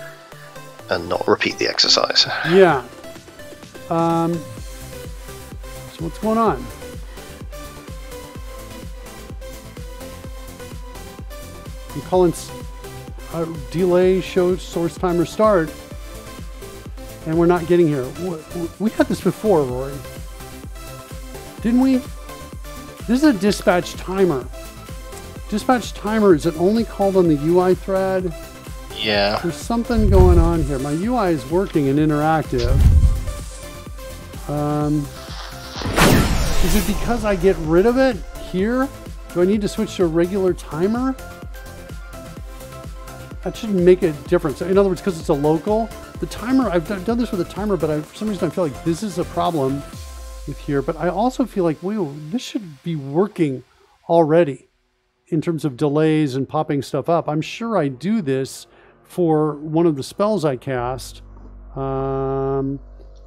and not repeat the exercise. Yeah. So what's going on? I'm calling delay show source timer start, and we're not getting here. We had this before, Rory. Didn't we? This is a dispatch timer. Dispatch timer, is it only called on the UI thread? Yeah. There's something going on here. My UI is working and interactive. Is it because I get rid of it here? Do I need to switch to a regular timer? That shouldn't make a difference. In other words, because it's a local, the timer, I've done this with a timer, but for some reason I feel like this is a problem with here. But I also feel like, whoa, this should be working already in terms of delays and popping stuff up. I'm sure I do this for one of the spells I cast,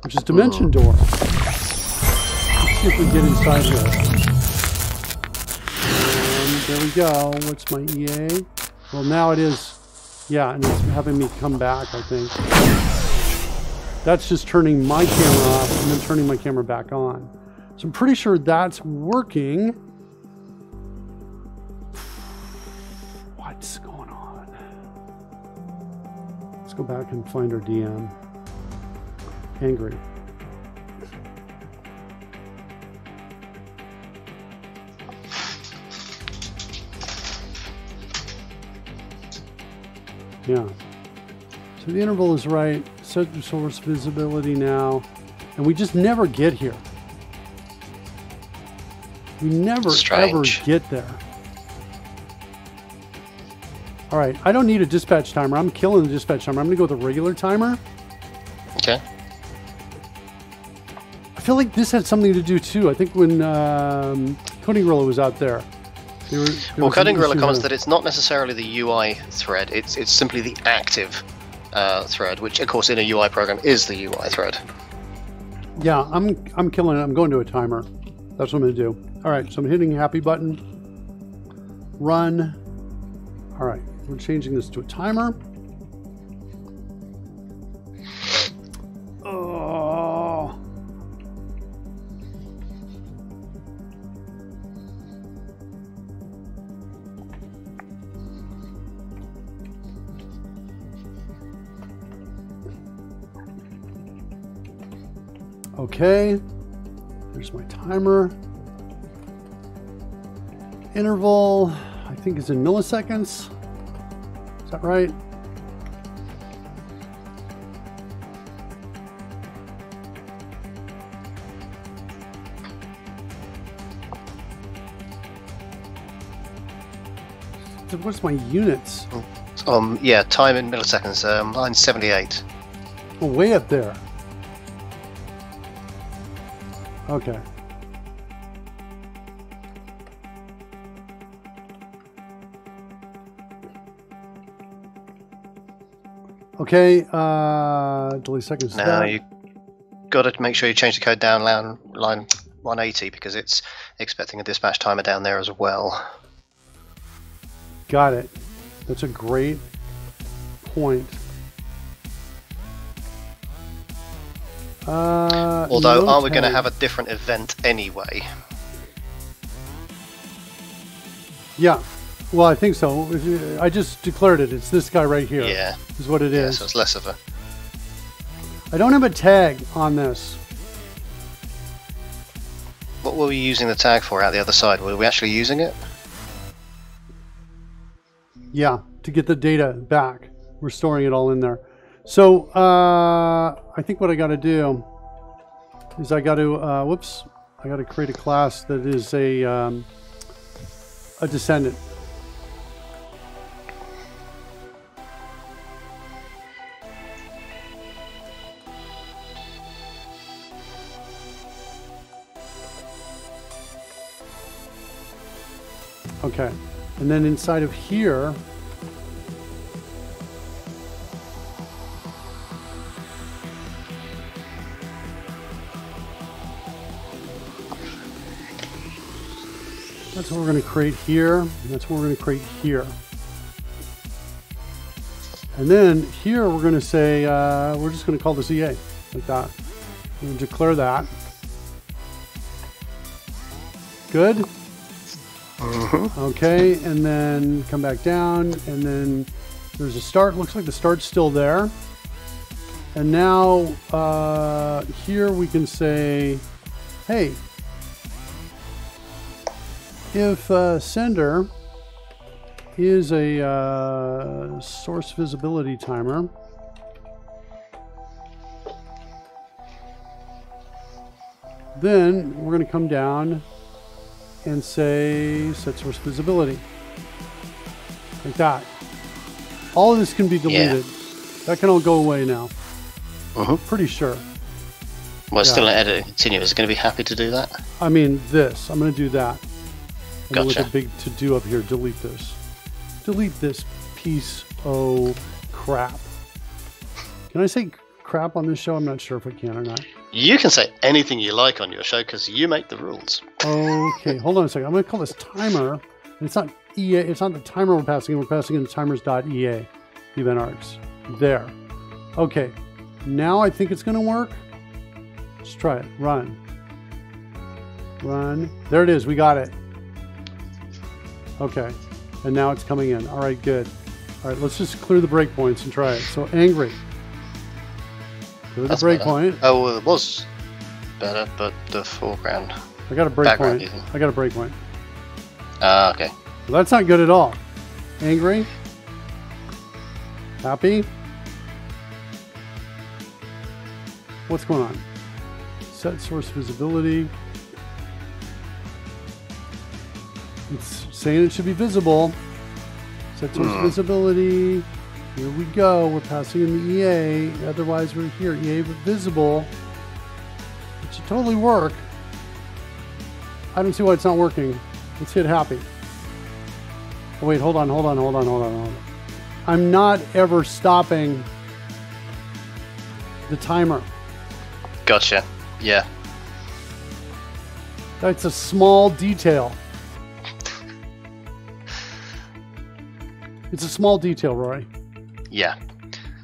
which is Dimension Door. Let's see if we get inside here. There we go. What's my EA? Well, now it is, yeah, and it's having me come back, I think. That's just turning my camera off and then turning my camera back on. So I'm pretty sure that's working. What's going on? Let's go back and find our DM. Angry. Yeah. So the interval is right. Set the source visibility now. And we just never get here. We never ever get there. All right. I don't need a dispatch timer. I'm killing the dispatch timer. I'm going to go with a regular timer. Okay. I feel like this had something to do too. I think when Coding Gorilla was out there. Well, Coding Gorilla comments that it's not necessarily the UI thread, it's simply the active thread, which of course in a UI program is the UI thread. Yeah, I'm killing it. I'm going to a timer. That's what I'm going to do. All right, so I'm hitting happy button. Run. All right, we're changing this to a timer. Oh. Okay, there's my timer. Interval, I think is in milliseconds. Is that right? What's my units? Yeah, time in milliseconds. Line 78. Oh, way up there. Okay. Okay, delay seconds. Now you got to make sure you change the code down line 180 because it's expecting a dispatch timer down there as well. Got it. That's a great point. Although, aren't we going to have a different event anyway? Yeah. Well, I think so. I just declared it. It's this guy right here. Yeah. Is what it is. So it's less of a... I don't have a tag on this. What were we using the tag for out the other side? Were we actually using it? Yeah, to get the data back. We're storing it all in there. So I think what I got to do is I got to, whoops, I got to create a class that is a descendant. Okay, and then inside of here, That's what we're going to create here. And that's what we're going to create here. And then here we're going to say, we're just going to call this EA, like that. And declare that. Good. Okay, and then come back down, and then there's a start. Looks like the start's still there. And now here we can say, hey, if sender is a source visibility timer, then we're going to come down and say set source visibility, like that. All of this can be deleted. Yeah. That can all go away now. Pretty sure. Well, it's still an edit and continue. Is it going to be happy to do that? I mean, this. I'm going to do that. And gotcha. With a big to-do up here, delete this. Delete this piece of crap. Can I say crap on this show? I'm not sure if I can or not. You can say anything you like on your show because you make the rules. Okay, hold on a second. I'm going to call this timer. And it's not EA. It's not the timer we're passing in. We're passing in timers.ea event args. There. Okay. Now I think it's going to work. Let's try it. Run. Run. There it is. We got it. Okay. And now it's coming in. All right, good. All right, let's just clear the breakpoints and try it. So angry. Clear the breakpoint. Oh, well, it was better, but the foreground. I got a breakpoint. I got a breakpoint. Okay. Well, that's not good at all. Angry. Happy. What's going on? Set source visibility. It's saying it should be visible. Set source visibility. Here we go. We're passing in the EA. Otherwise, we're here. EA visible. It should totally work. I don't see why it's not working. Let's hit happy. Oh, wait, hold on. I'm not ever stopping the timer. Gotcha. Yeah. That's a small detail. It's a small detail, Rory. Yeah.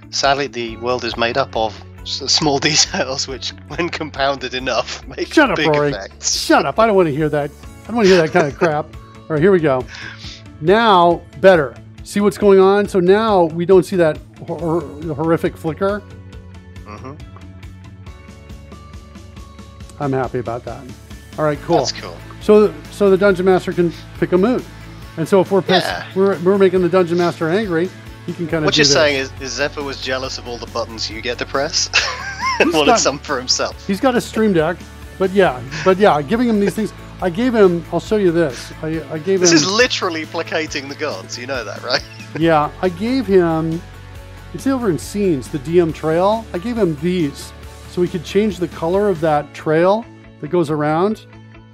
Sadly, the world is made up of small details, which, when compounded enough, make Shut up, big Rory. effects. Shut up. I don't want to hear that. I don't want to hear that kind of crap. All right, here we go. Now, better. See what's going on? So now we don't see that horrific flicker. I'm happy about that. All right, cool. That's cool. So the Dungeon Master can pick a mood. And so if we're pissed, we're making the Dungeon Master angry, he can kind of What you're saying is Zephyr was jealous of all the buttons you get to press and wanted some for himself. He's got a Stream Deck, but yeah, giving him these things. I gave him, I'll show you this. I gave him... This is literally placating the gods, you know that, right? Yeah, I gave him, it's over in scenes, the DM trail. I gave him these so we could change the color of that trail that goes around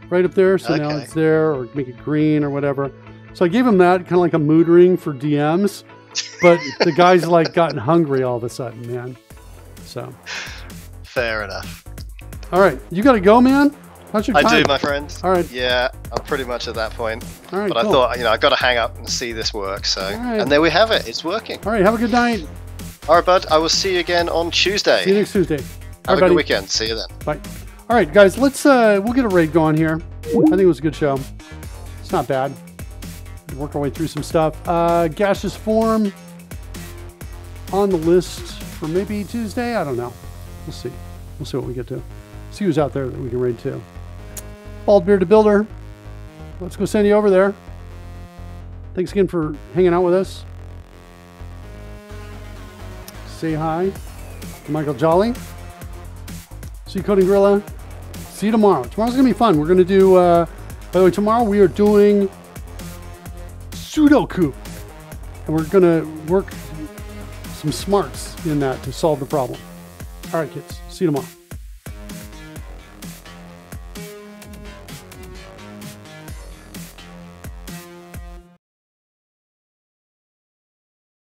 right up there. So now it's there, or make it green or whatever. So I gave him that, kind of like a mood ring for DMs. But the guy's like gotten hungry all of a sudden, man. So. Fair enough. All right, you got to go, man? How's your time? I do, my friend. All right. Yeah, I'm pretty much at that point. All right, but cool. I thought, I got to hang up and see this work. So, and there we have it. It's working. All right, have a good night. All right, bud. I will see you again on Tuesday. See you next Tuesday. Have a good weekend. See you then. Bye. All right, guys, let's we'll get a raid going here. I think it was a good show. It's not bad. Work our way through some stuff. Gaseous Form on the list for maybe Tuesday. I don't know. We'll see. We'll see what we get to. See who's out there that we can raid to. Bald Bearded Builder. Let's go send you over there. Thanks again for hanging out with us. Say hi to Michael Jolly. See you, Coding Gorilla. See you tomorrow. Tomorrow's going to be fun. We're going to do, by the way, tomorrow we are doing Sudoku. And we're going to work some smarts in that to solve the problem. All right, kids. See you tomorrow.